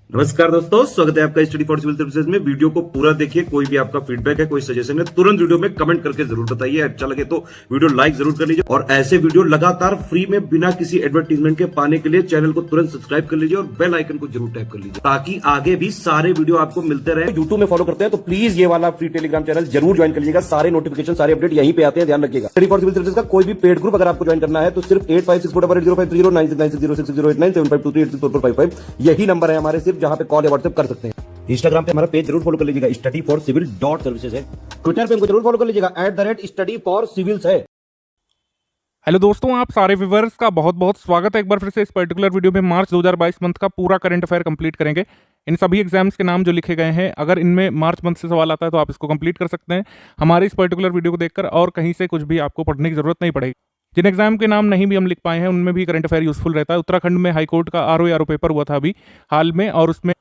नमस्कार दोस्तों, स्वागत है आपका स्टडी फॉर सिविल सर्विसेज में। वीडियो को पूरा देखिए। कोई भी आपका फीडबैक है, कोई सजेशन है, तुरंत वीडियो में कमेंट करके जरूर बताइए। अच्छा लगे तो वीडियो लाइक जरूर कर लीजिए और ऐसे वीडियो लगातार फ्री में बिना किसी एडवर्टीजमेंट के पाने के लिए चैनल को तुरंत सब्सक्राइब कर लीजिए और बेल आइकन को जरूर टैप कर लीजिए ताकि आगे भी सारे वीडियो आपको मिलते रहे। यूट्यूब में फॉलो करते हैं तो प्लीज ये वाला फ्री टेलीग्राम चैनल जरूर ज्वाइन कर लीजिएगा। सारे नोटिफिकेशन, सारे अपडेट यहीं पे आते हैं, ध्यान रखिएगा। स्टडी फॉर सिविल सर्विसेज का कोई भी पेड ग्रुप अगर आपको ज्वाइन करना है तो सिर्फ 856488053096952386089455 यही नंबर है हमारे, सिर्फ जहां पे कॉल या व्हाट्सएप कर सकते हैं। इंस्टाग्राम पे हमारा पेज जरूर फॉलो कर लीजिएगा, स्टडी फॉर सिविल .सर्विसेज है। ट्विटर पे हमको जरूर फॉलो कर लीजिएगा, @study for civils है। हेलो दोस्तों, आप सारे व्यूवर्स का बहुत बहुत स्वागत है एक बार फिर से इस पर्टिकुलर वीडियो में। मार्च 2022 मंथ का पूरा करंट अफेयर कंप्लीट करेंगे। इन सभी एग्जाम्स के नाम जो लिखे गए हैं, अगर इनमें मार्च मंथ से सवाल आता है तो आप इसको कंप्लीट कर सकते हैं हमारे इस पर्टिकुलर वीडियो को देखकर, और कहीं से कुछ भी आपको पढ़ने की जरूरत नहीं पड़ेगी। जिन एग्जाम के नाम नहीं भी हम लिख पाए हैं उनमें भी करंट अफेयर यूजफुल रहता है। उत्तराखंड में हाईकोर्ट का आरओ पेपर हुआ था अभी हाल में, और उसमें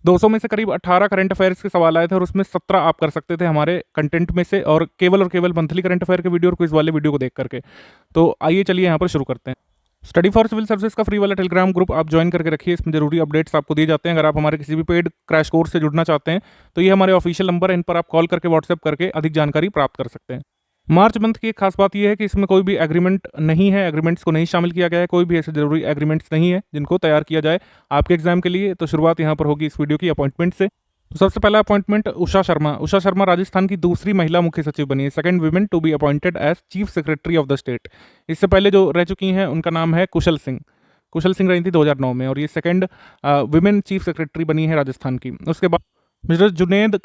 200 में से करीब 18 करंट अफेयर्स के सवाल आए थे और उसमें 17 आप कर सकते थे हमारे कंटेंट में से, और केवल मंथली करंट अफेयर के वीडियो और क्विज वाले वीडियो को देख करके। तो आइए चलिए यहाँ पर शुरू करते हैं। स्टडी फॉर सिविल सर्विसेज का फ्री वाला टेलीग्राम ग्रुप आप ज्वाइन करके रखिए, इसमें जरूरी अपडेट्स आपको दिए जाते हैं। अगर आप हमारे किसी भी पेड क्रैश कोर्स से जुड़ना चाहते हैं तो ये हमारे ऑफिशियल नंबर है, इन पर आप कॉल करके व्हाट्सएप करके अधिक जानकारी प्राप्त कर सकते हैं। मार्च मंथ की एक खास बात यह है कि इसमें कोई भी एग्रीमेंट नहीं है, एग्रीमेंट्स को नहीं शामिल किया गया है, कोई भी ऐसे जरूरी एग्रीमेंट्स नहीं है जिनको तैयार किया जाए आपके एग्जाम के लिए। तो शुरुआत यहाँ पर होगी इस वीडियो की अपॉइंटमेंट से। तो सबसे पहला अपॉइंटमेंट उषा शर्मा। उषा शर्मा राजस्थान की दूसरी महिला मुख्य सचिव बनी है, second women to be appointed as chief secretary of the state. इससे पहले जो रह चुकी हैं उनका नाम है कुशल सिंह। कुशल सिंह रही थी 2009 में, और ये सेकंड वुमेन चीफ सेक्रेटरी बनी है राजस्थान की। उसके बाद मिस्टर जुनैद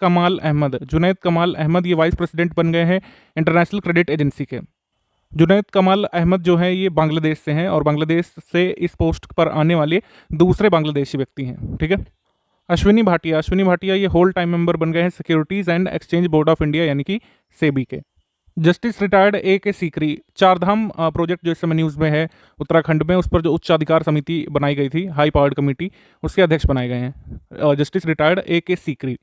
कमाल अहमद ये वाइस प्रेसिडेंट बन गए हैं इंटरनेशनल क्रेडिट एजेंसी के। जुनैद कमाल अहमद जो है ये बांग्लादेश से हैं, और बांग्लादेश से इस पोस्ट पर आने वाले दूसरे बांग्लादेशी व्यक्ति हैं। ठीक है। अश्विनी भाटिया ये होल टाइम मेंबर बन गए हैं securities and exchange board of India यानी कि सेबी के। Justice retired A.K. Sikri, Chardham project जो इस समय न्यूज़ में है उत्तराखंड में, उस पर जो उच्च अधिकार समिति बनाई गई थी, हाई पावर्ड कमेटी, उसके अध्यक्ष बनाए गए हैं जस्टिस रिटायर्ड A.K. सीकरी।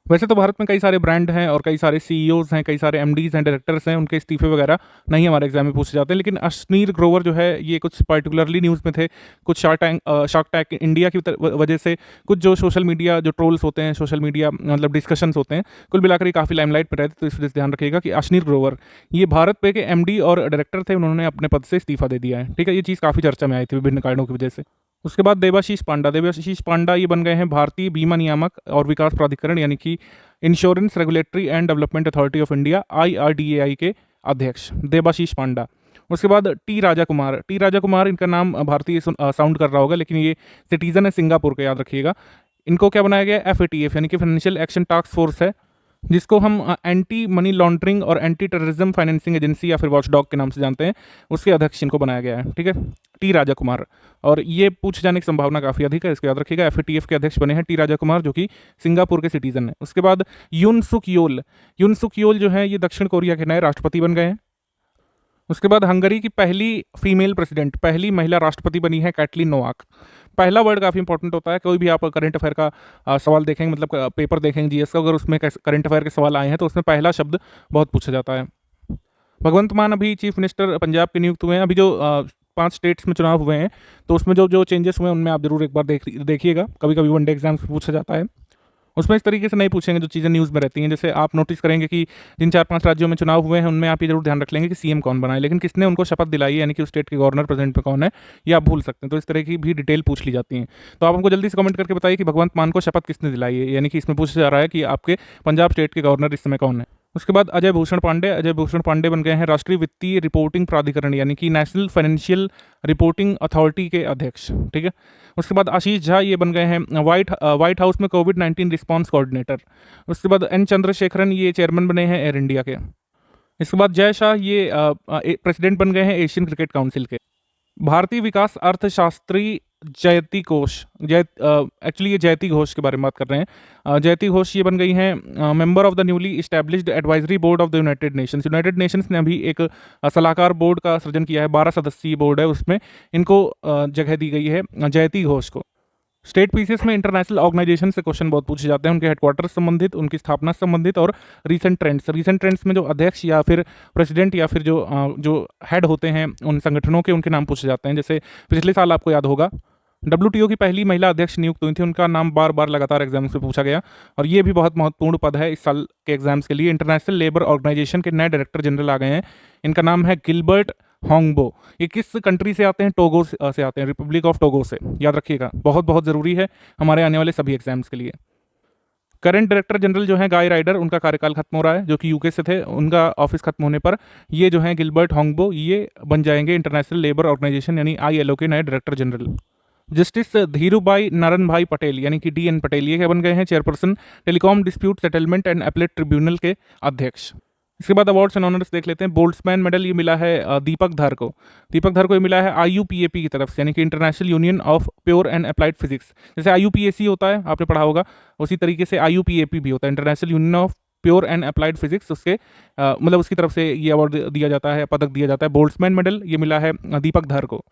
वैसे तो भारत में कई सारे ब्रांड हैं और कई सारे CEOs हैं, कई सारे MDs हैं, डायरेक्टर्स हैं, उनके इस्तीफे वगैरह नहीं हमारे एग्जाम में पूछे जाते हैं। लेकिन अश्नीर ग्रोवर जो है ये कुछ पर्टिकुलरली न्यूज़ में थे, कुछ शार्क टैंक इंडिया की वजह से, कुछ जो सोशल मीडिया जो ट्रोल्स होते हैं, सोशल मीडिया मतलब डिस्कशंस होते हैं, कुल मिलाकर ये काफ़ी लाइमलाइट में रहते। तो इस वजह से ध्यान रखिएगा कि अश्नीर ग्रोवर ये भारत पे के MD और डायरेक्टर थे, उन्होंने अपने पद से इस्तीफा दे दिया है। ठीक है, ये चीज़ काफ़ी चर्चा में आई थी विभिन्न कारणों की वजह से। उसके बाद देवाशीष पांडा ये बन गए हैं भारतीय बीमा नियामक और विकास प्राधिकरण यानी कि insurance regulatory and development authority of India IRDAI के अध्यक्ष देवाशीष पांडा। उसके बाद टी राजा कुमार इनका नाम भारतीय साउंड कर रहा होगा, लेकिन ये सिटीजन है सिंगापुर के, याद रखिएगा। इनको क्या बनाया गया? FATF यानी कि फाइनेंशियल एक्शन टास्क फोर्स है, जिसको हम एंटी मनी लॉन्ड्रिंग और एंटी टेररिज्म फाइनेंसिंग एजेंसी या फिर वॉचडॉग के नाम से जानते हैं, उसके अध्यक्ष इनको बनाया गया है। ठीक है, टी राजा कुमार, और ये पूछे जाने की संभावना काफ़ी अधिक है, इसको याद रखिएगा। FATF के अध्यक्ष बने हैं टी राजा कुमार, जो कि सिंगापुर के सिटीजन है। उसके बाद यून सुक योल जो है ये दक्षिण कोरिया के नए राष्ट्रपति बन गए हैं। उसके बाद हंगरी की पहली फीमेल प्रेसिडेंट, पहली महिला राष्ट्रपति बनी है कैटलिन नोवाक। पहला वर्ड काफ़ी इंपॉर्टेंट होता है, कोई भी आप करंट अफेयर का सवाल देखेंगे, मतलब पेपर देखेंगे GS का, अगर उसमें करंट अफेयर के सवाल आए हैं तो उसमें पहला शब्द बहुत पूछा जाता है। भगवंत मान अभी चीफ मिनिस्टर पंजाब के नियुक्त हुए हैं। अभी जो 5 स्टेट्स में चुनाव हुए हैं तो उसमें जो चेंजेस हुए हैं उनमें आप जरूर एक बार देखिएगा। कभी कभी वनडे एग्जाम्स में पूछा जाता है, उसमें इस तरीके से नहीं पूछेंगे जो चीज़ें न्यूज़ में रहती हैं। जैसे आप नोटिस करेंगे कि जिन 4-5 राज्यों में चुनाव हुए हैं उनमें आप ये जरूर ध्यान रख लेंगे कि CM कौन बनाए, लेकिन किसने उनको शपथ दिलाई है, यानी कि उस स्टेट के गवर्नर प्रेसिडेंट पे कौन है, ये आप भूल सकते हैं। तो इस तरह की भी डिटेल पूछ ली जाती हैं। तो आप हमको जल्दी से कमेंट करके बताइए कि भगवंत मान को शपथ किसने दिलाई है, यानी कि इसमें पूछा जा रहा है कि आपके पंजाब स्टेट के गवर्नर इस समय कौन है। उसके बाद अजय भूषण पांडे बन गए हैं राष्ट्रीय वित्तीय रिपोर्टिंग प्राधिकरण यानी कि नेशनल फाइनेंशियल रिपोर्टिंग अथॉरिटी के अध्यक्ष। ठीक है। उसके बाद आशीष झा ये बन गए हैं व्हाइट हाउस में कोविड-19 रिस्पांस कोऑर्डिनेटर। उसके बाद N चंद्रशेखरन ये चेयरमैन बने हैं एयर इंडिया के। इसके बाद जय शाह ये प्रेसिडेंट बन गए हैं एशियन क्रिकेट काउंसिल के। भारतीय विकास अर्थशास्त्री जयती घोष, एक्चुअली ये जयती घोष के बारे में बात कर रहे हैं। जयती घोष ये बन गई हैं member of the newly established advisory board of the United Nations ने अभी एक सलाहकार बोर्ड का सृजन किया है, 12 सदस्यीय बोर्ड है, उसमें इनको जगह दी गई है जयती घोष को। स्टेट पीसीएस में इंटरनेशनल ऑर्गेनाइजेशन से क्वेश्चन बहुत पूछे जाते हैं, उनके हेडक्वार्टर संबंधित, उनकी स्थापना संबंधित और रीसेंट ट्रेंड्स में जो अध्यक्ष या फिर प्रेसिडेंट या फिर जो हेड होते हैं उन संगठनों के, उनके नाम पूछे जाते हैं। जैसे पिछले साल आपको याद होगा WTO की पहली महिला अध्यक्ष नियुक्त हुई थी, उनका नाम बार बार लगातार एग्जाम्स में पूछा गया और ये भी बहुत महत्वपूर्ण पद है इस साल के एग्जाम्स के लिए। इंटरनेशनल लेबर ऑर्गेनाइजेशन के नए डायरेक्टर जनरल आ गए हैं, इनका नाम है गिलबर्ट होंगबो। ये किस कंट्री से आते हैं? टोगो से आते हैं, रिपब्लिक ऑफ टोगो से, याद रखिएगा, बहुत बहुत ज़रूरी है हमारे आने वाले सभी एग्जाम्स के लिए। करंट डायरेक्टर जनरल जो है गाय राइडर, उनका कार्यकाल खत्म हो रहा है, जो कि यूके से थे, उनका ऑफिस खत्म होने पर ये जो है गिलबर्ट होंगबो ये बन जाएंगे इंटरनेशनल लेबर ऑर्गेनाइजेशन यानी ILO के नए director general. Justice Dhirubhai Narayan Patel यानी कि DN पटेल ये क्या बन गए हैं? Chairperson telecom dispute settlement and appellate tribunal के अध्यक्ष। इसके बाद अवार्ड्स एंड ऑनर्स देख लेते हैं। बोल्ट्समैन मेडल ये मिला है दीपक धर को। दीपक धर को ये मिला है IUPAP की तरफ से यानी कि international union of pure and applied physics. जैसे IUPAC होता है, आपने पढ़ा होगा, उसी तरीके से IUPAP भी होता है, international union of pure and applied physics. उसके मतलब उसकी तरफ से ये अवार्ड दिया जाता है, पदक दिया जाता है। बोल्ट्समैन मेडल ये मिला है दीपक धर को।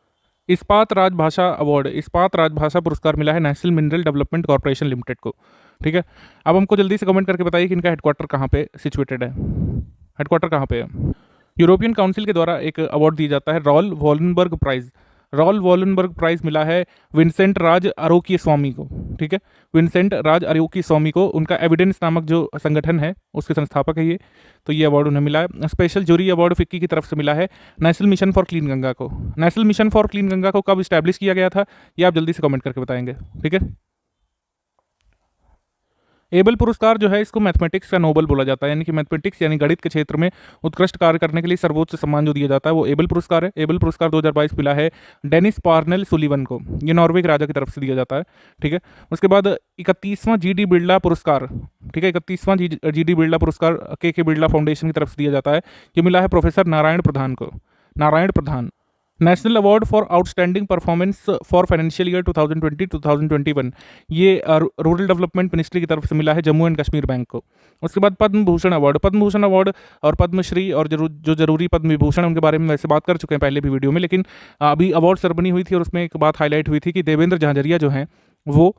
इस्पात राजभाषा अवार्ड, इस्पात राजभाषा पुरस्कार मिला है national mineral development corporation limited को। ठीक है, अब हमको जल्दी से कमेंट करके बताइए कि इनका हेडक्वार्टर कहाँ पे सिचुएटेड है, हेडक्वार्टर कहाँ पे है। यूरोपियन काउंसिल के द्वारा एक अवार्ड दिया जाता है Raoul Wallenberg prize. Raoul Wallenberg prize मिला है विंसेंट राज अरोकी स्वामी को। ठीक है, विंसेंट राज अरोकी स्वामी को, उनका एविडेंस नामक जो संगठन है उसके संस्थापक है ये, तो ये अवार्ड उन्हें मिला है। स्पेशल जूरी अवार्ड फिक्की की तरफ से मिला है national mission for clean Ganga को। National mission for clean Ganga को कब इस्टेब्लिश किया गया था ये आप जल्दी से कमेंट करके बताएंगे। ठीक है, एबल पुरस्कार जो है इसको मैथमेटिक्स का नोबल बोला जाता है, यानी कि मैथमेटिक्स यानी गणित के क्षेत्र में उत्कृष्ट कार्य करने के लिए सर्वोच्च सम्मान जो दिया जाता है वो एबल पुरस्कार है। एबल पुरस्कार 2022 मिला है डेनिस पार्नेल सुलिवन को, ये नॉर्वे के राजा की तरफ से दिया जाता है। ठीक है, उसके बाद 31वां GD बिरला पुरस्कार, ठीक है, 31वां GD बिरला पुरस्कार के बिरला फाउंडेशन की तरफ से दिया जाता है, ये मिला है प्रोफेसर नारायण प्रधान को, Narayan Pradhan. National award for outstanding performance for financial year 2020-2021 ये रूरल डेवलपमेंट मिनिस्ट्री की तरफ से मिला है जम्मू एंड कश्मीर बैंक को। उसके बाद पद्म भूषण अवार्ड, पद्म भूषण अवार्ड और पद्मश्री और जो जरूरी पद्म विभूषण उनके बारे में वैसे बात कर चुके हैं पहले भी वीडियो में, लेकिन अभी अवार्ड सेरेमनी हुई थी और उसमें एक बात हाईलाइट हुई थी कि देवेंद्र झाझरिया जो हैं वो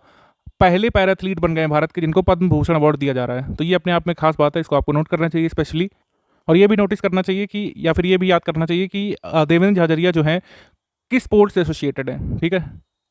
पहले पैराथलीट बन गए हैं भारत के जिनको पद्म भूषण अवार्ड दिया जा रहा है। तो ये अपने आप में खास बात है, इसको आपको नोट करना चाहिए स्पेशली। और ये भी नोटिस करना चाहिए कि, या फिर ये भी याद करना चाहिए कि देवेंद्र झाझरिया जो हैं किस स्पोर्ट्स से एसोसिएटेड है। ठीक है,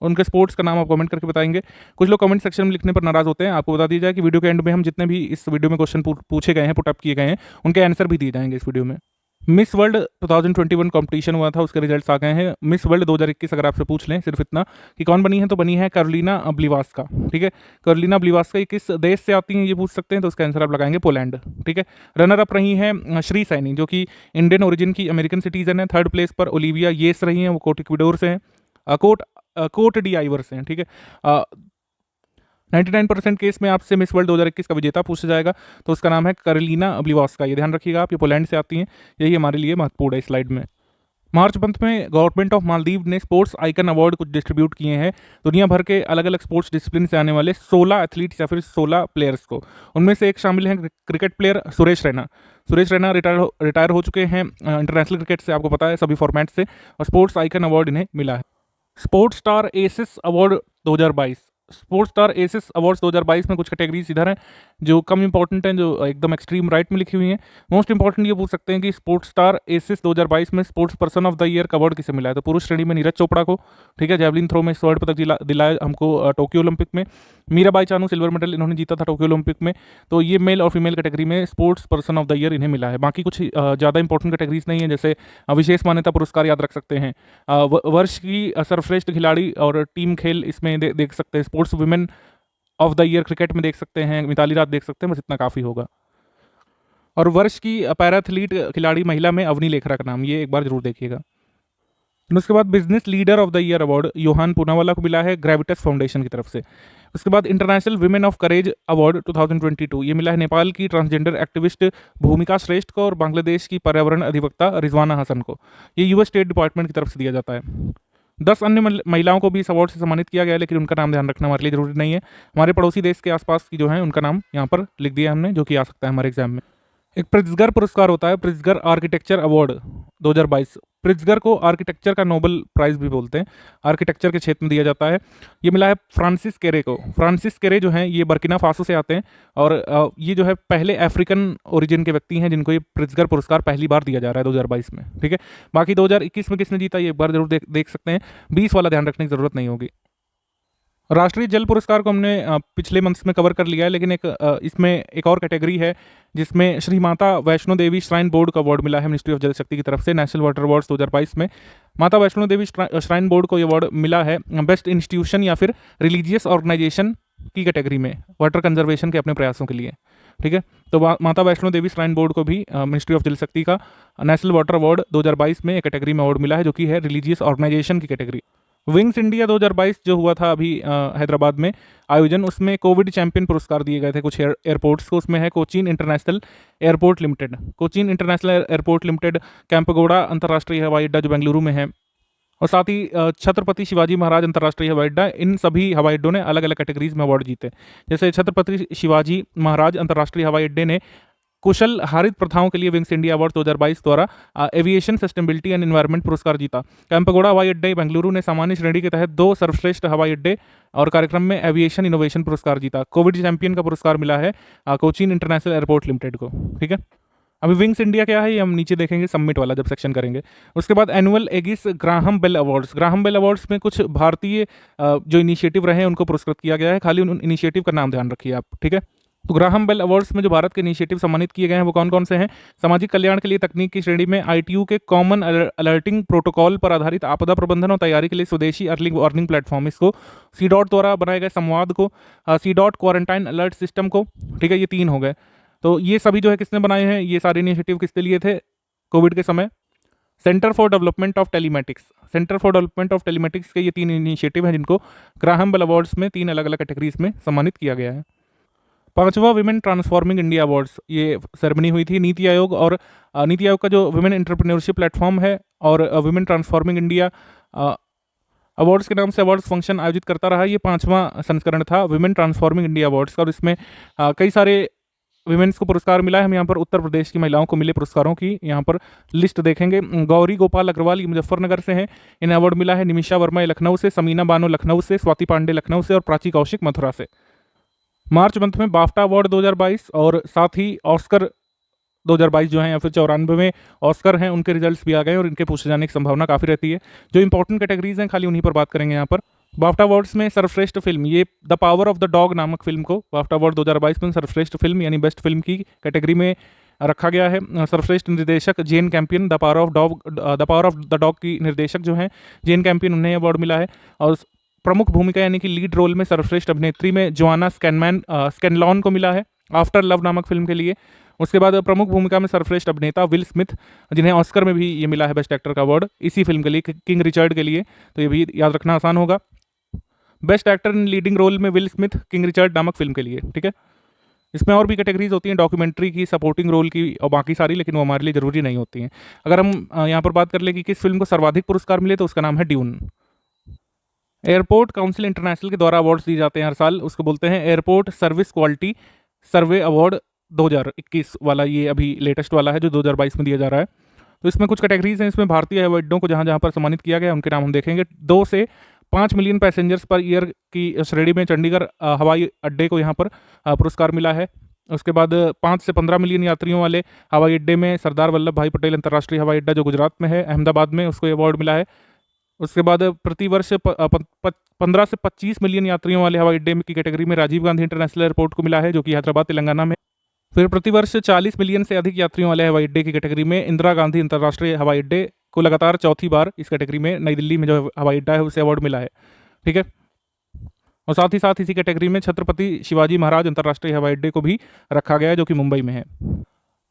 उनके स्पोर्ट्स का नाम आप कमेंट करके बताएंगे। कुछ लोग कमेंट सेक्शन में लिखने पर नाराज होते हैं, आपको बता दिया जाए कि वीडियो के एंड में हम जितने भी इस वीडियो में क्वेश्चन पूछे गए हैं, पुटअप किए गए हैं, उनके आंसर भी दिए जाएंगे इस वीडियो में। मिस वर्ल्ड 2021 कंपटीशन हुआ था, उसके रिजल्ट्स आ गए हैं। मिस वर्ल्ड 2021 अगर आपसे पूछ लें सिर्फ इतना कि कौन बनी है, तो बनी है कैरोलिना ब्लिवास्का। ठीक है, कैरोलिना ब्लिवास्का ये किस देश से आती हैं ये पूछ सकते हैं, तो उसका आंसर आप लगाएंगे पोलैंड। ठीक है, रनर अप रही हैं श्री सैनी जो कि इंडियन ओरिजिन की अमेरिकन सिटीजन है। थर्ड प्लेस पर ओलिविया येस रही हैं, वो कोट इक्वाडोर से हैं, कोट डी आइवर से हैं। ठीक है, 99% केस में आपसे मिस वर्ल्ड 2021 का विजेता पूछा जाएगा, तो उसका नाम है कैरोलिना ब्लिवास्का। ये ध्यान रखिएगा आप, ये पोलैंड से आती हैं, यही हमारे लिए महत्वपूर्ण है इस स्लाइड में। मार्च मंथ में गवर्नमेंट ऑफ मालदीव ने स्पोर्ट्स आइकन अवार्ड कुछ डिस्ट्रीब्यूट किए हैं दुनिया भर के अलग अलग स्पोर्ट्स डिसिप्लिन से आने वाले 16 एथलीट्स या फिर 16 प्लेयर्स को। उनमें से एक शामिल हैं cricket player Suresh Raina. Suresh Raina retire हो चुके हैं इंटरनेशनल क्रिकेट से, आपको पता है, सभी फॉर्मेट से, और स्पोर्ट्स आइकन अवार्ड इन्हें मिला है। Sports star aces award 2022, sports star aces awards 2022 में कुछ कैटेगरीज इधर हैं जो कम इंपॉर्टेंट हैं, जो एकदम एक्सट्रीम राइट में लिखी हुई हैं। मोस्ट इंपॉर्टेंट ये पूछ सकते हैं कि स्पोर्ट्स स्टार एसिस 2022 में sports person of the year का अवार्ड किसे मिला है, तो पुरुष श्रेणी में नीरज चोपड़ा को। ठीक है, जैवलिन थ्रो में स्वर्ण पदक दिलाया हमको टोक्यो ओलंपिक में। मीराबाई चानू सिल्वर मेडल इन्होंने जीता था टोक्यो ओलंपिक में। तो ये मेल और फीमेल कैटेगरी में sports person of the year इन्हें मिला है। बाकी कुछ ज़्यादा इंपॉर्टेंट कैटेगरीज नहीं है, जैसे विशेष मान्यता पुरस्कार याद रख सकते हैं, वर्ष की सर्वश्रेष्ठ खिलाड़ी और टीम खेल इसमें देख सकते हैं, sports women of the year cricket में देख सकते हैं, मिताली राज देख सकते हैं, बस इतना काफ़ी होगा। और वर्ष की पैराथलीट खिलाड़ी महिला में अवनी लेखरा का नाम, ये एक बार जरूर देखिएगा। उसके बाद business leader of the year award Yohan Poonawalla को मिला है ग्रेविटस फाउंडेशन की तरफ से। उसके बाद international women of courage award 2022 ये मिला है नेपाल की ट्रांसजेंडर एक्टिविस्ट भूमिका श्रेष्ठ को और बांग्लादेश की पर्यावरण अधिवक्ता रिजवाना हसन को। ये यूएस स्टेट डिपार्टमेंट की तरफ से दिया जाता है। 10 अन्य महिलाओं को भी इस अवार्ड से सम्मानित किया गया है, लेकिन उनका नाम ध्यान रखना हमारे लिए जरूरी नहीं है। हमारे पड़ोसी देश के आसपास की जो है उनका नाम यहाँ पर लिख दिया हमने, जो कि आ सकता है हमारे एग्जाम में। एक प्रिट्जगर पुरस्कार होता है, प्रिट्जगर आर्किटेक्चर अवार्ड 2022। प्रिट्जगर को आर्किटेक्चर का नोबेल प्राइज़ भी बोलते हैं, आर्किटेक्चर के क्षेत्र में दिया जाता है। ये मिला है फ्रांसिस केरे को। फ्रांसिस केरे जो हैं ये बर्किना फासो से आते हैं और ये जो है पहले अफ्रीकन ओरिजिन के व्यक्ति हैं जिनको ये प्रिट्जगर पुरस्कार पहली बार दिया जा रहा है 2022 में। ठीक है, बाकी 2021 में किसने जीता ये एक बार जरूर देख सकते हैं, 20 वाला ध्यान रखने की ज़रूरत नहीं होगी। राष्ट्रीय जल पुरस्कार को हमने पिछले मंथ्स में कवर कर लिया है, लेकिन इसमें एक और कैटेगरी है जिसमें श्री माता वैष्णो देवी श्राइन बोर्ड का अवार्ड मिला है मिनिस्ट्री ऑफ जल शक्ति की तरफ से। नेशनल वाटर अवार्ड्स 2022 में माता वैष्णो देवी श्राइन बोर्ड को ये अवार्ड मिला है बेस्ट इंस्टीट्यूशन या फिर रिलीजियस ऑर्गेनाइजेशन की कैटेगरी में वाटर कंजर्वेशन के अपने प्रयासों के लिए। ठीक है, तो माता वैष्णो देवी श्राइन बोर्ड को भी मिनिस्ट्री ऑफ जल शक्ति का नेशनल वाटर अवार्ड 2022 में एक कैटेगरी में अवार्ड मिला है, जो कि है रिलीजियस ऑर्गेनाइजेशन की कैटेगरी। विंग्स इंडिया 2022 जो हुआ था अभी हैदराबाद में आयोजन, उसमें कोविड चैंपियन पुरस्कार दिए गए थे कुछ एयरपोर्ट्स को। उसमें है Cochin international airport limited, Cochin international airport limited, Kempegowda अंतर्राष्ट्रीय हवाई अड्डा जो बेंगलुरु में है, और साथ ही छत्रपति शिवाजी महाराज अंतर्राष्ट्रीय हवाई अड्डा। इन सभी हवाई अड्डों ने अलग अलग कैटेगरीज में अवार्ड जीते। जैसे छत्रपति शिवाजी महाराज अंतर्राष्ट्रीय हवाई अड्डे ने कुशल हारित प्रथाओं के लिए विंग्स इंडिया अवार्ड 2022 द्वारा एविएशन सस्टेनेबिलिटी एंड एनवायरनमेंट पुरस्कार जीता। कैंपगोड़ा हवाई अड्डे बेंगलुरु ने सामान्य श्रेणी के तहत 2 सर्वश्रेष्ठ हवाई अड्डे और कार्यक्रम में एविएशन इनोवेशन पुरस्कार जीता। कोविड चैंपियन का पुरस्कार मिला है कोचीन इंटरनेशनल एयरपोर्ट लिमिटेड को। ठीक है, अभी विंग्स इंडिया क्या है ये हम नीचे देखेंगे सबमिट वाला जब सेक्शन करेंगे। उसके बाद annual Aegis Graham Bell awards. Graham Bell awards में कुछ भारतीय जो इनिशिएटिव रहे हैं उनको पुरस्कृत किया गया है, खाली उन इनिशिएटिव का नाम ध्यान रखिए आप। ठीक है, तो ग्राहम बेल अवार्ड्स में जो भारत के इनिशिएटिव सम्मानित किए गए हैं वो कौन कौन से हैं? सामाजिक कल्याण के लिए तकनीक की श्रेणी में ITU के कॉमन अलर्टिंग प्रोटोकॉल पर आधारित आपदा प्रबंधन और तैयारी के लिए स्वदेशी अर्निंग प्लेटफॉर्म, इसको CDOT द्वारा बनाए गए संवाद को, CDOT क्वारंटाइन अलर्ट सिस्टम को। ठीक है, ये 3 हो गए। तो ये सभी जो है किसने बनाए हैं, ये सारे इनिशिएटिव किसने लिए थे कोविड के समय? Centre for development of telematics, centre for development of telematics के ये 3 इनिशिएटिव हैं जिनको ग्राहम बेल अवार्ड्स में 3 अलग अलग कैटेगरीज में सम्मानित किया गया है। 5वां विमेन ट्रांसफॉर्मिंग इंडिया अवार्ड्स, ये सेरेमनी हुई थी नीति आयोग और नीति आयोग का जो विमेन एंटरप्रेन्योरशिप प्लेटफॉर्म है और विमेन ट्रांसफॉर्मिंग इंडिया अवार्ड्स के नाम से अवार्ड्स फंक्शन आयोजित करता रहा। ये 5वां संस्करण था विमेन ट्रांसफॉर्मिंग इंडिया अवार्ड्स का, और इसमें कई सारे विमेन्स को पुरस्कार मिला है। हम यहाँ पर उत्तर प्रदेश की महिलाओं को मिले पुरस्कारों की यहाँ पर लिस्ट देखेंगे। गौरी गोपाल अग्रवाल ये मुजफ्फरनगर से हैं, इन्हें अवार्ड मिला है। निमिषा वर्मा ये लखनऊ से, समीना बानो लखनऊ से, स्वाति पांडे लखनऊ से और प्राची कौशिक मथुरा से। मार्च मंथ में बाफ्टा अवार्ड 2022 और साथ ही ऑस्कर 2022 जो है या फिर 94वें ऑस्कर हैं उनके रिजल्ट्स भी आ गए और इनके पूछे जाने की संभावना काफ़ी रहती है। जो इंपॉर्टेंट कैटेगरीज हैं खाली उन्हीं पर बात करेंगे यहाँ पर। बाफ्टा अवार्ड्स में सर्वश्रेष्ठ फिल्म, ये the power of the dog नामक फिल्म को बाफ्टा अवार्ड 2022 में सर्वश्रेष्ठ फिल्म यानी बेस्ट फिल्म की कैटेगरी में रखा गया है। सर्वश्रेष्ठ निर्देशक Jane Campion, the power of the dog की निर्देशक जो हैं जेन कैंपियन, उन्हें अवार्ड मिला है। और प्रमुख भूमिका यानी कि लीड रोल में सर्वश्रेष्ठ अभिनेत्री में जोआना स्कैनलॉन को मिला है आफ्टर लव नामक फिल्म के लिए। उसके बाद प्रमुख भूमिका में सर्वश्रेष्ठ अभिनेता विल स्मिथ, जिन्हें ऑस्कर में भी ये मिला है बेस्ट एक्टर का अवार्ड इसी फिल्म के लिए, किंग रिचर्ड के लिए, तो ये भी याद रखना आसान होगा। Best actor in leading role में विल स्मिथ किंग रिचर्ड नामक फिल्म के लिए। ठीक है, इसमें और भी कैटेगरीज होती हैं डॉक्यूमेंट्री की, सपोर्टिंग रोल की और बाकी सारी, लेकिन वो हमारे लिए जरूरी नहीं होती हैं। अगर हम यहाँ पर बात कर ले कि किस फिल्म को सर्वाधिक पुरस्कार मिले तो उसका नाम है ड्यून। एयरपोर्ट काउंसिल इंटरनेशनल के द्वारा अवार्ड्स दिए जाते हैं हर साल, उसको बोलते हैं एयरपोर्ट सर्विस क्वालिटी सर्वे अवार्ड 2021 वाला, ये अभी लेटेस्ट वाला है जो 2022 में दिया जा रहा है। तो इसमें कुछ कैटेगरीज हैं, इसमें भारतीय हवाई अड्डों को जहाँ जहाँ पर सम्मानित किया गया उनके नाम हम देखेंगे। 2 से 5 मिलियन पैसेंजर्स पर ईयर की श्रेणी में चंडीगढ़ हवाई अड्डे को यहाँ पर पुरस्कार मिला है। उसके बाद 5 से 15 मिलियन यात्रियों वाले हवाई अड्डे में सरदार वल्लभ भाई पटेल अंतर्राष्ट्रीय हवाई अड्डा जो गुजरात में है, अहमदाबाद में, उसको अवार्ड मिला है। उसके बाद प्रतिवर्ष 15 से 25 मिलियन यात्रियों वाले हवाई अड्डे की कैटेगरी में राजीव गांधी इंटरनेशनल एयरपोर्ट को मिला है जो कि हैदराबाद तेलंगाना में। फिर प्रतिवर्ष 40 मिलियन से अधिक यात्रियों वाले हवाई अड्डे की कैटेगरी में इंदिरा गांधी अंतर्राष्ट्रीय हवाई अड्डे को लगातार चौथी बार इस कैटेगरी में नई दिल्ली में जो हवाई अड्डा है उसे अवार्ड मिला है। ठीक है, और साथ ही साथ इसी कैटेगरी में छत्रपति शिवाजी महाराज अंतर्राष्ट्रीय हवाई अड्डे को भी रखा गया है जो कि मुंबई में है।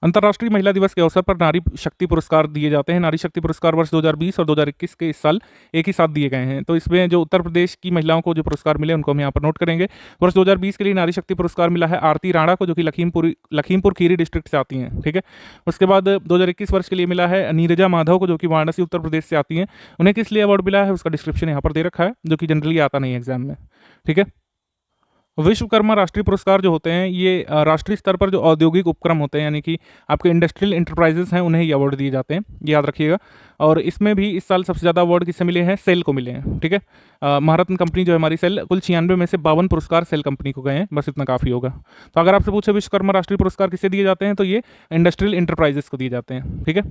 अंतर्राष्ट्रीय महिला दिवस के अवसर पर नारी शक्ति पुरस्कार दिए जाते हैं। नारी शक्ति पुरस्कार वर्ष 2020 और 2021 के इस साल एक ही साथ दिए गए हैं। तो इसमें जो उत्तर प्रदेश की महिलाओं को जो पुरस्कार मिले उनको हम यहाँ पर नोट करेंगे। वर्ष 2020 के लिए नारी शक्ति पुरस्कार मिला है आरती राणा को, जो कि लखीमपुर खीरी डिस्ट्रिक्ट से आती हैं। ठीक है, उसके बाद 2021 वर्ष के लिए मिला है नीरजा माधव को, जो कि वाराणसी उत्तर प्रदेश से आती हैं। उन्हें किस लिए अवार्ड मिला है उसका डिस्क्रिप्शन यहाँ पर दे रखा है, जो कि जनरली आता नहीं है एग्जाम में। ठीक है, विश्वकर्मा राष्ट्रीय पुरस्कार जो होते हैं ये राष्ट्रीय स्तर पर जो औद्योगिक उपक्रम होते हैं यानी कि आपके इंडस्ट्रियल इंटरप्राइजेस हैं उन्हें ये अवार्ड दिए जाते हैं, ये याद रखिएगा। और इसमें भी इस साल सबसे ज़्यादा अवार्ड किससे मिले हैं? सेल को मिले हैं। ठीक है, महारत्न कंपनी जो है हमारी सेल, कुल 96 में से 52 पुरस्कार सेल कंपनी को गए हैं, बस इतना काफ़ी होगा। तो अगर आपसे पूछे विश्वकर्मा राष्ट्रीय पुरस्कार किसे दिए जाते हैं तो ये इंडस्ट्रियल इंटरप्राइजेस को दिए जाते हैं। ठीक है,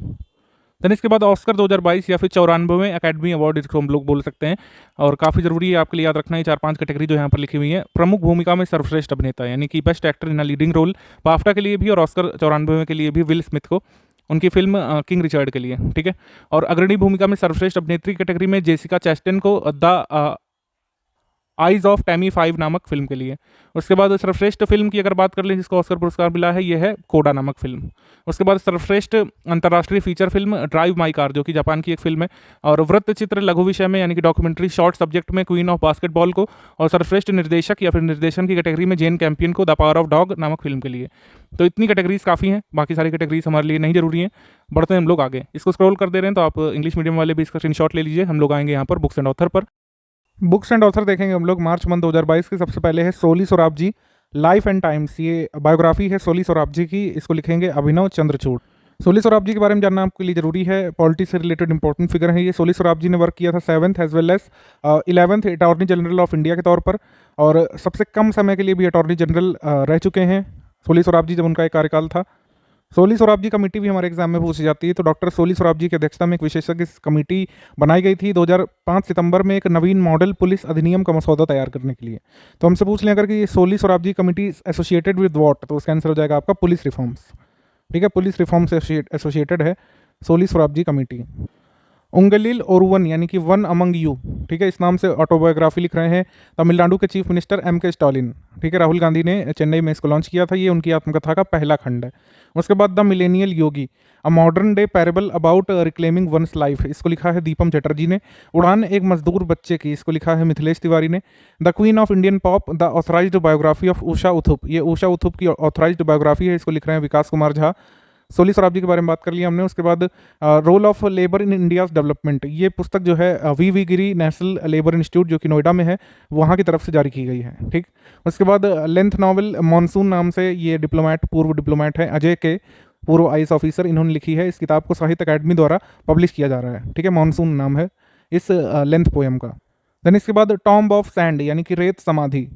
देन इसके बाद ऑस्कर 2022 या फिर 94वें एकेडमी अवार्ड इसको हम लोग बोल सकते हैं, और काफ़ी ज़रूरी है आपके लिए याद रखना है 4-5 कैटेगरी जो यहाँ पर लिखी हुई है। प्रमुख भूमिका में सर्वश्रेष्ठ अभिनेता यानी कि best actor in a leading role BAFTA के लिए भी, और ऑस्कर 94वें के लिए भी विल स्मिथ को उनकी फिल्म किंग रिचर्ड के लिए, ठीक है। और अग्रणी भूमिका में सर्वश्रेष्ठ अभिनेत्री कैटेगरी में जेसिका चैस्टेन को द आइज ऑफ टैमी 5 नामक फिल्म के लिए। उसके बाद सर्वश्रेष्ठ फिल्म की अगर बात कर लें जिसको ऑस्कर पुरस्कार मिला है, ये है कोडा नामक फिल्म। उसके बाद सर्वश्रेष्ठ अंतर्राष्ट्रीय feature film drive my car, जो कि जापान की एक फिल्म है, और वृत्त चित्र लघु विषय में यानी कि डॉक्यूमेंट्री शॉर्ट सब्जेक्ट में क्वीन ऑफ बास्केटबॉल को, और सर्वश्रेष्ठ निर्देशक या फिर निर्देशन की कैटेगरी में जेन कैंपियन को द पावर ऑफ डॉग नामक फिल्म के लिए। तो इतनी कैटेगरीज काफ़ी हैं, बाकी सारी कैटेगरीज हमारे लिए नहीं जरूरी हैं। बढ़ते हैं हम लोग आगे, इसको स्क्रॉल कर दे रहे हैं तो आप इंग्लिश मीडियम वाले भी इसका स्क्रीनशॉट ले लीजिए। हम लोग आएंगे यहाँ पर बुक्स एंड ऑथर पर। बुक्स एंड ऑथर देखेंगे हम लोग मार्च मंथ 2022 की। सबसे पहले है Soli Sorabjee life and times, ये बायोग्राफी है सोली सोराबजी की, इसको लिखेंगे अभिनव चंद्रचूड़। सोली सोराबजी के बारे में जानना आपके लिए जरूरी है, पॉलिटिक्स से रिलेटेड इंपॉर्टेंट फिगर है ये। सोली सोराबजी ने वर्क किया था 7th as well as 11th attorney general of India के तौर पर, और सबसे कम समय के लिए भी अटॉर्नी जनरल रह चुके हैं सोली सोराबजी जब उनका एक कार्यकाल था। सोली सोराबजी कमेटी भी हमारे एग्जाम में पूछी जाती है, तो डॉक्टर सोली सोराबजी की अध्यक्षता में एक विशेषज्ञ कमेटी बनाई गई थी 2005 सितंबर में एक नवीन मॉडल पुलिस अधिनियम का मसौदा तैयार करने के लिए। तो हमसे पूछ लें अगर कि Soli Sorabjee committee associated with what, तो उसका आंसर हो जाएगा आपका पुलिस रिफॉर्म्स, ठीक है। पुलिस रिफॉर्म से एसोसिएटेड है सोली सोराबजी कमेटी। उंगलिल ओरुवन यानी कि वन अमंग यू, ठीक है, इस नाम से ऑटोबायोग्राफी लिख रहे हैं तमिलनाडु के चीफ मिनिस्टर M.K. स्टालिन, ठीक है। राहुल गांधी ने चेन्नई में इसको लॉन्च किया था, ये उनकी आत्मकथा का पहला खंड है। उसके बाद the millennial Yogi a modern day parable about reclaiming one's life, इसको लिखा है दीपम चटर्जी ने। उड़ान एक मजदूर बच्चे की, इसको लिखा है मिथिलेश तिवारी ने। The queen of Indian pop the authorised biography of Usha Uthup, ये उषा उथुप की ऑथराइज्ड बायोग्राफी है, इसको लिख रहे हैं विकास कुमार झा। सोली सोराबजी के बारे में बात कर लिया हमने। उसके बाद role of labour in India's development, ये पुस्तक जो है V Giri National Labour Institute जो कि नोएडा में है, वहाँ की तरफ से जारी की गई है, ठीक। उसके बाद लेंथ नॉवल मॉनसून नाम से, ये डिप्लोमेट पूर्व डिप्लोमेट है अजय के, पूर्व IAS ऑफिसर, इन्होंने लिखी है। इस किताब को साहित्य अकादमी द्वारा पब्लिश किया जा रहा है, ठीक है। मॉनसून नाम है इस लेंथ पोएम का। देन इसके बाद टॉम्ब ऑफ सैंड यानी कि रेत समाधि,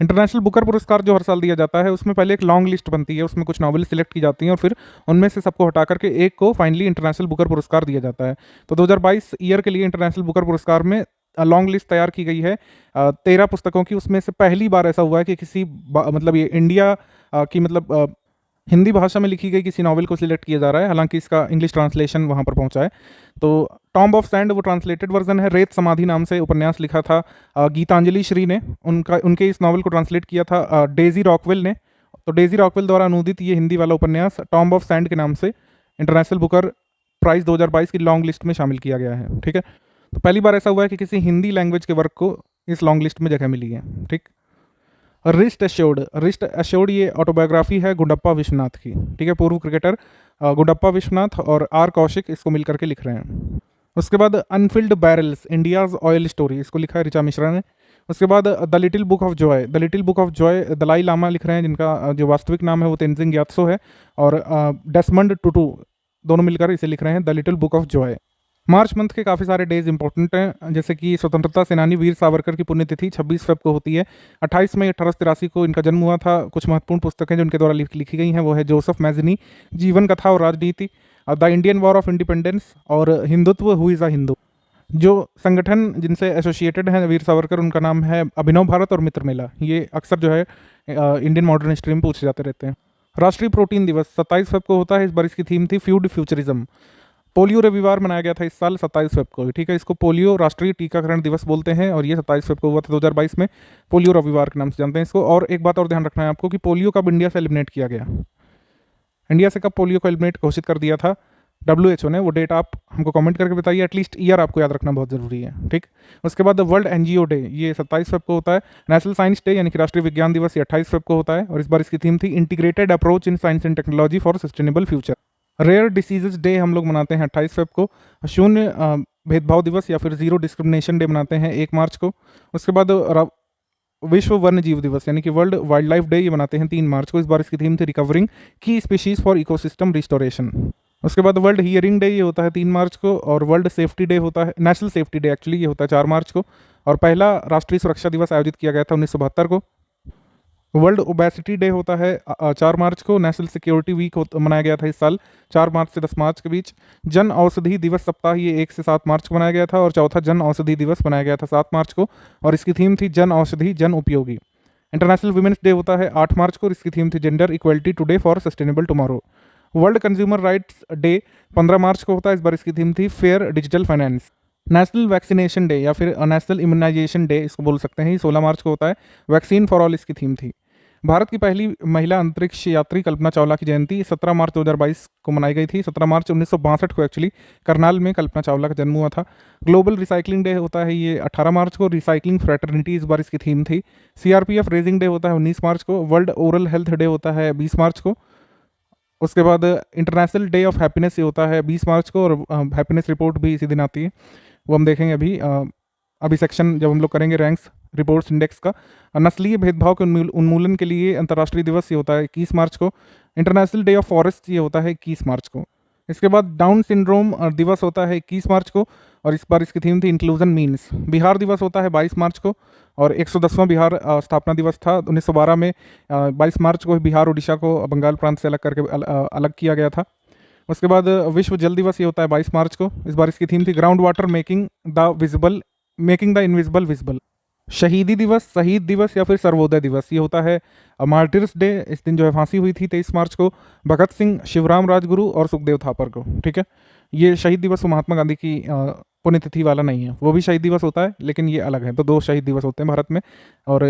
इंटरनेशनल बुकर पुरस्कार जो हर साल दिया जाता है, उसमें पहले एक लॉन्ग लिस्ट बनती है, उसमें कुछ नॉवेल सिलेक्ट की जाती हैं और फिर उनमें से सबको हटा करके एक को फाइनली इंटरनेशनल बुकर पुरस्कार दिया जाता है। तो 2022 ईयर के लिए इंटरनेशनल बुकर पुरस्कार में लॉन्ग लिस्ट तैयार की गई है 13 पुस्तकों की। उसमें से पहली बार ऐसा हुआ है कि किसी मतलब ये इंडिया की मतलब हिंदी भाषा में लिखी गई किसी नॉवेल को सिलेक्ट किया जा रहा है, हालांकि इसका इंग्लिश ट्रांसलेशन वहाँ पर पहुँचा है। तो टॉम्ब ऑफ सैंड वो ट्रांसलेटेड वर्जन है। रेत समाधि नाम से उपन्यास लिखा था गीतांजलि श्री ने, उनके इस नॉवल को ट्रांसलेट किया था डेजी रॉकवेल ने। तो डेजी रॉकवेल द्वारा अनुदित ये हिंदी वाला उपन्यास टॉम्ब ऑफ सैंड के नाम से इंटरनेशनल बुकर प्राइज 2022 की लॉन्ग लिस्ट में शामिल किया गया है, ठीक है। तो पहली बार ऐसा हुआ है कि किसी हिंदी लैंग्वेज के वर्क को इस लॉन्ग लिस्ट में जगह मिली है, ठीक। रिस्ट एश्योर्ड ये ऑटोबायोग्राफी है गुंडप्पा विश्वनाथ की, ठीक है। पूर्व क्रिकेटर गुंडप्पा विश्वनाथ और R कौशिक इसको मिल करके लिख रहे हैं। उसके बाद unfilled barrels India's oil story, इसको लिखा है ऋचा मिश्रा ने। उसके बाद the little book of joy Dalai Lama लिख रहे हैं, जिनका जो वास्तविक नाम है वो तेंजिंग ग्यात्सो है, और डेसमंड टुटू दोनों मिलकर इसे लिख रहे हैं the little book of Joy. March month के काफ़ी सारे डेज इंपॉर्टेंट हैं, जैसे कि स्वतंत्रता सेनानी वीर सावरकर की पुण्यतिथि 26 फेब को होती है। 28 मई 1883 को इनका जन्म हुआ था। कुछ महत्वपूर्ण पुस्तकें जो इनके द्वारा लिखी गई हैं वो है जोसेफ मैजनी जीवन कथा और राजनीति, the Indian war of independence, और Hindutva who is a Hindu. जो संगठन जिनसे एसोसिएटेड हैं वीर सावरकर, उनका नाम है अभिनव भारत और मित्र मेला। ये अक्सर जो है इंडियन मॉडर्न हिस्ट्री में पूछे जाते रहते हैं। राष्ट्रीय प्रोटीन दिवस 27 फेब को होता है। इस बार इसकी थीम थी फ्यूड फ्यूचरिज्म। पोलियो रविवार मनाया गया था इस साल 27 फेब को, ठीक है। इसको पोलियो राष्ट्रीय टीकाकरण दिवस बोलते हैं, और ये 27 फेब को हुआ था 2022 में। पोलियो रविवार के नाम से जानते हैं इसको। और एक बात और ध्यान रखना है आपको कि पोलियो कब इंडिया से एलिमिनेट किया गया, इंडिया से कब पोलियो को एलिमिनेट घोषित कर दिया था WHO ने, वो डेट आप हमको कमेंट करके बताइए। एटलीस्ट ईयर आपको याद रखना बहुत ज़रूरी है, ठीक। उसके बाद वर्ल्ड NGO डे, ये 27 फेब को होता है। नेशनल साइंस डे यानी कि राष्ट्रीय विज्ञान दिवस, ये 28 फेब को होता है, और इस बार इसकी थीम थी integrated approach in science and technology for sustainable future. Rare diseases day हम लोग मनाते हैं 28 फेब को। शून्य भेदभाव दिवस या फिर जीरो डिस्क्रिमिनेशन डे मनाते हैं 1 मार्च को। उसके बाद विश्व वन्य जीव दिवस यानी कि वर्ल्ड वाइल्ड लाइफ डे, ये मनाते हैं 3 मार्च को। इस बार इसकी थीम थी रिकवरिंग की स्पीशीज फॉर इकोसिस्टम रिस्टोरेशन। उसके बाद वर्ल्ड हियरिंग डे, ये होता है 3 मार्च को। और वर्ल्ड सेफ्टी डे होता है, नेशनल सेफ्टी डे एक्चुअली, ये होता है 4 मार्च को। और पहला राष्ट्रीय सुरक्षा दिवस आयोजित किया गया था 1972 को। वर्ल्ड ओबेसिटी डे होता है 4 मार्च को। नेशनल सिक्योरिटी वीक मनाया गया था इस साल 4 मार्च से 10 मार्च के बीच। जन औषधि दिवस सप्ताह ये 1 से 7 मार्च को मनाया गया था। और चौथा जन औषधि दिवस मनाया गया था 7 मार्च को, और इसकी थीम थी जन औषधि जन उपयोगी। इंटरनेशनल वुमेन्स डे होता है 8 मार्च को, और इसकी थीम थी gender equality today for sustainable tomorrow. World consumer rights day 15 मार्च को होता है, इस बार इसकी थीम थी fair digital finance. National vaccination day या फिर नेशनल इम्यूनाइजेशन डे इसको बोल सकते हैं, ये 16 मार्च को होता है। वैक्सीन फॉर ऑल इसकी थीम थी। भारत की पहली महिला अंतरिक्ष यात्री कल्पना चावला की जयंती 17 मार्च 2022 को मनाई गई थी। 17 मार्च 1962 को एक्चुअली करनाल में कल्पना चावला का जन्म हुआ था। ग्लोबल रिसाइकलिंग डे होता है ये 18 मार्च को। रिसाइकलिंग फ्रेटर्निटी इस बार इसकी थीम थी। सीआरपीएफ रेजिंग डे होता है 19 मार्च को। वर्ल्ड ओरल हेल्थ डे होता है 20 मार्च को। उसके बाद इंटरनेशनल डे ऑफ हैप्पीनेस होता है 20 मार्च को, और हैप्पीनेस रिपोर्ट भी इसी दिन आती है, वो हम देखेंगे अभी सेक्शन जब हम लोग करेंगे रैंक्स रिपोर्ट्स इंडेक्स का। नस्लीय भेदभाव के उन्मूलन के लिए अंतर्राष्ट्रीय दिवस ये होता है 21 मार्च को। इंटरनेशनल डे ऑफ फॉरेस्ट ये होता है 21 मार्च को। इसके बाद डाउन सिंड्रोम दिवस होता है 21 मार्च को, और इस बार इसकी थीम थी इंक्लूजन मीन्स। बिहार दिवस होता है 22 मार्च को, और 110वां बिहार स्थापना दिवस था 1912 में। 22 मार्च को बिहार उड़ीसा को बंगाल प्रांत से अलग करके अलग किया गया था। उसके बाद विश्व जल दिवस ये होता है 22 मार्च को। इस बार इसकी थीम थी ground water making the invisible visible. शहीदी दिवस, शहीद दिवस या फिर सर्वोदय दिवस ये होता है मार्टिर्स डे। इस दिन जो है फांसी हुई थी 23 मार्च को भगत सिंह, शिवराम राजगुरु और सुखदेव थापर को। ठीक है, ये शहीद दिवस महात्मा गांधी की पुण्यतिथि वाला नहीं है, वो भी शहीद दिवस होता है लेकिन ये अलग है। तो 2 शहीद दिवस होते हैं भारत में, और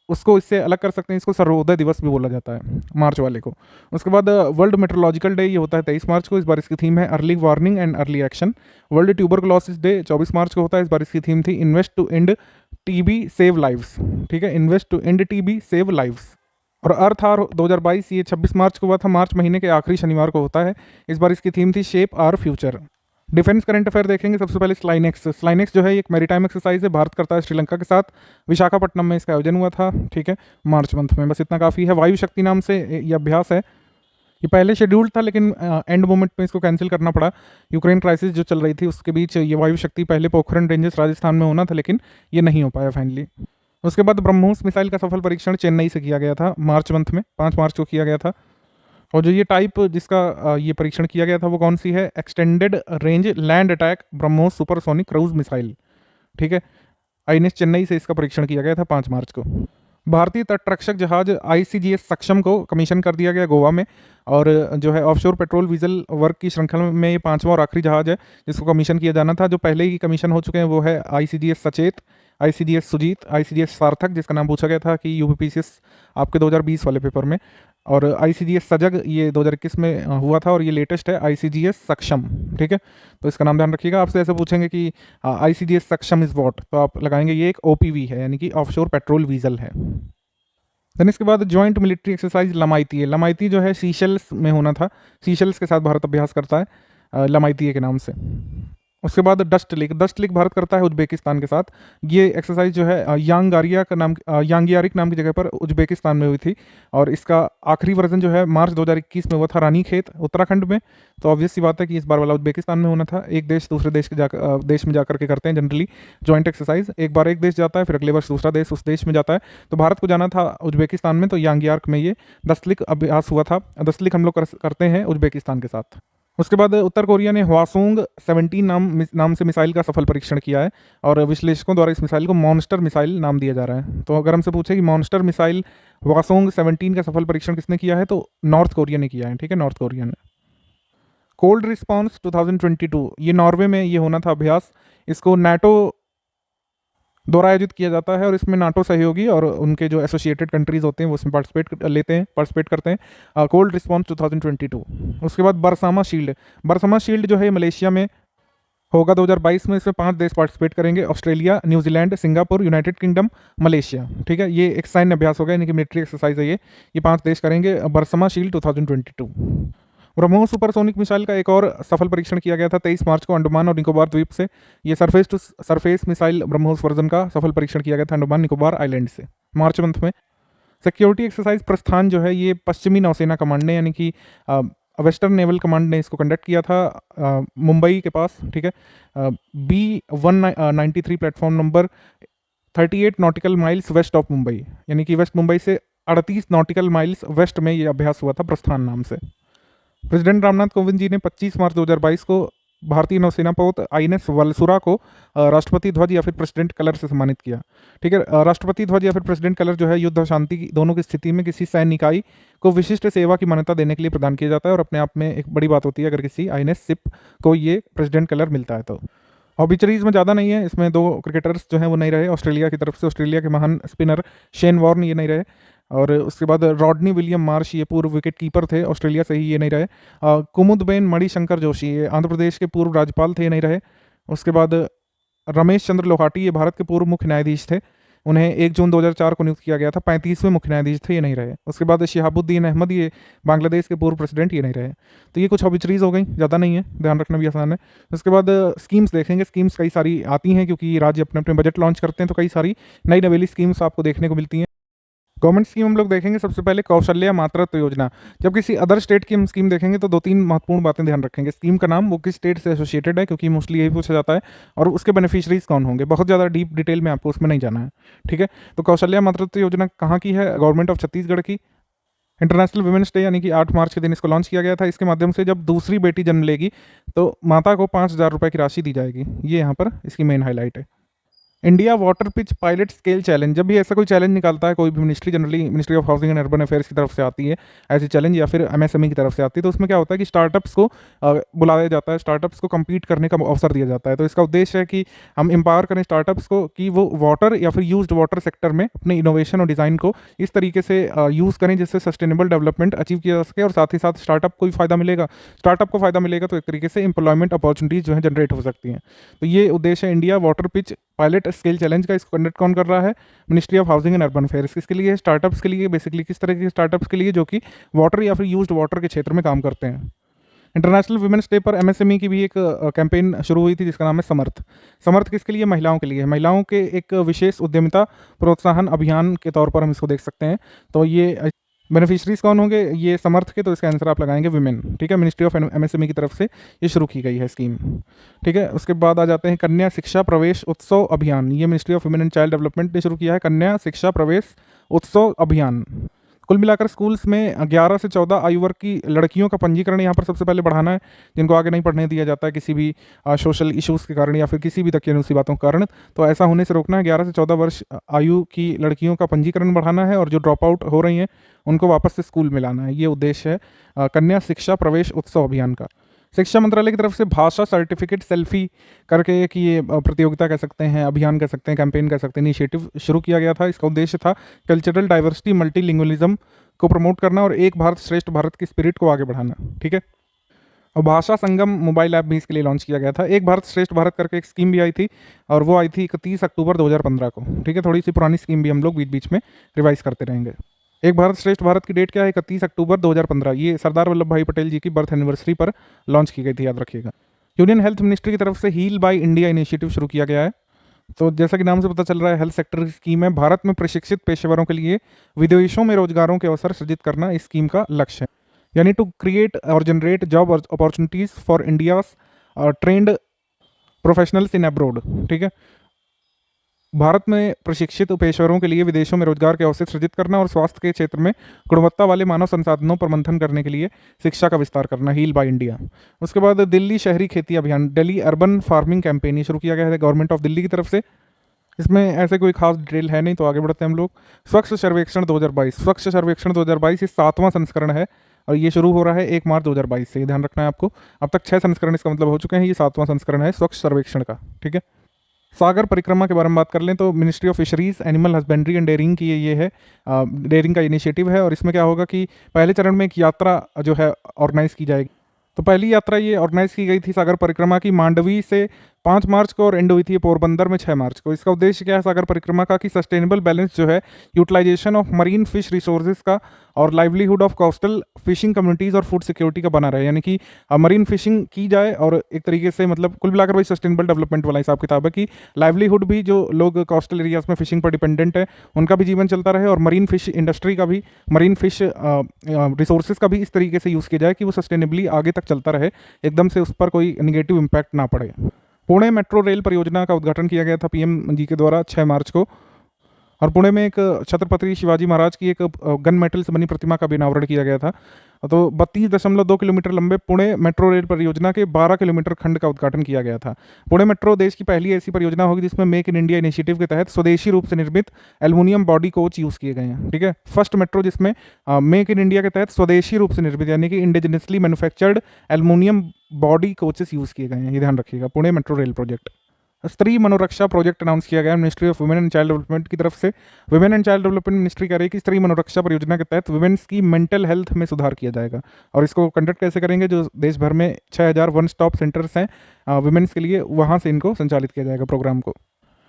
उसको इससे अलग कर सकते हैं, इसको सर्वोदय दिवस भी बोला जाता है मार्च वाले को। उसके बाद वर्ल्ड मेट्रोलॉजिकल डे ये होता है 23 मार्च को। इस बार इसकी थीम है early warning and early action. World tuberculosis day 24 मार्च को होता है। इस बार इसकी थीम थी invest to end TB save lives. ठीक है, invest to end TB save lives. और अर्थ आवर 2022 ये 26 मार्च को हुआ था, मार्च महीने के आखिरी शनिवार को होता है। इस बार इसकी थीम थी shape our future. Defence current affair देखेंगे। सबसे पहले स्लाइनेक्स। स्लाइनेक्स जो है एक मैरीटाइम एक्सरसाइज है, भारत करता है श्रीलंका के साथ। विशाखापट्टनम में इसका आयोजन हुआ था, ठीक है, मार्च मंथ में। बस इतना काफ़ी है। वायु शक्ति नाम से ये अभ्यास है। ये पहले शेड्यूल्ड था लेकिन एंड मोमेंट में इसको कैंसिल करना पड़ा। यूक्रेन क्राइसिस जो चल रही थी उसके बीच ये वायु शक्ति पहले पोखरण रेंजेस राजस्थान में होना था, लेकिन ये नहीं हो पाया फाइनली। उसके बाद ब्रह्मोस मिसाइल का सफल परीक्षण चेन्नई से किया गया था मार्च मंथ में, 5 मार्च को किया गया था। और जो ये टाइप जिसका ये परीक्षण किया गया था वो कौन सी है? Extended range land attack BrahMos supersonic cruise missile. ठीक है, आईएनएस चेन्नई से इसका परीक्षण किया गया था 5 मार्च को। भारतीय तटरक्षक जहाज ICGS सक्षम को कमीशन कर दिया गया गोवा में, और जो है ऑफशोर पेट्रोल डीजल वर्क की श्रृंखला में ये 5वां और आखिरी जहाज है जिसको कमीशन किया जाना था। जो पहले ही कमीशन हो चुके हैं वो है ICGS सचेत, ICGS सुजीत, ICGS सार्थक जिसका नाम पूछा गया था कि UPPCS आपके 2020 वाले पेपर में, और ICGS सजग ये 2021 में हुआ था, और ये लेटेस्ट है ICGS सक्षम। ठीक है, तो इसका नाम ध्यान रखिएगा। आपसे ऐसे पूछेंगे कि ICGS सक्षम इज वॉट, तो आप लगाएंगे ये एक OPV है, यानी कि ऑफशोर पेट्रोल वीजल है। देन इसके बाद जॉइंट मिलिट्री एक्सरसाइज लमाइती है। लमाइती जो है सीशेल्स में होना था, सीशेल्स के साथ भारत अभ्यास करता है लमाइती के नाम से। उसके बाद डस्ट लेक भारत करता है उज्बेकिस्तान के साथ। ये एक्सरसाइज जो है यांगियारिक नाम की जगह पर उज्बेकिस्तान में हुई थी, और इसका आखिरी वर्जन जो है मार्च 2021 में हुआ था रानीखेत उत्तराखंड में। तो ऑब्वियस सी बात है कि इस बार वाला उज्बेकिस्तान में होना था। एक देश दूसरे देश में जाकर के करते हैं जनरली जॉइंट एक्सरसाइज। एक बार एक देश जाता है, फिर अगले वर्ष दूसरा देश उस देश में जाता है। तो भारत को जाना था उज्बेकिस्तान में, तो यांगियार्क में ये दस्तलिक अभ्यास हुआ था। दस्तलिक हम लोग करते हैं उज्बेकिस्तान के साथ। उसके बाद उत्तर कोरिया ने हवासोंग 17 नाम से मिसाइल का सफल परीक्षण किया है, और विश्लेषकों द्वारा इस मिसाइल को मॉन्स्टर मिसाइल नाम दिया जा रहा है। तो अगर हमसे पूछे कि मॉन्स्टर मिसाइल हवासोंग 17 का सफल परीक्षण किसने किया है, तो नॉर्थ कोरिया ने किया है। ठीक है, नॉर्थ कोरिया ने। कोल्ड रिस्पॉन्स 2022 ये नॉर्वे में ये होना था अभ्यास। इसको नाटो द्वारा आयोजित किया जाता है, और इसमें नाटो सहयोगी और उनके जो एसोसिएटेड कंट्रीज होते हैं वो इसमें पार्टिसिपेट करते हैं। Cold response 2022। उसके बाद बरसामा शील्ड जो है मलेशिया में होगा 2022 में। इसमें 5 देश पार्टिसिपेट करेंगे, Australia, New Zealand, Singapore, United kingdom, Malaysia. ठीक है, ये एक सैन्य अभ्यास होगा, यानी कि मिलिट्री एक्सरसाइज है ये 5 देश करेंगे बरसामा शील्ड 2022। ब्रह्मोस सुपरसोनिक मिसाइल का एक और सफल परीक्षण किया गया था 23 मार्च को अंडमान और निकोबार द्वीप से। ये surface to surface missile BrahMos version का सफल परीक्षण किया गया था अंडमान निकोबार आइलैंड से मार्च मंथ में। सिक्योरिटी एक्सरसाइज प्रस्थान जो है ये पश्चिमी नौसेना कमांड ने, यानी कि वेस्टर्न नेवल कमांड ने इसको कंडक्ट किया था मुंबई के पास। ठीक है, B193 platform number 38 nautical miles west of Mumbai, यानी कि वेस्ट मुंबई से 38 नॉटिकल माइल्स वेस्ट में ये अभ्यास हुआ था प्रस्थान नाम से। प्रेसिडेंट रामनाथ कोविंद जी ने 25 मार्च 2022 को भारतीय नौसेना पोत INS वलसुरा को राष्ट्रपति ध्वज या फिर प्रेसिडेंट कलर से सम्मानित किया। ठीक है, राष्ट्रपति ध्वज या फिर प्रेसिडेंट कलर जो है युद्ध और शांति की दोनों की स्थिति में किसी सैन्य इकाई को विशिष्ट सेवा की मान्यता देने के लिए प्रदान किया जाता है और अपने आप में एक बड़ी बात होती है अगर किसी INS शिप को ये प्रेसिडेंट कलर मिलता है तो। ऑबिचरीज में ज़्यादा नहीं है, इसमें 2 क्रिकेटर्स जो हैं वो नहीं रहे ऑस्ट्रेलिया की तरफ से। ऑस्ट्रेलिया के महान स्पिनर शेन वॉर्न ये नहीं रहे, और उसके बाद रॉडनी विलियम मार्श ये पूर्व विकेट कीपर थे ऑस्ट्रेलिया से ही, ये नहीं रहे। कुमुदबेन मणिशंकर जोशी ये आंध्र प्रदेश के पूर्व राज्यपाल थे, ये नहीं रहे। उसके बाद रमेश चंद्र लोहाटी ये भारत के पूर्व मुख्य न्यायाधीश थे, उन्हें 1 जून 2004 को नियुक्त किया गया था, 35वें मुख्य न्यायाधीश थे, ये नहीं रहे। उसके बाद शिहाबुद्दीन अहमद ये बांग्लादेश के पूर्व प्रेसिडेंट, ये नहीं रहे। तो ये कुछ ऑबिचरीज हो गई, ज़्यादा नहीं है, ध्यान रखना भी आसान है। उसके बाद स्कीम्स देखेंगे, स्कीम्स कई सारी आती हैं क्योंकि राज्य अपने अपने बजट लॉन्च करते हैं, तो कई सारी नई नवेली स्कीम्स आपको देखने को मिलती हैं। गवर्नमेंट स्कीम हम लोग देखेंगे, सबसे पहले कौशल्या मातृत्व योजना। जब किसी अदर स्टेट की हम स्कीम देखेंगे तो 2-3 महत्वपूर्ण बातें ध्यान रखेंगे। स्कीम का नाम, वो किस स्टेट से एसोसिएटेड है, क्योंकि मोस्टली यही पूछा जाता है, और उसके बेनिफिशरीज कौन होंगे। बहुत ज़्यादा डीप डिटेल में आपको उसमें नहीं जाना है, ठीक है। तो कौशल्या मातृत्व योजना कहाँ की है? गवर्नमेंट ऑफ छत्तीसगढ़ की। इंटरनेशनल वुमेन्स डे यानी कि 8 मार्च के दिन इसको लॉन्च किया गया था। इसके माध्यम से जब दूसरी बेटी जन्म लेगी तो माता को 5,000 रुपये की राशि दी जाएगी। ये यहाँ पर इसकी मेन हाईलाइट है। India water pitch pilot scale challenge, जब भी ऐसा कोई चैलेंज निकालता है कोई भी ministry, generally ministry of housing and urban affairs की तरफ से आती है ऐसी चैलेंज, या फिर MSME की तरफ से आती है, तो उसमें क्या होता है कि स्टार्टअप्स को बुलाया जाता है, स्टार्टअप्स को कम्पीट करने का अवसर दिया जाता है। तो इसका उद्देश्य है कि हम एम्पावर करें स्टार्टअप्स को कि वो वाटर या फिर यूज्ड वाटर सेक्टर में अपने इनोवेशन और डिज़ाइन को इस तरीके से यूज़ करें जिससे सस्टेनेबल डेवलपमेंट अचीव किया जा सके, और साथ ही साथ स्टार्टअप को भी फायदा मिलेगा। स्टार्टअप को फायदा मिलेगा तो एक तरीके से एम्प्लॉयमेंट अपॉर्चुनिटीज़ जो है जनरेट हो सकती हैं। तो ये उद्देश्य है India water pitch pilot scale challenge का। इसको कंडक्ट कौन कर रहा है? Ministry of housing and urban affairs. इसके लिए स्टार्टअप्स के लिए, बेसिकली किस तरह के स्टार्टअप्स के लिए जो कि वाटर या फिर यूज्ड वाटर के क्षेत्र में काम करते हैं। इंटरनेशनल वुमेन्स डे पर MSME की भी एक कैंपेन शुरू हुई थी जिसका नाम है समर्थ। समर्थ किसके लिए? महिलाओं के लिए। महिलाओं के एक विशेष उद्यमिता प्रोत्साहन अभियान के तौर पर हम इसको देख सकते हैं। तो ये बेनिफिशरीज कौन होंगे ये समर्थ के? तो इसका आंसर आप लगाएंगे विमेन, ठीक है। मिनिस्ट्री ऑफ MSME की तरफ से ये शुरू की गई है स्कीम, ठीक है। उसके बाद आ जाते हैं कन्या शिक्षा प्रवेश उत्सव अभियान। ये ministry of women and child development ने शुरू किया है कन्या शिक्षा प्रवेश उत्सव अभियान। कुल मिलाकर स्कूल्स में 11 से 14 आयु वर्ग की लड़कियों का पंजीकरण यहाँ पर सबसे पहले बढ़ाना है, जिनको आगे नहीं पढ़ने दिया जाता है किसी भी सोशल इश्यूज़ के कारण या फिर किसी भी दकियानूसी बातों के कारण। तो ऐसा होने से रोकना है। 11 से 14 वर्ष आयु की लड़कियों का पंजीकरण बढ़ाना है, और जो ड्रॉप आउट हो रही हैं उनको वापस से स्कूल में लाना है। ये उद्देश्य है कन्या शिक्षा प्रवेश उत्सव अभियान का। शिक्षा मंत्रालय की तरफ से भाषा सर्टिफिकेट सेल्फी करके एक ये प्रतियोगिता कह सकते हैं, अभियान कह सकते हैं, कैंपेन कह सकते हैं, इनिशिएटिव शुरू किया गया था। इसका उद्देश्य था कल्चरल डाइवर्सिटी मल्टीलिंगुअलिज्म को प्रमोट करना और एक भारत श्रेष्ठ भारत की स्पिरिट को आगे बढ़ाना, ठीक है। और भाषा संगम मोबाइल ऐप भी इसके लिए लॉन्च किया गया था। एक भारत श्रेष्ठ भारत करके एक स्कीम भी आई थी, और वो आई थी 31 अक्टूबर 2015 को, ठीक है। थोड़ी सी पुरानी स्कीम भी हम लोग बीच बीच में रिवाइज करते रहेंगे। एक भारत श्रेष्ठ भारत की डेट क्या है? 31 अक्टूबर 2015। ये सरदार वल्लभ भाई पटेल जी की बर्थ एनिवर्सरी पर लॉन्च की गई थी, याद रखिएगा। यूनियन हेल्थ मिनिस्ट्री की तरफ से हील बाय इंडिया इनिशिएटिव शुरू किया गया है। तो जैसा कि नाम से पता चल रहा है, हेल्थ सेक्टर की स्कीम है। भारत में प्रशिक्षित पेशेवरों के लिए विदेशों में रोजगारों के अवसर सृजित करना इस स्कीम का लक्ष्य है, यानी टू क्रिएट और generate job opportunities for India's trend professionals in abroad, ठीक है। भारत में प्रशिक्षित पेशेवरों के लिए विदेशों में रोजगार के अवसर सृजित करना और स्वास्थ्य के क्षेत्र में गुणवत्ता वाले मानव संसाधनों पर मंथन करने के लिए शिक्षा का विस्तार करना, हील बाय इंडिया। उसके बाद दिल्ली शहरी खेती अभियान, दिल्ली अर्बन फार्मिंग कैंपेन, ये शुरू किया गया है गवर्नमेंट ऑफ दिल्ली की तरफ से। इसमें ऐसे कोई खास डिटेल है नहीं, तो आगे बढ़ते हैं हम लोग। स्वच्छ सर्वेक्षण 2022। स्वच्छ सर्वेक्षण 2022 ये 7वां संस्करण है, और ये शुरू हो रहा है 1 मार्च 2022 से। ध्यान रखना है आपको। अब तक 6 संस्करण इसका मतलब हो चुके हैं, ये 7वां संस्करण है स्वच्छ सर्वेक्षण का, ठीक है। सागर परिक्रमा के बारे में बात कर लें तो ministry of fisheries animal husbandry and dairying की ये है, डेयरिंग का इनिशिएटिव है। और इसमें क्या होगा कि पहले चरण में एक यात्रा जो है ऑर्गेनाइज की जाएगी। तो पहली यात्रा ये ऑर्गेनाइज की गई थी सागर परिक्रमा की मांडवी से 5 मार्च को, और एंड हुई थी पोरबंदर में 6 मार्च को। इसका उद्देश्य क्या है सागर परिक्रमा का? कि सस्टेनेबल बैलेंस जो है, utilisation of marine fish resources का और livelihood of coastal fishing communities और फूड सिक्योरिटी का बना रहे, यानी कि मरीन फिशिंग की जाए और एक तरीके से मतलब कुल मिलाकर वही सस्टेनेबल डेवलपमेंट वाला हिसाब किताब है कि लाइवलीहुड भी, जो लोग कोस्टल एरियाज में फिशिंग पर डिपेंडेंट है उनका भी जीवन चलता रहे, और मरीन फिश इंडस्ट्री का भी, मरीन फिश रिसोर्सेज का भी इस तरीके से यूज़ किया जाए कि वो सस्टेनेबली आगे तक चलता रहे, एकदम से उस पर कोई निगेटिव इम्पैक्ट ना पड़े। पुणे मेट्रो रेल परियोजना का उद्घाटन किया गया था PM जी के द्वारा 6 मार्च को। और पुणे में एक छत्रपति शिवाजी महाराज की एक गन मेटल से बनी प्रतिमा का भी अनावरण किया गया था। तो 32.2 किलोमीटर लंबे पुणे मेट्रो रेल परियोजना के 12 किलोमीटर खंड का उद्घाटन किया गया था। पुणे मेट्रो देश की पहली ऐसी परियोजना होगी जिसमें मेक इन इंडिया इनिशिएटिव के तहत स्वदेशी रूप से निर्मित एल्युमिनियम बॉडी कोच यूज़ किए गए हैं। ठीक है, फर्स्ट मेट्रो जिसमें मेक इन इंडिया के तहत स्वदेशी रूप से निर्मित यानी कि indigenously manufactured aluminium body coaches use किए गए हैं, ये ध्यान रखिएगा। Pune metro rail project. स्त्री मनोरक्षा प्रोजेक्ट अनाउंस किया गया ministry of women and child development की तरफ से। Women and child development ministry कह रही है कि स्त्री मनोरक्षा परियोजना के तहत वुमेन्स की मेंटल हेल्थ में सुधार किया जाएगा। और इसको कंडक्ट कैसे करेंगे, जो देश भर में 6000 वन स्टॉप सेंटर्स हैं वुमेन्स के लिए, वहाँ से इनको संचालित किया जाएगा प्रोग्राम को।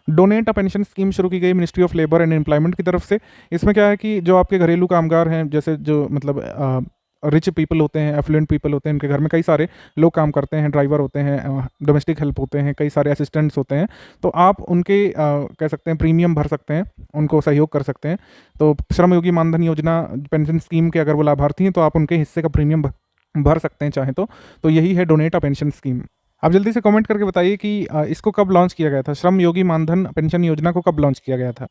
डोनेट अ पेंशन स्कीम शुरू की गई ministry of labour and employment की तरफ से। इसमें क्या है कि जो आपके घरेलू कामगार हैं, जैसे जो मतलब रिच पीपल होते हैं, एफ्लुएंट पीपल होते हैं, उनके घर में कई सारे लोग काम करते हैं, ड्राइवर होते हैं, डोमेस्टिक हेल्प होते हैं, कई सारे असिस्टेंट्स होते हैं, तो आप उनके कह सकते हैं प्रीमियम भर सकते हैं, उनको सहयोग कर सकते हैं। तो श्रमयोगी मानधन योजना पेंशन स्कीम के अगर वो लाभार्थी हैं तो आप उनके हिस्से का प्रीमियम भर सकते हैं चाहें तो यही है डोनेट अ पेंशन स्कीम। आप जल्दी से कमेंट करके बताइए कि इसको कब लॉन्च किया गया था, श्रम योगी मानधन पेंशन योजना को कब लॉन्च किया गया था।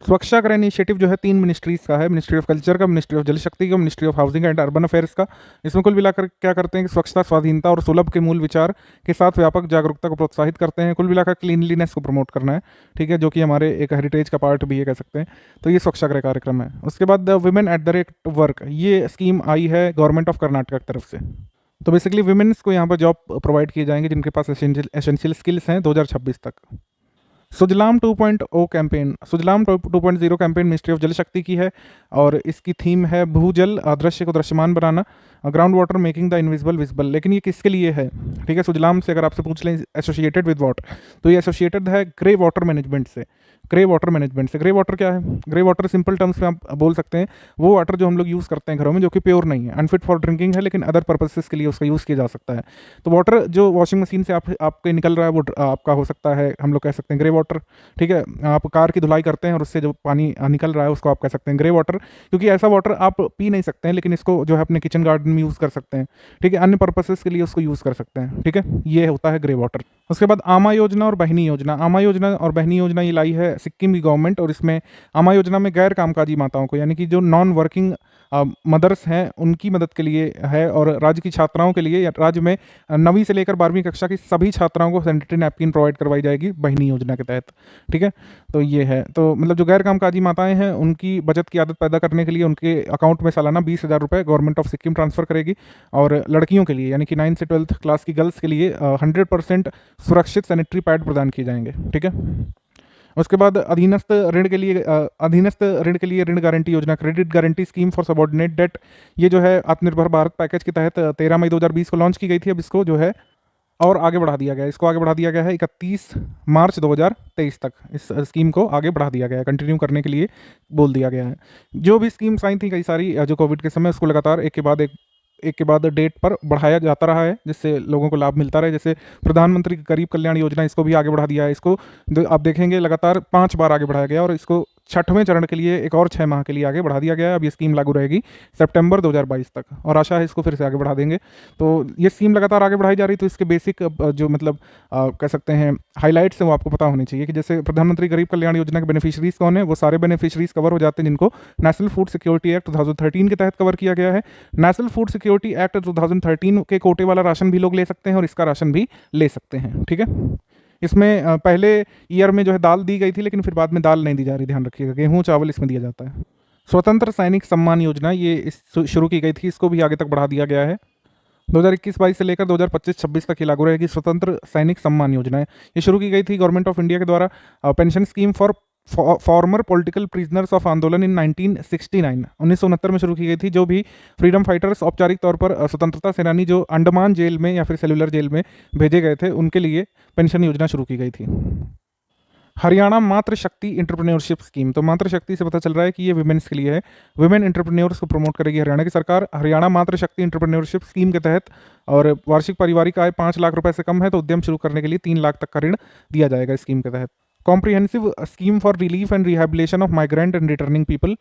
स्वच्छाग्र इनिशिएटिव जो है 3 मिनिस्ट्रीज़ का है, मिनिस्ट्री ऑफ कल्चर का, मिनिस्ट्री ऑफ जल शक्ति का, ministry of housing and urban affairs का। इसमें कुल मिलाकर क्या करते हैं कि स्वच्छता, स्वाधीनता और सुलभ के मूल विचार के साथ व्यापक जागरूकता को प्रोत्साहित करते हैं। कुल मिलाकर क्लीनलीनेस को प्रमोट करना है, ठीक है, जो कि हमारे एक हेरिटेज का पार्ट भी ये कह सकते हैं। तो ये स्वच्छाग्रह कार्यक्रम है। उसके बाद women at the rate work, ये स्कीम आई है गवर्नमेंट ऑफ कर्नाटक की तरफ से। तो बेसिकली वुमेन्स को यहाँ पर जॉब प्रोवाइड किए जाएंगे जिनके पास एसेंशियल स्किल्स हैं 2026 तक। Sujalam 2.0 campaign, Sujalam 2.0 campaign ministry of जल शक्ति की है और इसकी थीम है भूजल अदृश्य को दृश्यमान बनाना, ground water making the invisible visible. लेकिन ये किसके लिए है, ठीक है, सुजलाम से अगर आपसे पूछ लें एसोसिएटेड विद वॉट, तो ये एसोसिएटेड है ग्रे वाटर मैनेजमेंट से। ग्रे वाटर मैनेजमेंट से, ग्रे वाटर क्या है, ग्रे वाटर सिंपल टर्म्स में आप बोल सकते हैं वो वाटर जो हम लोग यूज़ करते हैं घरों में जो कि प्योर नहीं है, अनफिट फॉर ड्रिंकिंग है, लेकिन अदर पर्पसेस के लिए उसका यूज़ किया जा सकता है। तो वाटर जो वॉशिंग मशीन से आपके निकल रहा है वो आपका हो सकता है, हम लोग कह सकते हैं ग्रे वाटर, ठीक है। आप कार की धुलाई करते हैं और उससे जो पानी निकल रहा है उसको आप कह सकते हैं ग्रे वाटर, क्योंकि ऐसा वाटर आप पी नहीं सकते हैं लेकिन इसको जो है अपने किचन गार्डन में यूज़ कर सकते हैं, ठीक है, अन्य पर्पसेस के लिए उसको यूज़ कर सकते हैं, ठीक है, ये होता है ग्रे वाटर। उसके बाद आमा योजना और बहनी योजना, आमा योजना और बहनी योजना ये लाई है सिक्किम की गवर्नमेंट, और इसमें आमा योजना में गैर कामकाजी माताओं को यानी कि जो नॉन वर्किंग मदर्स हैं उनकी मदद के लिए है, और राज्य की छात्राओं के लिए, राज्य में 9वीं से लेकर 12वीं कक्षा की सभी छात्राओं को सैनिटरी नैपकिन प्रोवाइड करवाई जाएगी बहनी योजना के तहत, ठीक है। तो ये है, तो मतलब जो गैर कामकाजी माताएं हैं उनकी बचत की आदत पैदा करने के लिए उनके अकाउंट में सालाना 20,000 रुपये गवर्नमेंट ऑफ सिक्किम ट्रांसफर करेगी, और लड़कियों के लिए यानी कि 9 से 12th क्लास की गर्ल्स के लिए 100% सुरक्षित सैनिटरी पैड प्रदान किए जाएंगे, ठीक है। उसके बाद अधीनस्थ ऋण के लिए ऋण गारंटी योजना, credit guarantee scheme for subordinate debt, ये जो है आत्मनिर्भर भारत पैकेज के तहत 13 मई 2020 को लॉन्च की गई थी। अब इसको जो है और आगे बढ़ा दिया गया है, इसको आगे बढ़ा दिया गया है 31 मार्च 2023 तक इस स्कीम को आगे बढ़ा दिया गया है, कंटिन्यू करने के लिए बोल दिया गया है। जो भी स्कीम्स आई थी कई सारी जो कोविड के समय, उसको लगातार एक के बाद डेट पर बढ़ाया जाता रहा है जिससे लोगों को लाभ मिलता रहे। जैसे प्रधानमंत्री गरीब कल्याण योजना, इसको भी आगे बढ़ा दिया है, इसको आप देखेंगे लगातार 5 बार आगे बढ़ाया गया और इसको 6वें चरण के लिए एक और 6 माह के लिए आगे बढ़ा दिया गया है। अब ये स्कीम लागू रहेगी सितंबर 2022 तक, और आशा है इसको फिर से आगे बढ़ा देंगे। तो ये स्कीम लगातार आगे बढ़ाई जा रही, तो इसके बेसिक जो मतलब कह सकते हैं हाईलाइट्स हैं वो आपको पता होनी चाहिए कि जैसे प्रधानमंत्री गरीब कल्याण योजना के बेनिफिशरीज कौन है, वो सारे बेनिफिशरीज कवर हो जाते हैं जिनको नेशनल फूड सिक्योरिटी एक्ट 2013 के तहत कवर किया गया है। नेशनल फूड सिक्योरिटी एक्ट 2013 के कोटे वाला राशन भी लोग ले सकते हैं और इसका राशन भी ले सकते हैं, ठीक है। इसमें पहले ईयर में जो है दाल दी गई थी, लेकिन फिर बाद में दाल नहीं दी जा रही, ध्यान रखिएगा, गेहूं चावल इसमें दिया जाता है। स्वतंत्र सैनिक सम्मान योजना ये शुरू की गई थी, इसको भी आगे तक बढ़ा दिया गया है। 2021-22 से लेकर 2025-26 तक ये लागू रहेगी। स्वतंत्र सैनिक सम्मान योजना है, ये शुरू की गई थी गवर्नमेंट ऑफ इंडिया के द्वारा। Pension scheme for farmer political prisoners of आंदोलन इन 1969 में शुरू की गई थी। जो भी फ्रीडम फाइटर्स औपचारिक तौर पर स्वतंत्रता सेनानी जो अंडमान जेल में या फिर सेलुलर जेल में भेजे गए थे उनके लिए पेंशन योजना शुरू की गई थी। हरियाणा मातृ शक्ति इंटरप्रेन्योरशिप स्कीम, तो मातृ शक्ति से पता चल रहा है कि ये वुमेन्स के लिए है, वुमेन इंटरप्रेन्योर्स को प्रमोट करेगी हरियाणा की सरकार। हरियाणा मातृ शक्ति इंटरप्रेन्योरशिप स्कीम के तहत, और वार्षिक पारिवारिक आय 5 लाख रुपए से कम है तो उद्यम शुरू करने के लिए 3 लाख तक का ऋण दिया जाएगा स्कीम के तहत। Comprehensive scheme for relief and rehabilitation of migrant and returning people,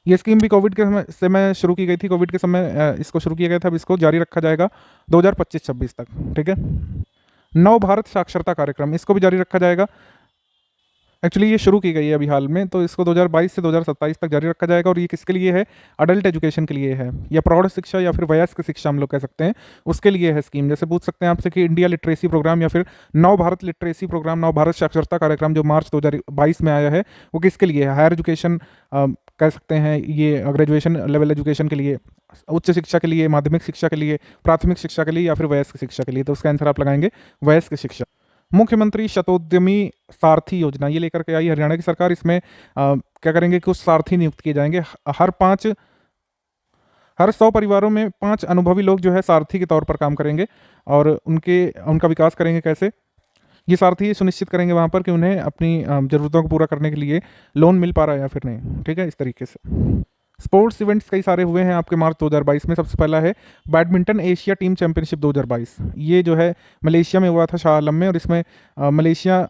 ये स्कीम भी कोविड के समय शुरू की गई थी, कोविड के समय इसको शुरू किया गया था। अब इसको जारी रखा जाएगा 2025-26 तक, ठीक है। नव भारत साक्षरता कार्यक्रम, इसको भी जारी रखा जाएगा। एक्चुअली ये शुरू की गई है अभी हाल में, तो इसको 2022 से 2027 तक जारी रखा जाएगा। और ये किसके लिए है? अडल्ट एजुकेशन के लिए है, या प्रौढ़ शिक्षा या फिर वयस्क शिक्षा हम लोग कह सकते हैं, उसके लिए है स्कीम। जैसे पूछ सकते हैं आपसे कि इंडिया लिटरेसी प्रोग्राम या फिर नव भारत लिटरेसी प्रोग्राम, नव भारत साक्षरता कार्यक्रम जो मार्च 2022 में आया है, वो किसके लिए है? हायर एजुकेशन कह सकते हैं, ये ग्रेजुएशन लेवल एजुकेशन के लिए, उच्च शिक्षा के लिए, माध्यमिक शिक्षा के लिए, प्राथमिक शिक्षा के लिए या फिर वयस्क शिक्षा के लिए। तो उसका आंसर आप लगाएंगे वयस्क शिक्षा। मुख्यमंत्री शतोद्यमी सारथी योजना ये लेकर के आई हरियाणा की सरकार। इसमें क्या करेंगे? कुछ सारथी नियुक्त किए जाएंगे। हर 100 परिवारों में 5 अनुभवी लोग जो है सारथी के तौर पर काम करेंगे और उनका विकास करेंगे। कैसे? ये सारथी सुनिश्चित करेंगे वहाँ पर कि उन्हें अपनी ज़रूरतों को पूरा करने के लिए लोन मिल पा रहा है या फिर नहीं। ठीक है, इस तरीके से स्पोर्ट्स इवेंट्स कई सारे हुए हैं आपके मार्च 2022 में। सबसे पहला है बैडमिंटन एशिया टीम चैंपियनशिप 2022। ये जो है मलेशिया में हुआ था, शाह आलम में, और इसमें मलेशिया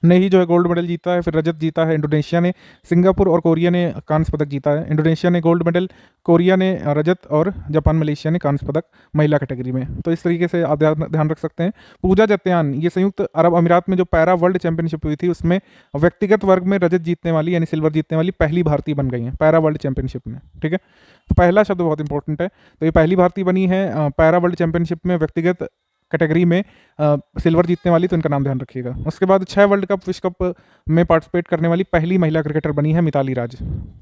ने ही जो है गोल्ड मेडल जीता है, फिर रजत जीता है इंडोनेशिया ने। सिंगापुर और कोरिया ने कांस्य पदक जीता है। इंडोनेशिया ने गोल्ड मेडल, कोरिया ने रजत, और जापान मलेशिया ने कांस्य पदक महिला कैटेगरी में। तो इस तरीके से आप ध्यान रख सकते हैं। पूजा जत्यान ये संयुक्त अरब अमीरात में जो पैरा वर्ल्ड चैंपियनशिप हुई थी उसमें व्यक्तिगत वर्ग में रजत जीतने वाली यानी सिल्वर जीतने वाली पहली भारतीय बन गई हैं पैरा वर्ल्ड चैंपियनशिप में। ठीक है, तो पहला शब्द बहुत इंपॉर्टेंट है। तो ये पहली भारतीय बनी है पैरा वर्ल्ड चैंपियनशिप में व्यक्तिगत कैटेगरी में सिल्वर जीतने वाली, तो इनका नाम ध्यान रखिएगा। उसके बाद 6 वर्ल्ड कप विश्व कप में पार्टिसिपेट करने वाली पहली महिला क्रिकेटर बनी है मिताली राज।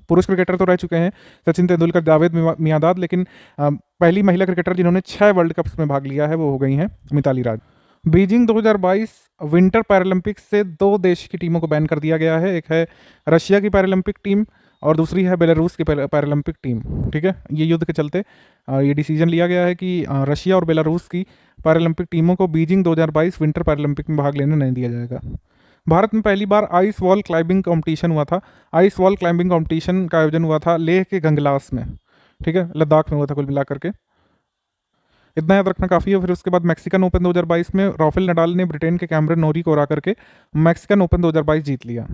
पुरुष क्रिकेटर तो रह चुके हैं सचिन तेंदुलकर, जावेद मियांदाद, लेकिन पहली महिला क्रिकेटर जिन्होंने 6 वर्ल्ड कप्स में भाग लिया है वो हो गई हैं मिताली राज। बीजिंग 2022 विंटर पैरालंपिक्स से 2 देश की टीमों को बैन कर दिया गया है। एक है रशिया की पैरालंपिक टीम और दूसरी है बेलारूस की पैरालंपिक टीम। ठीक है, ये युद्ध के चलते ये डिसीजन लिया गया है कि रशिया और बेलारूस की पैरालंपिक टीमों को बीजिंग 2022 विंटर पैरालंपिक में भाग लेने नहीं दिया जाएगा। भारत में पहली बार आइस वॉल क्लाइंबिंग कंपटीशन हुआ था। आइस वॉल क्लाइंबिंग कंपटीशन का आयोजन हुआ था लेह के गंगलास में। ठीक है, लद्दाख में हुआ था कुल मिला करके। इतना याद रखना काफ़ी है। फिर उसके बाद मैक्सिकन ओपन 2022 में राफेल नडाल ने ब्रिटेन के कैमरन नोरी को हरा करके मैक्सिकन ओपन 2022 जीत लिया।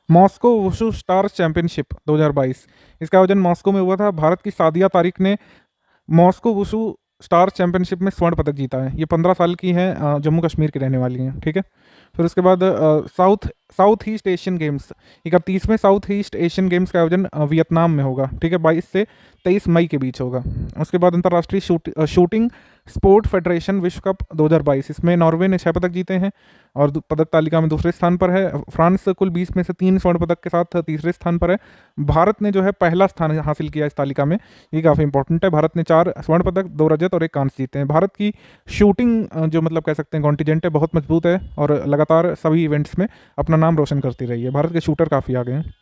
मॉस्को वुशु स्टार्स चैंपियनशिप 2022 इसका आयोजन मॉस्को में हुआ था। भारत की सादिया तारिक ने मॉस्को वुशु स्टार्स चैंपियनशिप में स्वर्ण पदक जीता है। ये 15 साल की हैं, जम्मू कश्मीर की रहने वाली हैं। ठीक है, फिर उसके बाद साउथ ईस्ट एशियन गेम्स 31वें साउथ ईस्ट एशियन गेम्स का आयोजन वियतनाम में होगा। ठीक है, 22 से 23 मई के बीच होगा। उसके बाद अंतर्राष्ट्रीय शूटिंग स्पोर्ट फेडरेशन विश्व कप 2022 इसमें नॉर्वे ने 6 पदक जीते हैं और पदक तालिका में दूसरे स्थान पर है। फ्रांस कुल 20 में से 3 स्वर्ण पदक के साथ तीसरे स्थान पर है। भारत ने जो है पहला स्थान हासिल किया इस तालिका में, ये काफ़ी इंपॉर्टेंट है। भारत ने 4 स्वर्ण पदक, 2 रजत और 1 कांस्य जीते हैं। भारत की शूटिंग जो मतलब कह सकते हैं कॉन्टिजेंट है बहुत मजबूत है और लगातार सभी इवेंट्स में अपना नाम रोशन करती रही है। भारत के शूटर काफ़ी आगे हैं।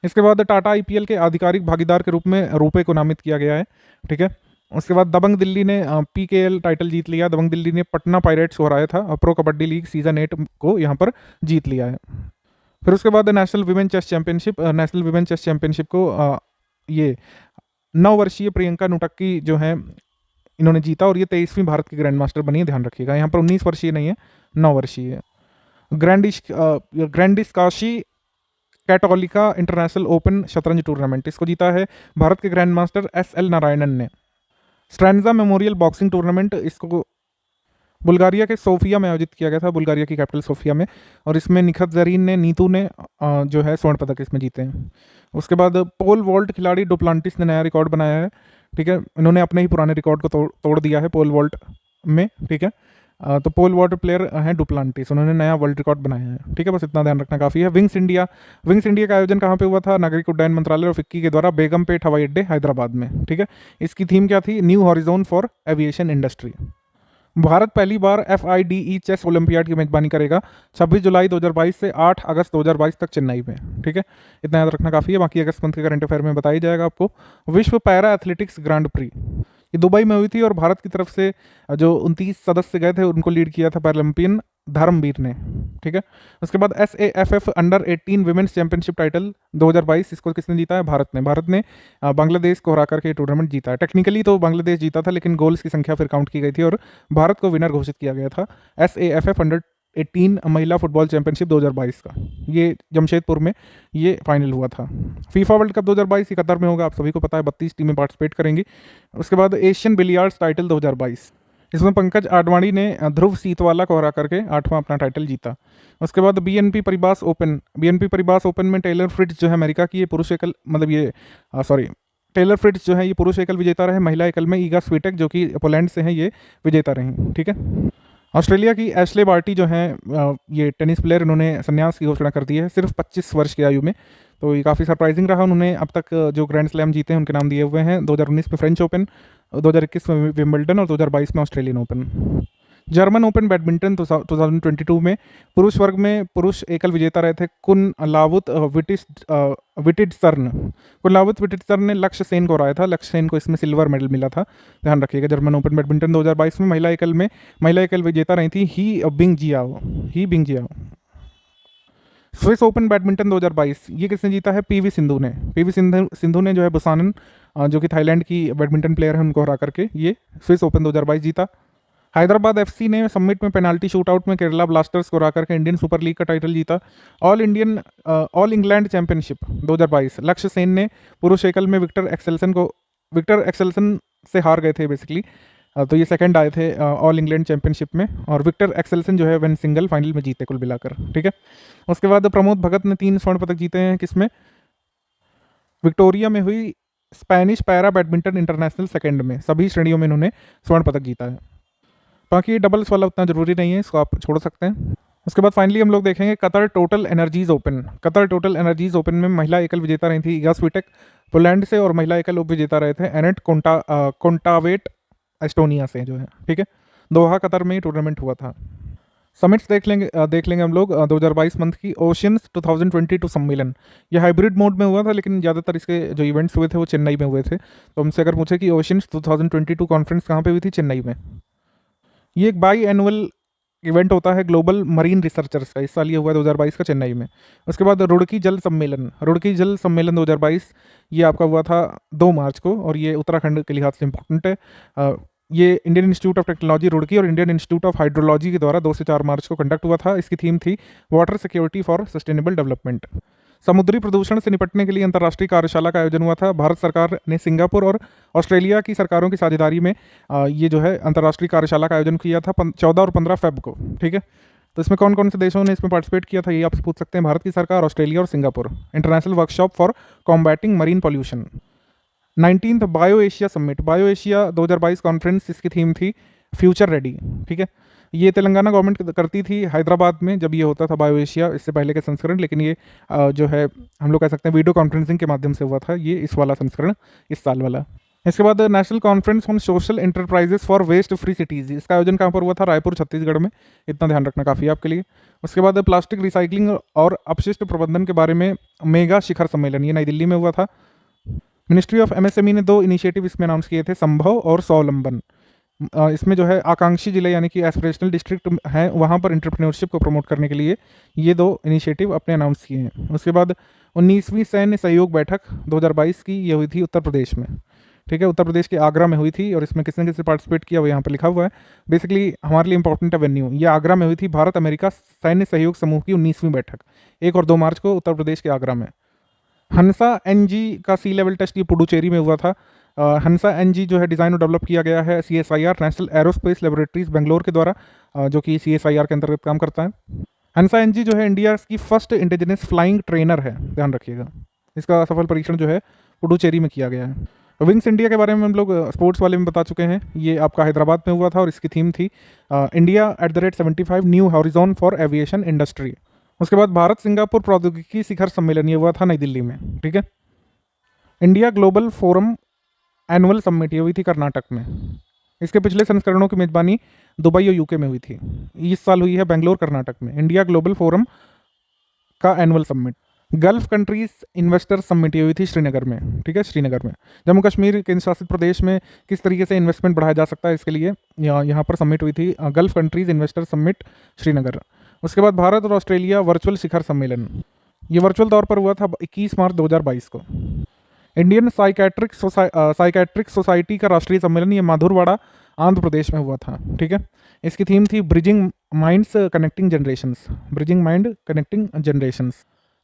इसके बाद टाटा IPL के आधिकारिक भागीदार के रूप में रुपए को नामित किया गया है। ठीक है, उसके बाद दबंग दिल्ली ने PKL टाइटल जीत लिया। दबंग दिल्ली ने पटना पायरेट्स को हराया था। प्रो कबड्डी लीग सीजन 8 को यहाँ पर जीत लिया है। फिर उसके बाद नेशनल विमेन चेस चैंपियनशिप को ये 9 वर्षीय प्रियंका नुटक्की जो है इन्होंने जीता और ये 23वीं भारत की ग्रैंड मास्टर बनी है। ध्यान रखिएगा, यहाँ पर 19 वर्षीय नहीं है, 9 वर्षीय है। Grandis Kashi Cattolica international open शतरंज टूर्नामेंट इसको जीता है भारत के ग्रैंड मास्टर SL नारायणन ने। स्ट्रेंजा मेमोरियल बॉक्सिंग टूर्नामेंट इसको बुल्गारिया के सोफिया में आयोजित किया गया था, बुल्गारिया की कैपिटल सोफिया में, और इसमें निखत जरीन ने, नीतू ने जो है स्वर्ण पदक इसमें जीते हैं। उसके बाद पोल वॉल्ट खिलाड़ी डुप्लांटिस ने नया रिकॉर्ड बनाया है। ठीक है, इन्होंने अपने ही पुराने रिकॉर्ड को तोड़ दिया है पोल वॉल्ट में। ठीक है, तो पोल वॉल्ट प्लेयर हैं डुप्लांटिस, उन्होंने नया वर्ल्ड रिकॉर्ड बनाया है। ठीक है, बस इतना ध्यान रखना काफ़ी है। विंग्स इंडिया का आयोजन कहाँ पे हुआ था? नागरिक उड्डयन मंत्रालय और फिक्की के द्वारा बेगमपेट हवाई अड्डे हैदराबाद में। ठीक है, इसकी थीम क्या थी? New horizon for aviation industry. Bharat पहली बार FIDE चेस ओलंपियाड की मेजबानी करेगा 26 जुलाई 2022 से 8 अगस्त 2022 तक चेन्नई में। ठीक है, इतना याद रखना काफ़ी है। बाकी अगस्त मंथ के करंट अफेयर में बताया जाएगा आपको। विश्व पैरा एथलेटिक्स ग्रांड प्री ये दुबई में हुई थी और भारत की तरफ से जो 29 सदस्य गए थे उनको लीड किया था पैरालंपियन धर्मवीर ने। ठीक है, उसके बाद SAFF under 18 women's championship title 2022 इसको किसने जीता है? भारत ने बांग्लादेश को हरा करके टूर्नामेंट जीता है। टेक्निकली तो बांग्लादेश जीता था लेकिन गोल्स की संख्या फिर काउंट की गई थी और भारत को विनर घोषित किया गया था। SAFF अंडर 18 महिला फुटबॉल चैंपियनशिप 2022 का ये जमशेदपुर में ये फाइनल हुआ था। फीफा वर्ल्ड कप 2022 कतर में होगा, आप सभी को पता है। 32 टीमें पार्टिसिपेट करेंगी। उसके बाद एशियन बिलियर्ड्स टाइटल 2022 इसमें पंकज आडवाणी ने ध्रुव सीतवाला को हरा करके 8वां अपना टाइटल जीता। उसके बाद बीएनपी परिबास ओपन में टेलर फ्रिट्ज जो है अमेरिका की, ये पुरुष एकल मतलब ये सॉरी टेलर फ्रिट्ज जो है ये पुरुष एकल विजेता रहे। महिला एकल में ईगा स्वीटेक जो कि पोलैंड से हैं ये विजेता रहीं। ठीक है। ऑस्ट्रेलिया की एशले बार्टी जो है ये टेनिस प्लेयर, इन्होंने संन्यास की घोषणा कर दी है सिर्फ 25 वर्ष की आयु में। तो ये काफ़ी सरप्राइजिंग रहा। उन्होंने अब तक जो ग्रैंड स्लैम जीते हैं उनके नाम दिए हुए हैं 2019 में फ्रेंच ओपन, 2021 में विंबलडन और 2022 में Australian open. German open badminton 2022 में पुरुष वर्ग में पुरुष एकल विजेता रहे थे कुनलावुत विटिट्जर्न ने लक्ष्य सेन को हराया था। लक्ष्य सेन को इसमें सिल्वर मेडल मिला था, ध्यान रखिएगा। जर्मन ओपन बैडमिंटन 2022 में महिला एकल विजेता रही थी He Bing Jiao. Swiss open badminton 2022 ये किसने जीता है? पीवी सिंधु ने जो है बुसानन जो कि थाईलैंड की बैडमिंटन प्लेयर है उनको हरा करके ये स्विस ओपन 2022 जीता। हैदराबाद एफसी ने समिट में पेनाल्टी शूटआउट में केरला ब्लास्टर्स को हरा करके इंडियन सुपर लीग का टाइटल जीता। ऑल इंग्लैंड चैंपियनशिप 2022 लक्ष्य सेन ने पुरुष एकल में विक्टर एक्सेल्सन से हार गए थे बेसिकली। तो ये सेकंड आए थे ऑल इंग्लैंड चैंपियनशिप में, और विक्टर एक्सेल्सन जो है वन सिंगल फाइनल में जीते कुल मिलाकर। ठीक है। उसके बाद प्रमोद भगत ने 3 स्वर्ण पदक जीते हैं। किसमें? विक्टोरिया में हुई Spanish para badminton international second में, सभी श्रेणियों में इन्होंने स्वर्ण पदक जीता है। बाकी डबल्स वाला उतना जरूरी नहीं है, इसको आप छोड़ सकते हैं। उसके बाद फाइनली हम लोग देखेंगे कतर टोटल एनर्जीज ओपन में महिला एकल विजेता रही थी ईगा स्वीटेक पोलैंड से, और महिला एकल उप विजेता रहे थे एनेट कोंटावेट एस्टोनिया से जो है। ठीक है। दोहा कतर में टूर्नामेंट हुआ था। समिट्स देख लेंगे हम लोग 2022 मंथ की। ओशियंस 2022 सम्मेलन, ये हाइब्रिड मोड में हुआ था, लेकिन ज़्यादातर इसके जो इवेंट्स हुए थे वो चेन्नई में हुए थे। तो हमसे अगर पूछे कि ओशियंस 2022 कॉन्फ्रेंस कहाँ पे हुई थी? चेन्नई में। ये एक बाई एनुअल इवेंट होता है ग्लोबल मरीन रिसर्चर्स का, इस साल ये हुआ 2022 का चेन्नई में। उसके बाद रुड़की जल सम्मेलन 2022 ये आपका हुआ था 2 मार्च को, और ये उत्तराखंड के लिहाज से इंपॉर्टेंट है। ये Indian institute of technology Roorkee और इंडियन इंस्टीट्यूट ऑफ हाइड्रोलॉजी के द्वारा 2 से 4 मार्च को कंडक्ट हुआ था। इसकी थीम थी water security for sustainable development. समुद्री प्रदूषण से निपटने के लिए अंतर्राष्ट्रीय कार्यशाला का आयोजन हुआ था। भारत सरकार ने सिंगापुर और ऑस्ट्रेलिया की सरकारों की साझेदारी में ये जो है अंतर्राष्ट्रीय कार्यशाला का आयोजन किया था 14 और 15 फेब को। ठीक है। तो इसमें कौन कौन से देशों ने इसमें पार्टिसिपेट किया था ये आपसे पूछ सकते हैं। भारत की सरकार, ऑस्ट्रेलिया और Singapore. International workshop for combating marine pollution. 19th bio Asia 2022 conference, इसकी थीम थी फ्यूचर रेडी। ठीक है। ये तेलंगाना गवर्नमेंट करती थी हैदराबाद में जब ये होता था बायो एशिया, इससे पहले के संस्करण, लेकिन ये जो है हम लोग कह सकते हैं वीडियो कॉन्फ्रेंसिंग के माध्यम से हुआ था ये इस वाला संस्करण, इस साल वाला। इसके बाद national conference on social enterprises for waste free cities, इसका आयोजन कहाँ पर हुआ था? रायपुर छत्तीसगढ़ में। इतना ध्यान रखना काफ़ी है आपके लिए। उसके बाद प्लास्टिक रिसाइकलिंग और अपशिष्ट प्रबंधन के बारे में मेगा शिखर सम्मेलन, ये नई दिल्ली में हुआ था। मिनिस्ट्री ऑफ एमएसएमई ने 2 इनिशिएटिव इसमें अनाउंस किए थे, संभव और स्वावलंबन। इसमें जो है आकांक्षी जिले यानी कि एस्पिरेशनल डिस्ट्रिक्ट हैं, वहाँ पर एंटरप्रेन्योरशिप को प्रमोट करने के लिए ये 2 इनिशिएटिव अपने अनाउंस किए हैं। उसके बाद 19वीं सैन्य सहयोग बैठक 2022 की ये हुई थी उत्तर प्रदेश में। ठीक है। उत्तर प्रदेश के आगरा में हुई थी, और इसमें किसने किसने पार्टिसिपेट किया वो यहाँ पर लिखा हुआ है। बेसिकली हमारे लिए इंपॉर्टेंट है वेन्यू, ये आगरा में हुई थी भारत अमेरिका सैन्य सहयोग समूह की 19वीं बैठक 1 और 2 मार्च को उत्तर प्रदेश के आगरा में। हंसा एनजी का सी लेवल टेस्ट ये पुडुचेरी में हुआ था। हंसा एनजी जो है डिज़ाइन और डेवलप किया गया है CSIR national aerospace laboratories Bangalore के द्वारा, जो कि CSIR के अंतर्गत काम करता है। हंसा एनजी जो है इंडिया की फर्स्ट इंडिजिनस फ्लाइंग ट्रेनर है, ध्यान रखिएगा। इसका सफल परीक्षण जो है पुडुचेरी में किया गया है। विंग्स इंडिया के बारे में हम लोग स्पोर्ट्स वाले में बता चुके हैं, ये आपका हैदराबाद में हुआ था, और इसकी थीम थी India @75 new horizon for aviation industry. उसके बाद भारत सिंगापुर प्रौद्योगिकी शिखर सम्मेलन ये हुआ था नई दिल्ली में। ठीक है। India global forum annual summit ये हुई थी कर्नाटक में। इसके पिछले संस्करणों की मेजबानी दुबई और यूके में हुई थी। इस साल हुई है बेंगलोर कर्नाटक में। इंडिया ग्लोबल फोरम का annual summit. Gulf countries investor summit ये हुई थी श्रीनगर में। ठीक है। श्रीनगर में जम्मू कश्मीर केंद्र शासित प्रदेश में किस तरीके से इन्वेस्टमेंट बढ़ाया जा सकता है इसके लिए यहाँ पर समिट हुई थी, gulf countries investor summit Srinagar. उसके बाद भारत और ऑस्ट्रेलिया वर्चुअल शिखर सम्मेलन, ये वर्चुअल तौर पर हुआ था 21 मार्च 2022 को। इंडियन साइकैट्रिक सोसाइटी का राष्ट्रीय सम्मेलन ये माधुरवाड़ा आंध्र प्रदेश में हुआ था। ठीक है। इसकी थीम थी ब्रिजिंग माइंड्स कनेक्टिंग जनरेशंस।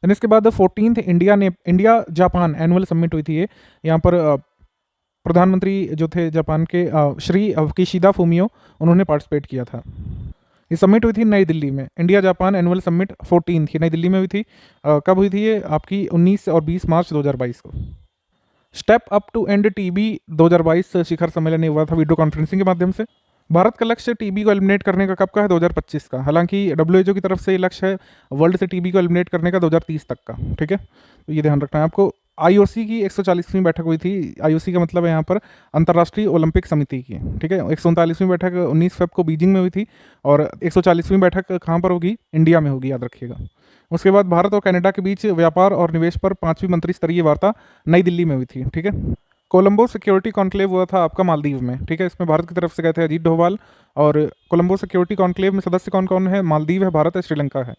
इसके बाद 14th India Japan annual summit हुई थी ये, यहाँ पर प्रधानमंत्री जो थे जापान के श्री किशिदा फूमियो, उन्होंने पार्टिसिपेट किया था। ये समिट हुई थी नई दिल्ली में। इंडिया जापान एनुअल समिट 14 थी, नई दिल्ली में हुई थी। कब हुई थी ये? आपकी 19 और 20 मार्च 2022 को। Step up to end TB 2022 शिखर सम्मेलन हुआ था वीडियो कॉन्फ्रेंसिंग के माध्यम से। भारत का लक्ष्य टीबी को एलिमिनेट करने का कब का है? 2025 का। हालांकि WHO की तरफ से ये लक्ष्य है वर्ल्ड से टीबी को एलिमिनेट करने का 2030 तक का। ठीक है, तो ये ध्यान रखना है आपको। IOC की 140वीं बैठक हुई थी। IOC का मतलब है यहाँ पर अंतर्राष्ट्रीय ओलंपिक समिति की। ठीक है, 139वीं बैठक 19 फरवरी को बीजिंग में हुई थी और 140वीं बैठक कहाँ पर होगी? इंडिया में होगी, याद रखिएगा। उसके बाद भारत और कनाडा के बीच व्यापार और निवेश पर 5वीं मंत्री स्तरीय वार्ता नई दिल्ली में हुई थी। ठीक है, कोलंबो सिक्योरिटी कॉन्क्लेव हुआ था आपका मालदीव में। ठीक है, इसमें भारत की तरफ से गए थे अजीत डोभाल। और कोलंबो सिक्योरिटी कॉन्क्लेव में सदस्य कौन कौन है? मालदीव है, भारत है, श्रीलंका है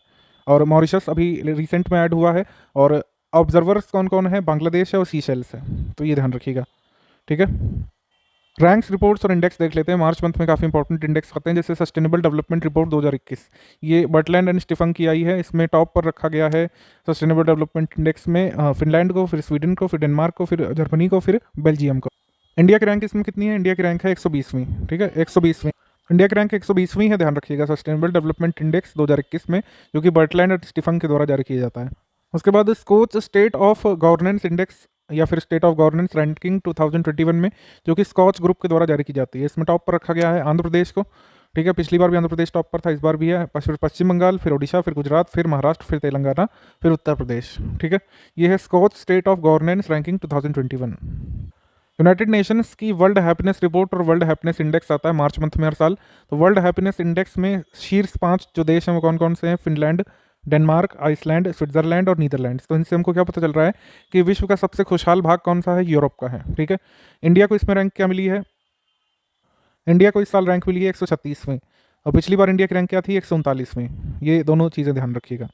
और मॉरिशस अभी रिसेंट में ऐड हुआ है। और ऑब्जर्वर्स कौन कौन है? बांग्लादेश है और सीशेल्स है, तो ये ध्यान रखिएगा। ठीक है, रैंक्स, रिपोर्ट्स और इंडेक्स देख लेते हैं। मार्च मंथ में काफ़ी इंपॉर्टेंट इंडेक्स आते हैं, जैसे सस्टेनेबल डेवलपमेंट रिपोर्ट 2021, ये बर्टलैंड एंड स्टीफन की आई है। इसमें टॉप पर रखा गया है सस्टेनेबल डेवलपमेंट इंडेक्स में फिनलैंड को, फिर स्वीडन को, फिर डेनमार्क को, फिर जर्मनी को, फिर बेल्जियम को। इंडिया की रैंक इसमें कितनी है? इंडिया की रैंक है 120वीं। ठीक है, 120वीं इंडिया की रैंक 120वीं है, ध्यान रखिएगा, सस्टेनेबल डेवलपमेंट इंडेक्स 2021 में, जो कि बर्टलैंड और स्टीफन के द्वारा जारी किया जाता है। उसके बाद Skoch state of governance index या फिर स्टेट ऑफ गवर्नेंस रैंकिंग 2021 में, जो कि स्कॉच ग्रुप के द्वारा जारी की जाती है। इसमें टॉप पर रखा गया है आंध्र प्रदेश को। ठीक है, पिछली बार भी आंध्र प्रदेश टॉप पर था, इस बार भी है। फिर पश्चिम बंगाल, फिर ओडिशा, फिर गुजरात, फिर महाराष्ट्र, फिर तेलंगाना, फिर उत्तर प्रदेश। ठीक है, ये है Skoch state of governance ranking 2021। United Nations की वर्ल्ड हैप्पीनेस रिपोर्ट और वर्ल्ड हैप्पीनेस इंडेक्स आता है मार्च मंथ में हर साल। तो वर्ल्ड हैप्पीनेस इंडेक्स में शीर्ष 5 जो देश हैं वो कौन कौन से हैं? फिनलैंड, डेनमार्क, आइसलैंड, स्विट्जरलैंड और नीदरलैंड्स। तो इनसे हमको क्या पता चल रहा है कि विश्व का सबसे खुशहाल भाग कौन सा है? यूरोप का है। ठीक है, इंडिया को इसमें रैंक क्या मिली है? इंडिया को इस साल रैंक मिली है 136वीं और पिछली बार इंडिया की रैंक क्या थी? 139वीं। ये दोनों चीज़ें ध्यान रखिएगा।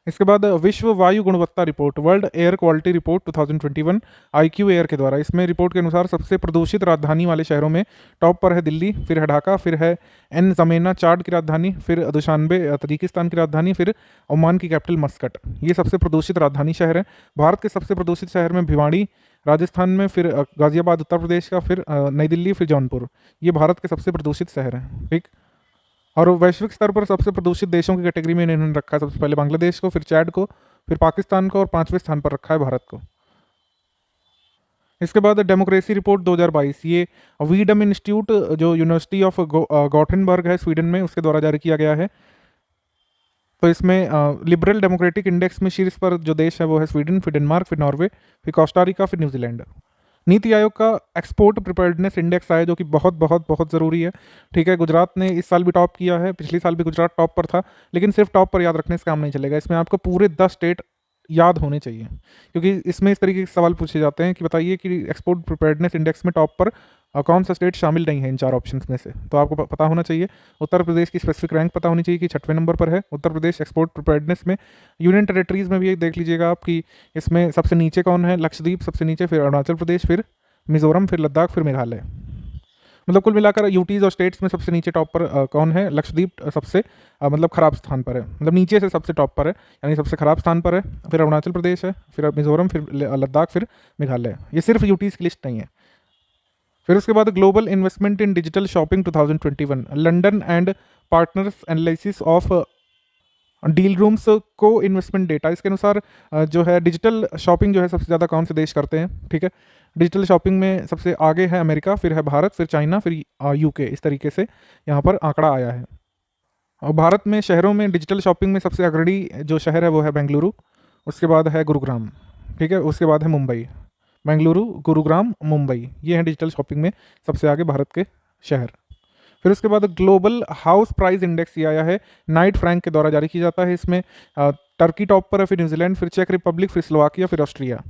इसके बाद विश्व वायु गुणवत्ता report, world air quality report 2021 IQ air के द्वारा। इसमें रिपोर्ट के अनुसार सबसे प्रदूषित राजधानी वाले शहरों में टॉप पर है दिल्ली, फिर है ढाका, फिर है ज़मेना चाड की राजधानी, फिर दुशानबे तजिकिस्तान की राजधानी, फिर ओमान की कैपिटल मस्कट। ये सबसे प्रदूषित राजधानी शहर है। भारत के सबसे प्रदूषित शहर में भिवाड़ी राजस्थान में, फिर गाजियाबाद उत्तर प्रदेश का, फिर नई दिल्ली, फिर जौनपुर। ये भारत के सबसे प्रदूषित शहर हैं। ठीक, और वैश्विक स्तर पर सबसे प्रदूषित देशों की कैटेगरी में इन्होंने रखा है सबसे पहले बांग्लादेश को, फिर चैड को, फिर पाकिस्तान को और 5वें स्थान पर रखा है भारत को। इसके बाद डेमोक्रेसी रिपोर्ट 2022, ये वीडम इंस्टीट्यूट जो यूनिवर्सिटी ऑफ गॉथेनबर्ग है स्वीडन में, उसके द्वारा जारी किया गया है। तो इसमें लिबरल डेमोक्रेटिक इंडेक्स में शीर्ष पर जो देश है वो है स्वीडन, फिर डेनमार्क, फिर नॉर्वे, फिर कोस्टारिका, फिर न्यूजीलैंड। नीति आयोग का एक्सपोर्ट प्रिपेयर्डनेस इंडेक्स आया, जो कि बहुत बहुत बहुत ज़रूरी है। ठीक है, गुजरात ने इस साल भी टॉप किया है, पिछले साल भी गुजरात टॉप पर था, लेकिन सिर्फ टॉप पर याद रखने से काम नहीं चलेगा। इसमें आपको पूरे 10 स्टेट याद होने चाहिए, क्योंकि इसमें इस तरीके के सवाल पूछे जाते हैं कि बताइए कि एक्सपोर्ट प्रिपेयर्डनेस इंडेक्स में टॉप पर कौन सा स्टेट शामिल नहीं है इन 4 ऑप्शंस में से। तो आपको पता होना चाहिए। उत्तर प्रदेश की स्पेसिफिक रैंक पता होनी चाहिए कि 6वें नंबर पर है उत्तर प्रदेश एक्सपोर्ट प्रिपेयर्डनेस में। यूनियन टेरेटरीज में भी एक देख लीजिएगा आप कि इसमें सबसे नीचे कौन है? लक्षद्वीप सबसे नीचे, फिर अरुणाचल प्रदेश, फिर मिजोरम, फिर लद्दाख, फिर मेघालय। मतलब कुल मिलाकर यूटीज और स्टेट्स में सबसे नीचे टॉप पर कौन है? लक्षद्वीप सबसे मतलब खराब स्थान पर है, मतलब नीचे से सबसे टॉप पर है, यानी सबसे खराब स्थान पर है। फिर अरुणाचल प्रदेश है, फिर मिजोरम, फिर लद्दाख, फिर मेघालय। ये सिर्फ यूटीज की लिस्ट नहीं है। फिर उसके बाद global investment in digital shopping 2021, London and partners analysis of deal rooms को इन्वेस्टमेंट डेटा। इसके अनुसार जो है डिजिटल शॉपिंग जो है सबसे ज़्यादा कौन से देश करते हैं? ठीक है, डिजिटल शॉपिंग में सबसे आगे है अमेरिका, फिर है भारत, फिर चाइना, फिर UK। इस तरीके से यहाँ पर आंकड़ा आया है। और भारत में शहरों में डिजिटल शॉपिंग में सबसे अग्रणी जो शहर है वो है बेंगलुरु, उसके बाद है गुरुग्राम। ठीक है, उसके बाद है मुंबई। बेंगलुरु, गुरुग्राम, मुंबई, ये हैं डिजिटल शॉपिंग में सबसे आगे भारत के शहर। फिर उसके बाद ग्लोबल हाउस प्राइस इंडेक्स ये आया है, नाइट फ्रैंक के द्वारा जारी किया जाता है। इसमें टर्की टॉप पर है, फिर न्यूजीलैंड, फिर चेक रिपब्लिक, फिर स्लोवाकिया, फिर ऑस्ट्रिया।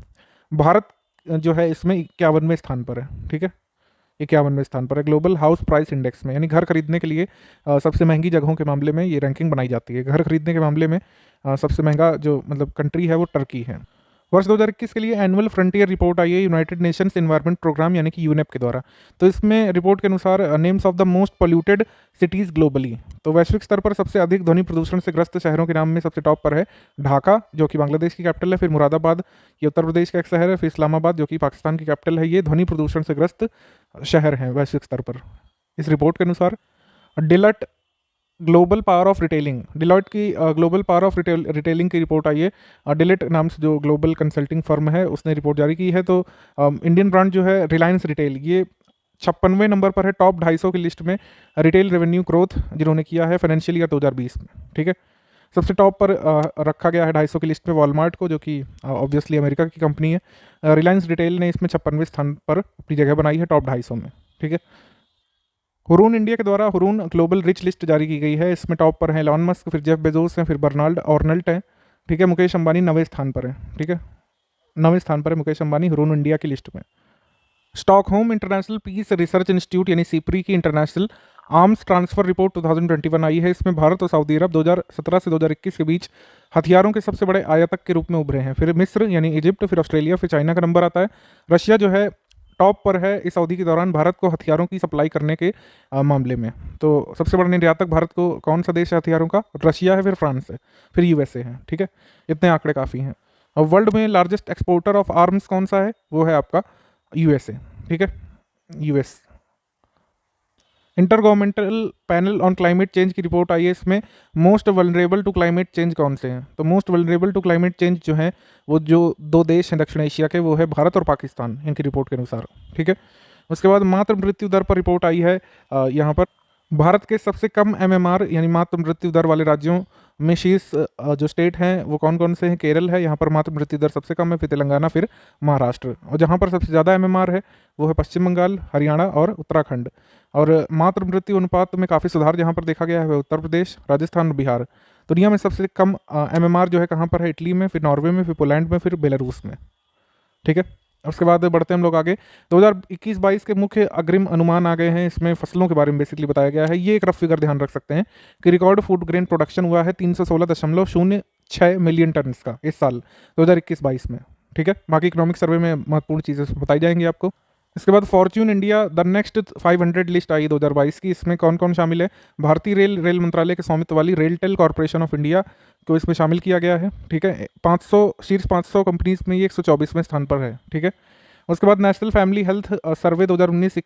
भारत जो है इसमें 51वें स्थान पर है। ठीक है, 51वें स्थान पर है ग्लोबल हाउस प्राइस इंडेक्स में, यानी घर खरीदने के लिए सबसे महंगी जगहों के मामले में ये रैंकिंग बनाई जाती है। घर खरीदने के मामले में सबसे महंगा जो मतलब कंट्री है वो टर्की है। वर्ष 2021 के लिए एनुअल फ्रंटियर रिपोर्ट आई है यूनाइटेड नेशंस एनवायरनमेंट प्रोग्राम यानी कि यूनेप के द्वारा। तो इसमें रिपोर्ट के अनुसार names of the most polluted cities globally. तो वैश्विक स्तर पर सबसे अधिक ध्वनि प्रदूषण से ग्रस्त शहरों के नाम में सबसे टॉप पर है ढाका, जो कि बांग्लादेश की कैपिटल है, फिर मुरादाबाद, ये उत्तर प्रदेश का एक शहर है, फिर इस्लामाबाद, जो कि पाकिस्तान की कैपिटल है। ये ध्वनि प्रदूषण से ग्रस्त शहर हैं वैश्विक स्तर पर इस रिपोर्ट के अनुसार। Deloitte Global Power of Retailing, Deloitte की ग्लोबल पावर ऑफ रिटेलिंग की रिपोर्ट आई है। डिलट नाम से जो ग्लोबल कंसल्टिंग फर्म है उसने रिपोर्ट जारी की है। तो इंडियन ब्रांड जो है रिलायंस रिटेल, ये 56वें नंबर पर है टॉप 250 की लिस्ट में रिटेल रेवेन्यू ग्रोथ जिन्होंने किया है फाइनेंशियल ईयर 2020 में। ठीक है, सबसे टॉप पर रखा गया है 250 की लिस्ट में वॉलमार्ट को, जो कि ऑब्वियसली अमेरिका की कंपनी है। रिलायंस रिटेल ने इसमें 56वें स्थान पर अपनी जगह बनाई है टॉप 250 में। ठीक है, हुरून इंडिया के द्वारा हुरून ग्लोबल रिच लिस्ट जारी की गई है। इसमें टॉप पर हैं एलॉन मस्क, फिर जेफ बेजोस हैं, फिर बर्नाल्ड ऑर्नल्ट हैं। ठीक है, मुकेश अंबानी 9वें स्थान पर है। ठीक है, 9वें स्थान पर है मुकेश अंबानी हुरून इंडिया की लिस्ट में। Stockholm International Peace Research Institute यानी सीपरी की इंटरनेशनल आर्म्स ट्रांसफर रिपोर्ट 2021 आई है। इसमें भारत और सऊदी अरब 2017 से 2021 के बीच हथियारों के सबसे बड़े आयातक के रूप में उभरे हैं। फिर मिस्र यानी इजिप्ट, फिर ऑस्ट्रेलिया, फिर चाइना का नंबर आता है। रशिया जो है टॉप पर है इस अवधि के दौरान भारत को हथियारों की सप्लाई करने के मामले में। तो सबसे बड़ा निर्यातक भारत को कौन सा देश है हथियारों का? रशिया है, फिर फ्रांस है, फिर यूएसए है। ठीक है, इतने आंकड़े काफ़ी हैं। और वर्ल्ड में लार्जेस्ट एक्सपोर्टर ऑफ आर्म्स कौन सा है? वो है आपका यूएसए। ठीक है, US. Intergovernmental Panel on Climate Change की रिपोर्ट आई है। इसमें most vulnerable to climate change कौन से हैं? तो most vulnerable to climate change जो है वो जो 2 देश हैं दक्षिण एशिया के, वो है भारत और पाकिस्तान, इनकी रिपोर्ट के अनुसार। ठीक है, उसके बाद मातृ मृत्यु दर पर रिपोर्ट आई है। यहाँ पर भारत के सबसे कम एमएमआर यानी मातृ मृत्यु दर वाले राज्यों में शीर्ष जो स्टेट हैं वो कौन कौन से हैं? केरल है, यहाँ पर मातृ मृत्यु दर सबसे कम है, फिर तेलंगाना, फिर महाराष्ट्र। और जहाँ पर सबसे ज़्यादा एमएमआर है वो है पश्चिम बंगाल, हरियाणा और उत्तराखंड। और मातृ मृत्यु अनुपात में काफ़ी सुधार जहाँ पर देखा गया है उत्तर प्रदेश, राजस्थान और बिहार। दुनिया में सबसे कम एमएमआर जो है कहाँ पर है? इटली में, फिर नॉर्वे में, फिर पोलैंड में, फिर बेलारूस में। ठीक है, उसके बाद बढ़ते हैं हम लोग आगे। 2021-22 के मुख्य अग्रिम अनुमान आ गए हैं। इसमें फसलों के बारे में बेसिकली बताया गया है। ये एक रफ फिगर ध्यान रख सकते हैं कि रिकॉर्ड फूड ग्रेन प्रोडक्शन हुआ है 316.06 मिलियन टन का इस साल 2021-22 में। ठीक है, बाकी इकोनॉमिक सर्वे में महत्वपूर्ण चीज़ें बताई जाएंगी आपको। इसके बाद Fortune India the next 500 list आई 2022 की। इसमें कौन कौन शामिल है? भारतीय रेल मंत्रालय के स्वामित्व वाली रेलटेल कॉर्पोरेशन ऑफ इंडिया को इसमें शामिल किया गया है। ठीक है, 500 शीर्ष 500 कंपनीज में ये 124वें स्थान पर है। ठीक है, उसके बाद नेशनल फैमिली हेल्थ सर्वे 2019 से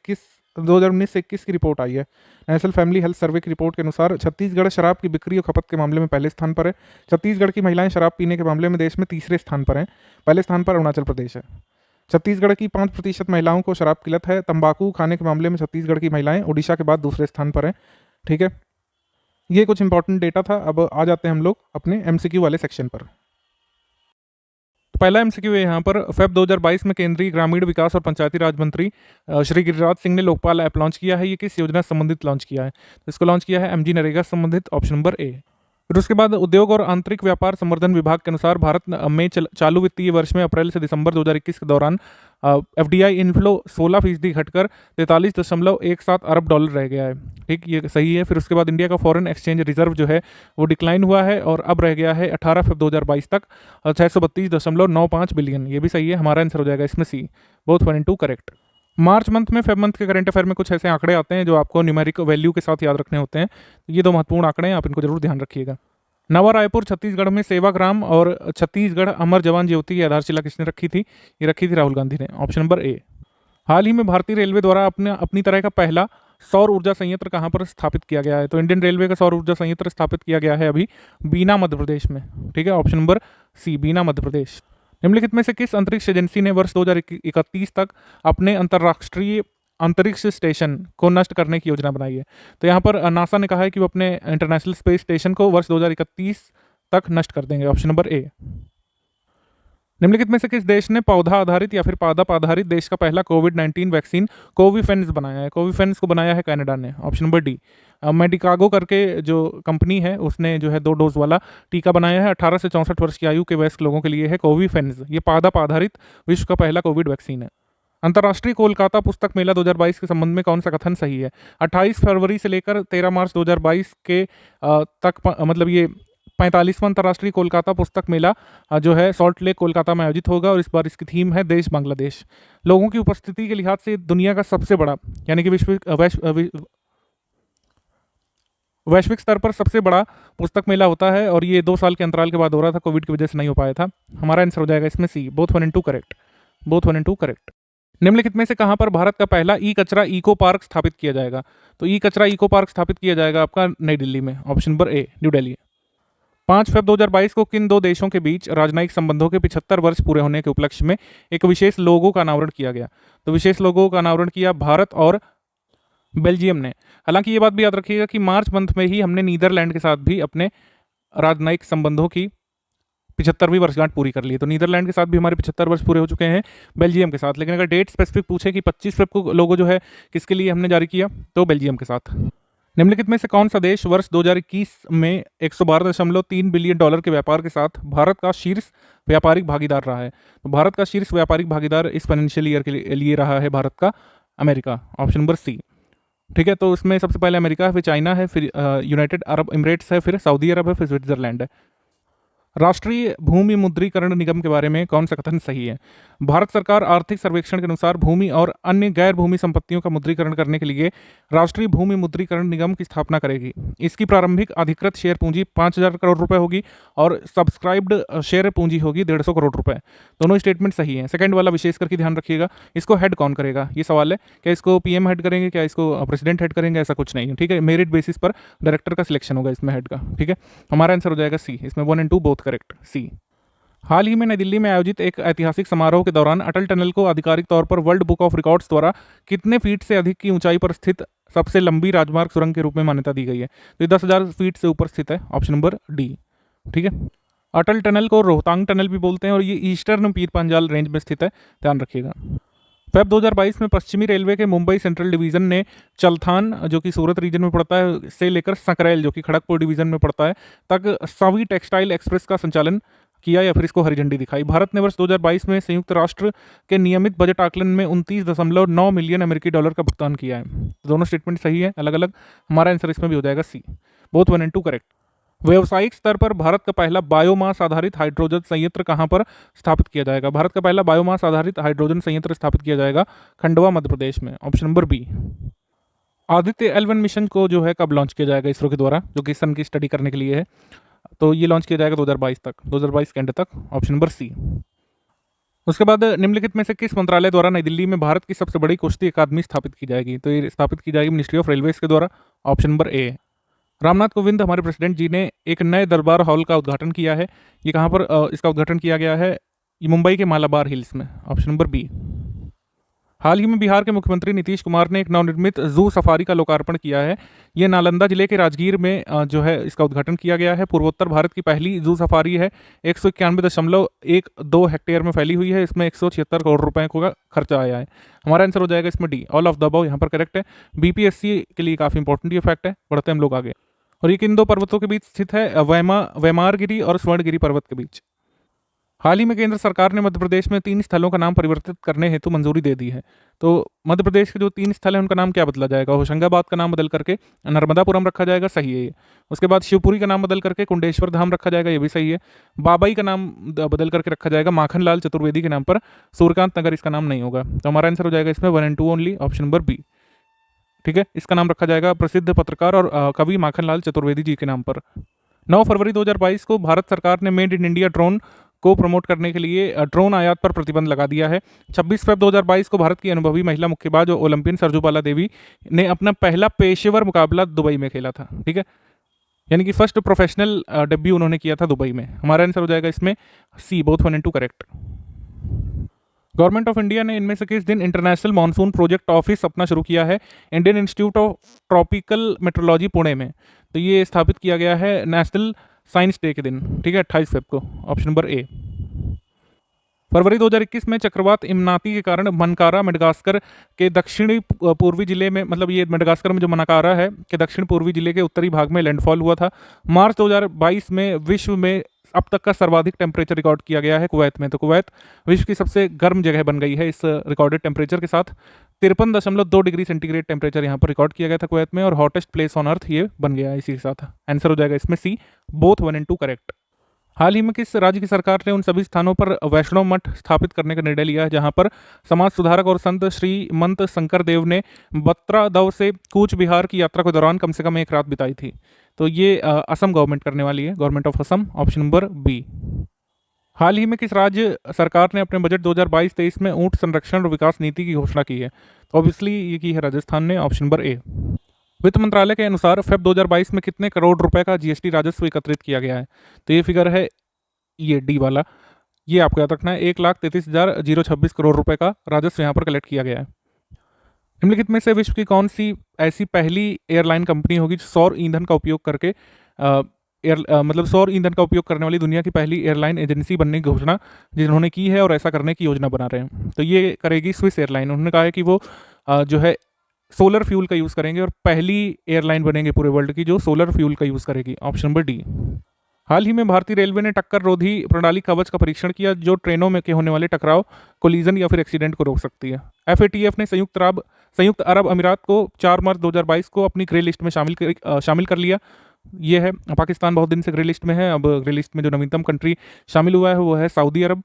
21 की रिपोर्ट आई है। नेशनल फैमिली हेल्थ सर्वे की रिपोर्ट के अनुसार छत्तीसगढ़ शराब की बिक्री और खपत के मामले में पहले स्थान पर है। छत्तीसगढ़ की महिलाएं शराब पीने के मामले में देश में तीसरे स्थान पर हैं। पहले स्थान पर अरुणाचल प्रदेश है। छत्तीसगढ़ की 5% महिलाओं को शराब की लत है। तंबाकू खाने के मामले में छत्तीसगढ़ की महिलाएं उड़ीसा के बाद दूसरे स्थान पर हैं। ठीक है, ये कुछ इंपॉर्टेंट डेटा था। अब आ जाते हैं हम लोग अपने एमसीक्यू वाले सेक्शन पर। तो पहला एमसीक्यू है यहाँ पर। फेब 2022 में केंद्रीय ग्रामीण विकास और पंचायती राज मंत्री श्री गिरिराज सिंह ने लोकपाल ऐप लॉन्च किया है। ये किस योजना से संबंधित लॉन्च किया है? तो इसको लॉन्च किया है एमजी नरेगा से संबंधित, ऑप्शन नंबर ए। फिर उसके बाद उद्योग और आंतरिक व्यापार संवर्धन विभाग के अनुसार भारत में चालू वित्तीय वर्ष में अप्रैल से दिसंबर 2021 के दौरान एफडीआई इनफ्लो 16% घटकर 43.17 अरब डॉलर रह गया है। ठीक, ये सही है। फिर उसके बाद इंडिया का फॉरेन एक्सचेंज रिजर्व जो है वो डिक्लाइन हुआ है और अब रह गया है 18 फेब 2022 तक 632.95 बिलियन। ये भी सही है, हमारा आंसर हो जाएगा इसमें C, both 1 and 2 correct. March month में फेब मंथ के करंट अफेयर में कुछ ऐसे आंकड़े आते हैं जो आपको न्यूमेरिक वैल्यू के साथ याद रखने होते हैं। ये 2 महत्वपूर्ण आंकड़े हैं, आप इनको जरूर ध्यान रखिएगा। नवा रायपुर छत्तीसगढ़ में सेवाग्राम और छत्तीसगढ़ अमर जवान ज्योति की आधारशिला किसने रखी थी? ये रखी थी राहुल गांधी ने, ऑप्शन नंबर ए। हाल ही में भारतीय रेलवे द्वारा अपनी तरह का पहला सौर ऊर्जा संयंत्र कहाँ पर स्थापित किया गया है? तो इंडियन रेलवे का सौर ऊर्जा संयंत्र स्थापित किया गया है अभी बीना, मध्य प्रदेश में। ठीक है, ऑप्शन नंबर सी, बीना, मध्य प्रदेश। निम्नलिखित में से किस अंतरिक्ष एजेंसी ने वर्ष 2031 तक अपने अंतर्राष्ट्रीय अंतरिक्ष स्टेशन को नष्ट करने की योजना बनाई है? तो यहाँ पर नासा ने कहा है कि वो अपने इंटरनेशनल स्पेस स्टेशन को वर्ष 2031 तक नष्ट कर देंगे, ऑप्शन नंबर ए। निम्नलिखित में से किस देश ने पौधा आधारित या फिर पादप आधारित देश का पहला कोविड-19 वैक्सीन कोविफेन्स बनाया है? कोविफेन्स को बनाया है कनाडा ने, ऑप्शन नंबर डी। मेडिकागो करके जो कंपनी है उसने जो है 2 डोज वाला टीका बनाया है 18 से 64 वर्ष की आयु के वयस्क लोगों के लिए है कोविफेन्स। ये पादप आधारित विश्व का पहला कोविड वैक्सीन है। अंतर्राष्ट्रीय कोलकाता पुस्तक मेला 2022 के संबंध में कौन सा कथन सही है? 28 फरवरी से लेकर 13 मार्च 2022 के मतलब ये 45वां अंतर्राष्ट्रीय कोलकाता पुस्तक मेला जो है सॉल्ट लेक कोलकाता में आयोजित होगा और इस बार इसकी थीम है देश बांग्लादेश। लोगों की उपस्थिति के लिहाज से दुनिया का सबसे बड़ा यानी कि वैश्विक स्तर पर सबसे बड़ा पुस्तक मेला होता है और ये 2 साल के अंतराल के बाद हो रहा था, कोविड की वजह से नहीं हो पाया था। हमारा आंसर हो जाएगा इसमें C, both 1 and 2 correct, both 1 and 2 correct. निम्नलिखित में से कहां पर भारत का पहला ई कचरा इको पार्क स्थापित किया जाएगा? तो ई कचरा इको पार्क स्थापित किया जाएगा आपका नई दिल्ली में, option number a new Delhi. 5 फरवरी 2022 को किन 2 देशों के बीच राजनयिक संबंधों के 75 वर्ष पूरे होने के उपलक्ष्य में एक विशेष लोगो का अनावरण किया गया? तो विशेष लोगो का अनावरण किया भारत और बेल्जियम ने। हालांकि ये बात भी याद रखिएगा कि मार्च मंथ में ही हमने नीदरलैंड के साथ भी अपने राजनयिक संबंधों की 75वीं वर्षगांठ पूरी कर ली। तो नीदरलैंड के साथ भी हमारे 75 वर्ष पूरे हो चुके हैं, बेल्जियम के साथ। लेकिन अगर डेट स्पेसिफिक पूछे कि 25 फरवरी को लोगो जो है किसके लिए हमने जारी किया, तो बेल्जियम के साथ। निम्नलिखित में से कौन सा देश वर्ष 2021 में 112.3 बिलियन डॉलर के व्यापार के साथ भारत का शीर्ष व्यापारिक भागीदार रहा है? तो भारत का शीर्ष व्यापारिक भागीदार इस फाइनेंशियल ईयर के लिए रहा है भारत का अमेरिका, ऑप्शन नंबर सी। ठीक है, तो इसमें सबसे पहले अमेरिका है, फिर चाइना है, फिर यूनाइटेड अरब एमिरेट्स है, फिर सऊदी अरब है, फिर स्विट्जरलैंड है। राष्ट्रीय भूमि मुद्रीकरण निगम के बारे में कौन सा कथन सही है? भारत सरकार आर्थिक सर्वेक्षण के अनुसार भूमि और अन्य गैर भूमि संपत्तियों का मुद्रीकरण करने के लिए राष्ट्रीय भूमि मुद्रीकरण निगम की स्थापना करेगी। इसकी प्रारंभिक अधिकृत शेयर पूंजी 5,000 करोड़ रुपए होगी और सब्सक्राइब्ड शेयर पूंजी होगी 150 करोड़ रुपए। दोनों स्टेटमेंट सही हैं। सेकंड वाला विशेष करके ध्यान रखिएगा। इसको हेड कौन करेगा, ये सवाल है। क्या इसको पीएम हेड करेंगे, क्या इसको प्रेसिडेंट हेड करेंगे? ऐसा कुछ नहीं है, ठीक है। मेरिट बेसिस पर डायरेक्टर का सिलेक्शन होगा इसमें हेड का, ठीक है। हमारा आंसर हो जाएगा सी, इसमें 1 एंड 2 बोथ करेक्ट, सी। हाल ही में नई दिल्ली में आयोजित एक ऐतिहासिक समारोह के दौरान अटल टनल को आधिकारिक तौर पर वर्ल्ड बुक ऑफ रिकॉर्ड्स द्वारा कितने फीट से अधिक की ऊंचाई पर स्थित सबसे लंबी राजमार्ग सुरंग के रूप में मान्यता दी गई है? तो ये 10,000 फीट से ऊपर स्थित है, ऑप्शन नंबर डी, ठीक है। अटल टनल को रोहतांग टनल भी बोलते हैं और ये ईस्टर्न पीर पंजाल रेंज में स्थित है, ध्यान रखिएगा। फेब 2022 में पश्चिमी रेलवे के मुंबई सेंट्रल डिवीजन ने चलथान जो कि सूरत रीजन में पड़ता है से लेकर सकरैल जो कि खड़गपुर डिवीजन में पड़ता है तक सवी टेक्सटाइल एक्सप्रेस का संचालन किया या फिर इसको हरी झंडी दिखाई। भारत ने वर्ष 2022 में संयुक्त राष्ट्र के नियमित बजट आकलन में 29.9 मिलियन अमेरिकी डॉलर का भुगतान किया है। दोनों स्टेटमेंट सही है, अलग अलग। हमारा आंसर इसमें भी हो जाएगा सी, बोथ 1 एंड 2 करेक्ट। व्यावसायिक स्तर पर भारत का पहला बायोमास आधारित हाइड्रोजन संयंत्र कहां पर स्थापित किया जाएगा? भारत का पहला बायोमास आधारित हाइड्रोजन संयंत्र स्थापित किया जाएगा खंडवा मध्य प्रदेश में, option number B. Aditya L1 mission को जो है कब लॉन्च किया जाएगा इसरो के द्वारा, जो कि सन की स्टडी करने के लिए है? तो ये लॉन्च किया जाएगा 2022 तक, 2022 के एंड तक, ऑप्शन नंबर सी। उसके बाद निम्नलिखित में से किस मंत्रालय द्वारा नई दिल्ली में भारत की सबसे बड़ी कुश्ती अकादमी स्थापित की जाएगी? तो ये स्थापित की जाएगी मिनिस्ट्री ऑफ रेलवेज के द्वारा, ऑप्शन नंबर ए। रामनाथ कोविंद हमारे प्रेसिडेंट जी ने एक नए दरबार हॉल का उद्घाटन किया है। ये कहाँ पर इसका उद्घाटन किया गया है? ये मुंबई के मालाबार हिल्स में, ऑप्शन नंबर बी। हाल ही में बिहार के मुख्यमंत्री नीतीश कुमार ने एक नवनिर्मित जू सफारी का लोकार्पण किया है। ये नालंदा जिले के राजगीर में जो है इसका उद्घाटन किया गया है। पूर्वोत्तर भारत की पहली जू सफारी है। 191.12 हेक्टेयर में फैली हुई है। इसमें 176 करोड़ रुपए का खर्चा आया है। हमारा आंसर हो जाएगा इसमें D, all of the above यहाँ पर करेक्ट है। बीपीएससी के लिए काफ़ी इंपॉर्टेंट ये फैक्ट है। बढ़ते हम लोग आगे। और ये किन 2 पर्वतों के बीच स्थित है? वैमारगिरी और स्वर्णगिरी पर्वत के बीच। हाल ही में केंद्र सरकार ने मध्य प्रदेश में 3 स्थलों का नाम परिवर्तित करने हेतु मंजूरी दे दी है। तो मध्य प्रदेश के जो 3 स्थल हैं उनका नाम क्या बदला जाएगा? होशंगाबाद का नाम बदल करके नर्मदापुरम रखा जाएगा, सही है ये। उसके बाद शिवपुरी का नाम बदल करके कुंडेश्वर धाम रखा जाएगा, ये भी सही है। बाबई का नाम बदल करके रखा जाएगा माखनलाल चतुर्वेदी के नाम पर, सूर्यकांत नगर इसका नाम नहीं होगा। तो हमारा आंसर हो जाएगा इसमें 1 and 2 only, option number B, ठीक है। इसका नाम रखा जाएगा प्रसिद्ध पत्रकार और कवि माखनलाल चतुर्वेदी जी के नाम पर। 9 फरवरी 2022 को भारत सरकार ने मेड इन इंडिया ड्रोन को प्रमोट करने के लिए ड्रोन आयात पर प्रतिबंध लगा दिया है। 26 फरवरी 2022 को भारत की अनुभवी महिला मुक्केबाज और ओलंपियन सरजूबाला देवी ने अपना पहला पेशेवर मुकाबला दुबई में खेला था, ठीक है। यानी कि फर्स्ट प्रोफेशनल डेब्यू उन्होंने किया था दुबई में। हमारा आंसर हो जाएगा इसमें C, both 1 and 2 correct. Government of India ने इनमें से किस दिन इंटरनेशनल मानसून प्रोजेक्ट ऑफिस अपना शुरू किया है? Indian institute of tropical metrology Pune में। तो ये स्थापित किया गया है नेशनल साइंस डे के दिन, ठीक है, 28 फरवरी को, ऑप्शन नंबर ए। फरवरी 2021 में चक्रवात इमनाती के कारण मनकारा मेडागास्कर के दक्षिणी पूर्वी जिले में, मतलब ये मेडागास्कर में जो मनकारा है के दक्षिण पूर्वी जिले के उत्तरी भाग में लैंडफॉल हुआ था। मार्च 2022 में विश्व में अब तक का सर्वाधिक टेम्परेचर रिकॉर्ड किया गया है कुवैत में। तो कुवैत विश्व की सबसे गर्म जगह बन गई है इस रिकॉर्डेड टेम्परेचर के साथ। 53.2 डिग्री सेंटीग्रेड टेम्परेचर यहाँ पर रिकॉर्ड किया गया था कुवैत में, और हॉटेस्ट प्लेस ऑन अर्थ ये बन गया है इसी के साथ। आंसर हो जाएगा इसमें सी, बोथ 1 और 2 करेक्ट। हाल ही में किस राज्य की सरकार ने उन सभी स्थानों पर वैष्णव मठ स्थापित करने का निर्णय लिया है जहां पर समाज सुधारक और संत श्रीमंत शंकर देव ने बत्रा से कूच बिहार की यात्रा के दौरान कम से कम एक रात बिताई थी? तो ये असम गवर्नमेंट करने वाली है, government of Assam, option number B. हाल ही में किस राज्य सरकार ने अपने बजट 2022-23 में ऊंट संरक्षण और विकास नीति की घोषणा की है? तो ऑब्वियसली ये की है राजस्थान ने, ऑप्शन नंबर ए। वित्त मंत्रालय के अनुसार फेब 2022 में कितने करोड़ रुपए का जीएसटी राजस्व एकत्रित किया गया है? तो ये फिगर है ये डी वाला, ये आपको याद रखना है, 1,33,026 करोड़ रुपए का राजस्व यहाँ पर कलेक्ट किया गया है। निम्नलिखित में से विश्व की कौन सी ऐसी पहली एयरलाइन कंपनी होगी जो सौर ईंधन का उपयोग करके मतलब सौर ईंधन का उपयोग करने वाली दुनिया की पहली एयरलाइन एजेंसी बनने की घोषणा जिन्होंने की है और ऐसा करने की योजना बना रहे हैं? तो ये करेगी स्विस एयरलाइन। उन्होंने कहा है कि वो जो है सोलर फ्यूल का यूज़ करेंगे और पहली एयरलाइन बनेंगे पूरे वर्ल्ड की जो सोलर फ्यूल का यूज़ करेगी, ऑप्शन नंबर डी। हाल ही में भारतीय रेलवे ने टक्कर रोधी प्रणाली कवच का परीक्षण किया जो ट्रेनों में के होने वाले टकराव, कोलिजन या फिर एक्सीडेंट को रोक सकती है। FATF ने संयुक्त अरब अमीरात को 4 मार्च 2022 को अपनी ग्रे लिस्ट में शामिल कर लिया। ये है, पाकिस्तान बहुत दिन से ग्रे लिस्ट में है, अब ग्रे लिस्ट में जो नवीनतम कंट्री शामिल हुआ है वो है सऊदी अरब,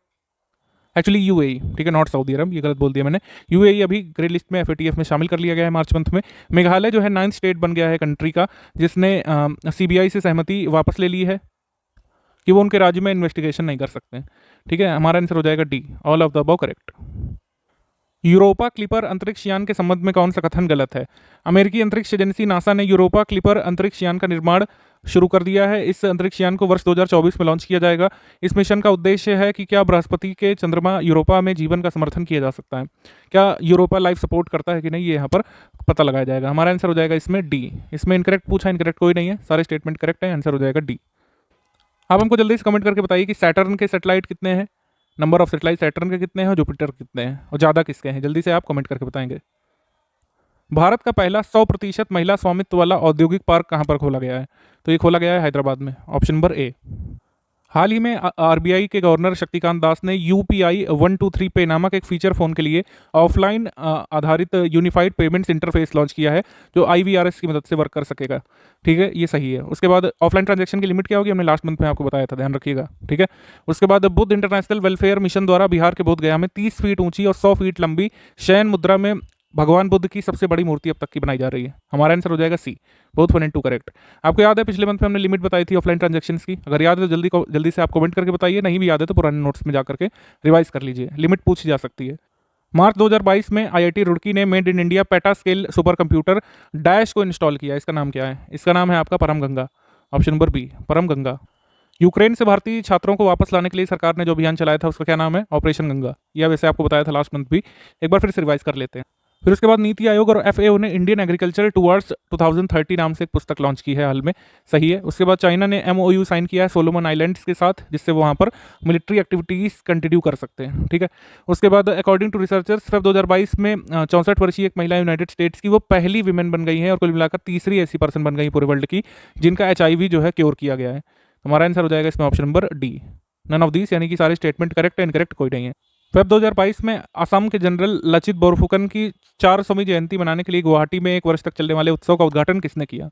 एक्चुअली UAE, ठीक है, नॉट सऊदी अरब, ये गलत बोल दिया मैंने। UAE अभी ग्रे लिस्ट में FATF में शामिल कर लिया गया है मार्च मंथ में। मेघालय जो है 9th स्टेट बन गया है कंट्री का जिसने CBI से सहमति वापस ले ली है कि वो उनके राज्य में इन्वेस्टिगेशन नहीं कर सकते। ठीक है, हमारा आंसर हो जाएगा D, all of the above correct. Europa clipper अंतरिक्ष यान के संबंध में कौन सा कथन गलत है? अमेरिकी अंतरिक्ष एजेंसी नासा ने यूरोपा क्लिपर अंतरिक्ष यान का निर्माण शुरू कर दिया है। इस अंतरिक्ष यान को वर्ष 2024 में लॉन्च किया जाएगा। इस मिशन का उद्देश्य है कि क्या बृहस्पति के चंद्रमा यूरोपा में जीवन का समर्थन किया जा सकता है, क्या यूरोपा लाइफ सपोर्ट करता है कि नहीं, ये यहाँ पर पता लगाया जाएगा। हमारा आंसर हो जाएगा इसमें डी। इसमें इनकरेक्ट पूछा, इनकरेक्ट कोई नहीं है, सारे स्टेटमेंट करेक्ट है, आंसर हो जाएगा डी। आप हमको जल्दी से कमेंट करके बताइए कि सैटर्न के सैटेलाइट कितने हैं, नंबर ऑफ सैटेलाइट सैटर्न के कितने हैं, जुपिटर कितने हैं और ज़्यादा किसके हैं? जल्दी से आप कमेंट करके बताएंगे। भारत का पहला 100% महिला स्वामित्व वाला औद्योगिक पार्क कहाँ पर खोला गया है? तो ये खोला गया है हैदराबाद में, ऑप्शन नंबर ए। हाल ही में RBI के गवर्नर शक्तिकांत दास ने UPI 123 पे नामक एक फीचर फोन के लिए ऑफलाइन आधारित यूनिफाइड पेमेंट्स इंटरफेस लॉन्च किया है जो IVRS की मदद से वर्क कर सकेगा। ठीक है, ये सही है। उसके बाद ऑफलाइन ट्रांजैक्शन की लिमिट क्या होगी, हमने लास्ट मंथ में आपको बताया था, ध्यान रखिएगा। ठीक है, उसके बाद बुद्ध इंटरनेशनल वेलफेयर मिशन द्वारा बिहार के बोधगया में 30 फीट ऊंची और 100 फीट लंबी शयन मुद्रा में भगवान बुद्ध की सबसे बड़ी मूर्ति अब तक की बनाई जा रही है। हमारा आंसर हो जाएगा सी, बोथ 1 और 2 करेक्ट। आपको याद है पिछले मंथ में हमने लिमिट बताई थी ऑफलाइन ट्रांजैक्शंस की? अगर याद है तो जल्दी से आप कमेंट करके बताइए, नहीं भी याद है तो पुराने नोट्स में जाकर के रिवाइज कर लीजिए, लिमिट पूछी जा सकती है। मार्च 2022 में IIT रुड़की ने made in India PETA scale super computer dash को इंस्टॉल किया। इसका नाम क्या है? इसका नाम है आपका परम गंगा, ऑप्शन नंबर बी, परम गंगा। यूक्रेन से भारतीय छात्रों को वापस लाने के लिए सरकार ने जो अभियान चलाया था उसका क्या नाम है? ऑपरेशन गंगा। यह वैसे आपको बताया था लास्ट मंथ भी, एक बार फिर से रिवाइज कर लेते हैं। फिर उसके बाद नीति आयोग और FAO ने इंडियन एग्रीकल्चर टुवर्ड्स 2030 नाम से एक पुस्तक लॉन्च की है हाल में, सही है। उसके बाद चाइना ने MOU साइन किया है सोलोमन आइलैंड्स के साथ जिससे वो वहाँ पर मिलिट्री एक्टिविटीज़ कंटिन्यू कर सकते हैं। ठीक है, उसके बाद अकॉर्डिंग टू रिसर्चर्स फेब 2022 में 64 वर्षीय एक महिला यूनाइटेड स्टेट्स की वो पहली विमेन बन गई है और कुल मिलाकर तीसरी ऐसी पर्सन बन गई पूरे वर्ल्ड की जिनका HIV जो है क्योर किया गया है। हमारा आंसर हो जाएगा इसमें option number D, none of these, यानी कि सारे स्टेटमेंट करेक्ट है, इनकरेक्ट कोई नहीं है। फेब 2022 में असम के जनरल लचित बोरफुकन की 400वीं जयंती मनाने के लिए गुवाहाटी में 1 वर्ष तक चलने वाले उत्सव का उद्घाटन किसने किया?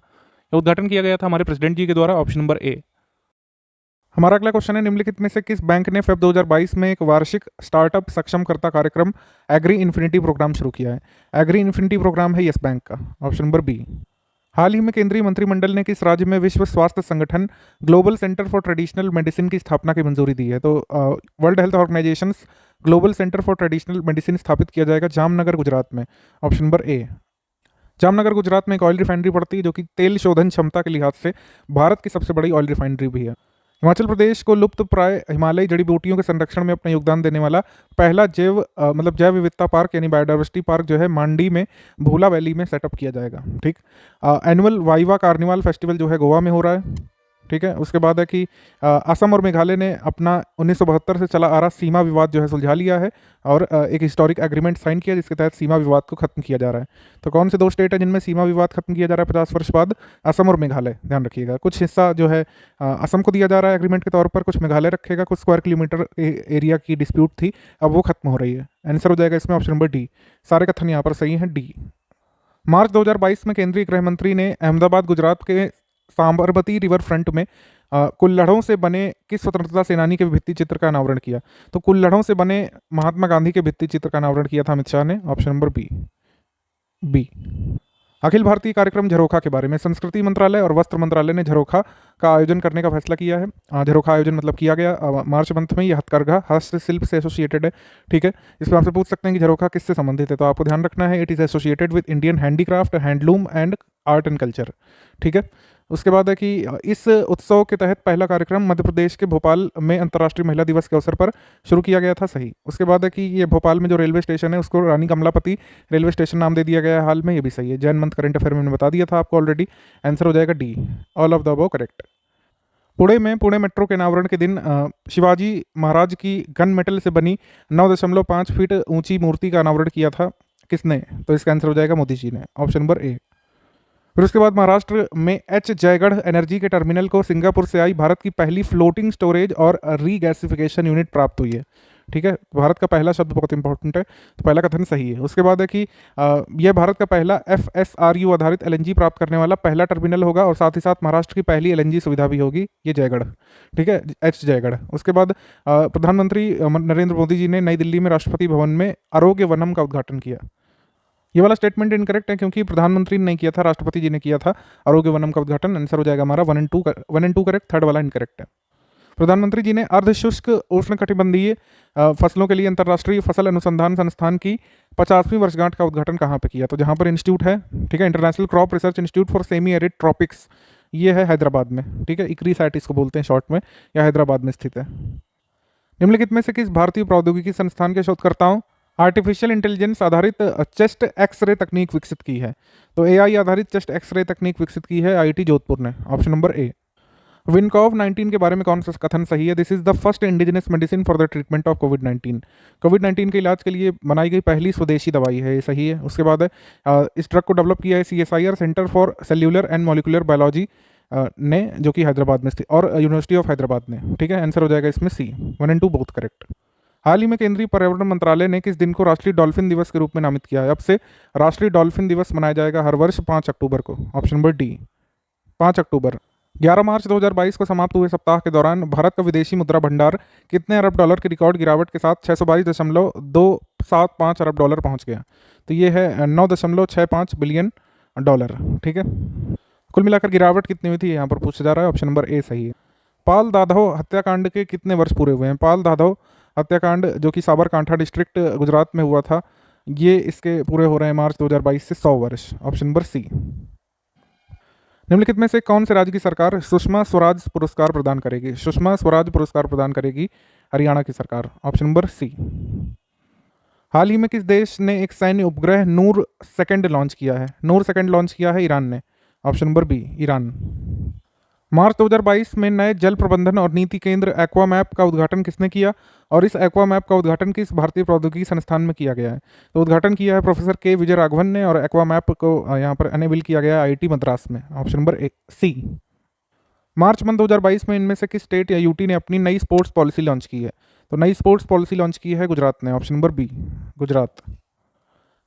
उद्घाटन किया गया था हमारे प्रेसिडेंट जी के द्वारा, ऑप्शन नंबर ए। हमारा अगला क्वेश्चन है, निम्नलिखित में से किस बैंक ने फेब 2022 में एक वार्षिक स्टार्टअप सक्षमकर्ता कार्यक्रम एग्री इन्फिनिटी प्रोग्राम शुरू किया है? एग्री इन्फिनिटी प्रोग्राम है यस बैंक का, ऑप्शन नंबर बी। हाल ही में केंद्रीय मंत्रिमंडल ने किस राज्य में विश्व स्वास्थ्य संगठन Global Centre for Traditional Medicine की स्थापना की मंजूरी दी है? तो World Health Organization Global Centre for Traditional Medicine स्थापित किया जाएगा जामनगर गुजरात में, option number A. Jamnagar Gujarat में एक ऑयल रिफाइनरी पड़ती है जो कि तेल शोधन क्षमता के लिहाज से भारत की सबसे बड़ी ऑयल रिफाइनरी भी है। हिमाचल प्रदेश को लुप्त प्राय हिमालयी जड़ी बूटियों के संरक्षण में अपना योगदान देने वाला पहला जैव विविधता पार्क यानी बायोडाइवर्सिटी पार्क जो है मांडी में भूला वैली में सेटअप किया जाएगा। ठीक, एनुअल वाइवा कार्निवाल फेस्टिवल जो है गोवा में हो रहा है। ठीक है। उसके बाद है कि असम और मेघालय ने अपना 1972 से चला आ रहा सीमा विवाद जो है सुलझा लिया है और एक हिस्टोरिक एग्रीमेंट साइन किया जिसके तहत सीमा विवाद को खत्म किया जा रहा है। तो कौन से दो स्टेट है जिनमें सीमा विवाद खत्म किया जा रहा है 50 वर्ष बाद? असम और मेघालय, ध्यान रखिएगा। कुछ हिस्सा जो है असम को दिया जा रहा है एग्रीमेंट के तौर पर, कुछ मेघालय रखेगा। कुछ स्क्वायर किलोमीटर एरिया की डिस्प्यूट थी, अब वो खत्म हो रही है। आंसर हो जाएगा इसमें ऑप्शन नंबर डी। सारे कथन यहाँ पर सही हैं, डी। मार्च 2022 में केंद्रीय गृह मंत्री ने अहमदाबाद गुजरात के साबरमती रिवर फ्रंट में कुल्हड़ों से बने किस स्वतंत्रता सेनानी के भित्ति चित्र का अनावरण किया? तो कुल्हड़ों से बने महात्मा गांधी के भित्ति चित्र का अनावरण किया था अमित शाह ने। Option number B. Akhil Bharatiya कार्यक्रम झरोखा के बारे में संस्कृति मंत्रालय और वस्त्र मंत्रालय ने झरोखा का आयोजन करने का फैसला किया है। झरोखा आयोजन मतलब किया गया मार्च मंथ में। ये हथकरघा, हस्तशिल्प से एसोसिएटेड है, ठीक है। इसमें आपसे पूछ सकते हैं कि झरोखा किससे संबंधित है, तो आपको ध्यान रखना है it is associated with Indian handicraft, handloom and art and culture, ठीक है। उसके बाद है कि इस उत्सव के तहत पहला कार्यक्रम मध्य प्रदेश के भोपाल में अंतर्राष्ट्रीय महिला दिवस के अवसर पर शुरू किया गया था, सही। उसके बाद है कि ये भोपाल में जो रेलवे स्टेशन है उसको रानी कमलापति रेलवे स्टेशन नाम दे दिया गया है हाल में, ये भी सही है। जैन मंथ करंट अफेयर में मैंने बता दिया था आपको ऑलरेडी। आंसर हो जाएगा D, all of the above correct. Pune metro के अनावरण के दिन शिवाजी महाराज की गन मेटल से बनी 9.5 फीट ऊंची मूर्ति का अनावरण किया था किसने? तो इसका आंसर हो जाएगा मोदी जी ने, ऑप्शन नंबर ए। फिर उसके बाद महाराष्ट्र में एच जयगढ़ एनर्जी के टर्मिनल को सिंगापुर से आई भारत की पहली फ्लोटिंग स्टोरेज और रीगैसिफिकेशन यूनिट प्राप्त हुई है, ठीक है। भारत का पहला शब्द बहुत इंपॉर्टेंट है, तो पहला कथन सही है। उसके बाद है कि यह भारत का पहला FSRU आधारित LNG प्राप्त करने वाला पहला टर्मिनल होगा और साथ ही साथ महाराष्ट्र की पहली LNG सुविधा भी होगी, ये जयगढ़, ठीक है, एच जयगढ़। उसके बाद प्रधानमंत्री नरेंद्र मोदी जी ने नई दिल्ली में राष्ट्रपति भवन में आरोग्य वनम का उद्घाटन किया। ये वाला स्टेटमेंट इनकरेक्ट है क्योंकि प्रधानमंत्री ने नहीं किया था, राष्ट्रपति जी ने किया था आरोग्य वनम का उद्घाटन। आंसर हो जाएगा हमारा 1 एंड 2 करेक्ट, थर्ड वाला इनकरेक्ट है। प्रधानमंत्री जी ने अर्धशुष्क उष्णकटिबंधीय फसलों के लिए अंतर्राष्ट्रीय फसल अनुसंधान संस्थान की 50वीं वर्षगांठ का उद्घाटन कहाँ पे किया? तो जहाँ पर इंस्टीट्यूट है, ठीक है, international crop research institute for semi arid tropics, ये है हैदराबाद में, ठीक है, इक्री सैट इसको बोलते हैं शॉर्ट में, या हैदराबाद में स्थित है। निम्नलिखित में से किस भारतीय प्रौद्योगिकी संस्थान के शोधकर्ताओं आर्टिफिशियल इंटेलिजेंस आधारित चेस्ट एक्सरे तकनीक विकसित की है? तो AI आधारित चेस्ट एक्सरे तकनीक विकसित की है IIT जोधपुर ने, ऑप्शन नंबर ए। विनकॉव-19 के बारे में कौन सा कथन सही है? This is the first indigenous medicine for the treatment of कोविड-19। कोविड-19 के इलाज के लिए बनाई गई पहली स्वदेशी दवाई है, ये सही है। उसके बाद है इस ड्रग को डेवलप किया है CSIR centre for cellular and molecular biology ने, जो कि हैदराबाद में स्थित, और यूनिवर्सिटी ऑफ हैदराबाद ने, ठीक है। आंसर हो जाएगा इसमें सी, 1 एंड 2 बोथ करेक्ट। हाल ही में केंद्रीय पर्यावरण मंत्रालय ने किस दिन को राष्ट्रीय डॉल्फिन दिवस के रूप में नामित किया है? अब से राष्ट्रीय डॉल्फिन दिवस मनाया जाएगा हर वर्ष 5 अक्टूबर को, ऑप्शन नंबर डी, 5 अक्टूबर। 11 मार्च 2022 को समाप्त हुए सप्ताह के दौरान भारत का विदेशी मुद्रा भंडार कितने अरब डॉलर की रिकॉर्ड गिरावट के साथ 622.275 अरब डॉलर पहुंच गया? तो ये है 9.65 बिलियन डॉलर, ठीक है। कुल मिलाकर गिरावट कितनी हुई थी यहाँ पर पूछा जा रहा है, ऑप्शन नंबर ए सही है। पाल दाधव हत्याकांड के कितने वर्ष पूरे हुए हैं? पाल दाधव हत्याकांड जो कि साबरकांठा डिस्ट्रिक्ट गुजरात में हुआ था, ये इसके पूरे हो रहे हैं मार्च 2022 से 100 वर्ष, ऑप्शन नंबर सी। निम्नलिखित में से कौन से राज्य की सरकार सुषमा स्वराज पुरस्कार प्रदान करेगी? सुषमा स्वराज पुरस्कार प्रदान करेगी हरियाणा की सरकार, ऑप्शन नंबर सी। हाल ही में किस देश ने एक सैन्य उपग्रह नूर सेकंड लॉन्च किया है? नूर सेकंड लॉन्च किया है ईरान ने, ऑप्शन नंबर बी, ईरान। मार्च 2022 में नए जल प्रबंधन और नीति केंद्र एक्वामैप का उद्घाटन किसने किया और इस एक्वामैप का उद्घाटन किस भारतीय प्रौद्योगिकी संस्थान में किया गया है? तो उद्घाटन किया है प्रोफेसर के विजय राघवन ने और एक्वामैप को यहाँ पर अनेबल किया गया है IIT मद्रास में, option number C. March month 2022 में इनमें से किस स्टेट या यूटी ने अपनी नई स्पोर्ट्स पॉलिसी लॉन्च की है? तो नई स्पोर्ट्स पॉलिसी लॉन्च की है गुजरात ने, ऑप्शन नंबर बी, गुजरात।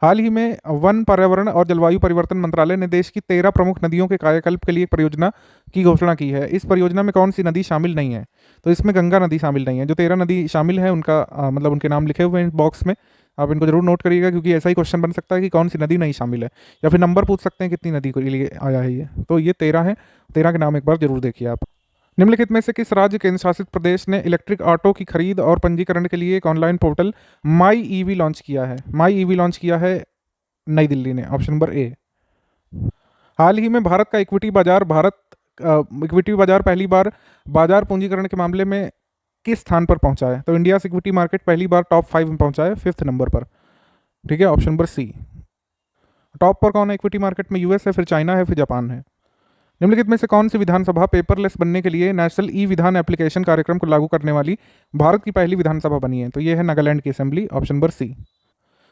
हाल ही में वन, पर्यावरण और जलवायु परिवर्तन मंत्रालय ने देश की 13 प्रमुख नदियों के कायाकल्प के लिए एक परियोजना की घोषणा की है। इस परियोजना में कौन सी नदी शामिल नहीं है? तो इसमें गंगा नदी शामिल नहीं है। जो 13 नदी शामिल है उनका मतलब उनके नाम लिखे हुए हैं बॉक्स में, आप इनको जरूर नोट करिएगा क्योंकि ऐसा ही क्वेश्चन बन सकता है कि कौन सी नदी नहीं शामिल है, या फिर नंबर पूछ सकते हैं कितनी नदी के लिए आया है ये। तो ये 13 है, 13 के नाम एक बार जरूर देखिए आप। निम्नलिखित में से किस राज्य केंद्र शासित प्रदेश ने इलेक्ट्रिक ऑटो की खरीद और पंजीकरण के लिए एक online portal my EV launch किया है? माई ईवी लॉन्च किया है नई दिल्ली ने, ऑप्शन नंबर ए। हाल ही में भारत का इक्विटी बाजार पहली बार बाजार पूंजीकरण के मामले में किस स्थान पर पहुंचा है? तो इंडिया इक्विटी मार्केट पहली बार टॉप 5 में पहुंचा है, 5th नंबर पर, ठीक है, ऑप्शन नंबर सी। टॉप पर कौन है इक्विटी मार्केट में? US है, फिर चाइना है, फिर जापान है। निम्नलिखित में से कौन सी विधानसभा पेपरलेस बनने के लिए नेशनल ई विधान एप्लीकेशन कार्यक्रम को लागू करने वाली भारत की पहली विधानसभा बनी है? तो ये है नागालैंड की असेंबली, ऑप्शन नंबर सी।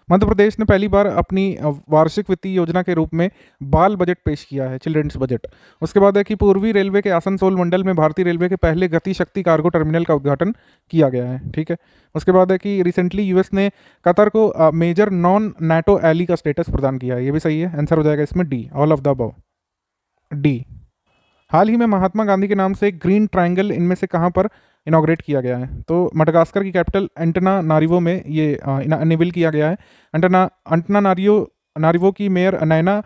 मध्य प्रदेश ने पहली बार अपनी वार्षिक वित्तीय योजना के रूप में बाल बजट पेश किया है, चिल्ड्रंस बजट। उसके बाद है कि पूर्वी रेलवे के आसनसोल मंडल में भारतीय रेलवे के पहले गति शक्ति कार्गो टर्मिनल का उद्घाटन किया गया है, ठीक है। उसके बाद है कि रिसेंटली यूएस ने कतर को मेजर नॉन नाटो एली का स्टेटस प्रदान किया है, ये भी सही है। आंसर हो जाएगा इसमें D, all of the above, D. हाल ही में महात्मा गांधी के नाम से एक ग्रीन ट्रायंगल इनमें से कहाँ पर इनॉग्रेट किया गया है? तो मडगास्कर की कैपिटल एंटनानारिवो में ये अनिविल किया गया है। एंटनानारिवो की मेयर नैना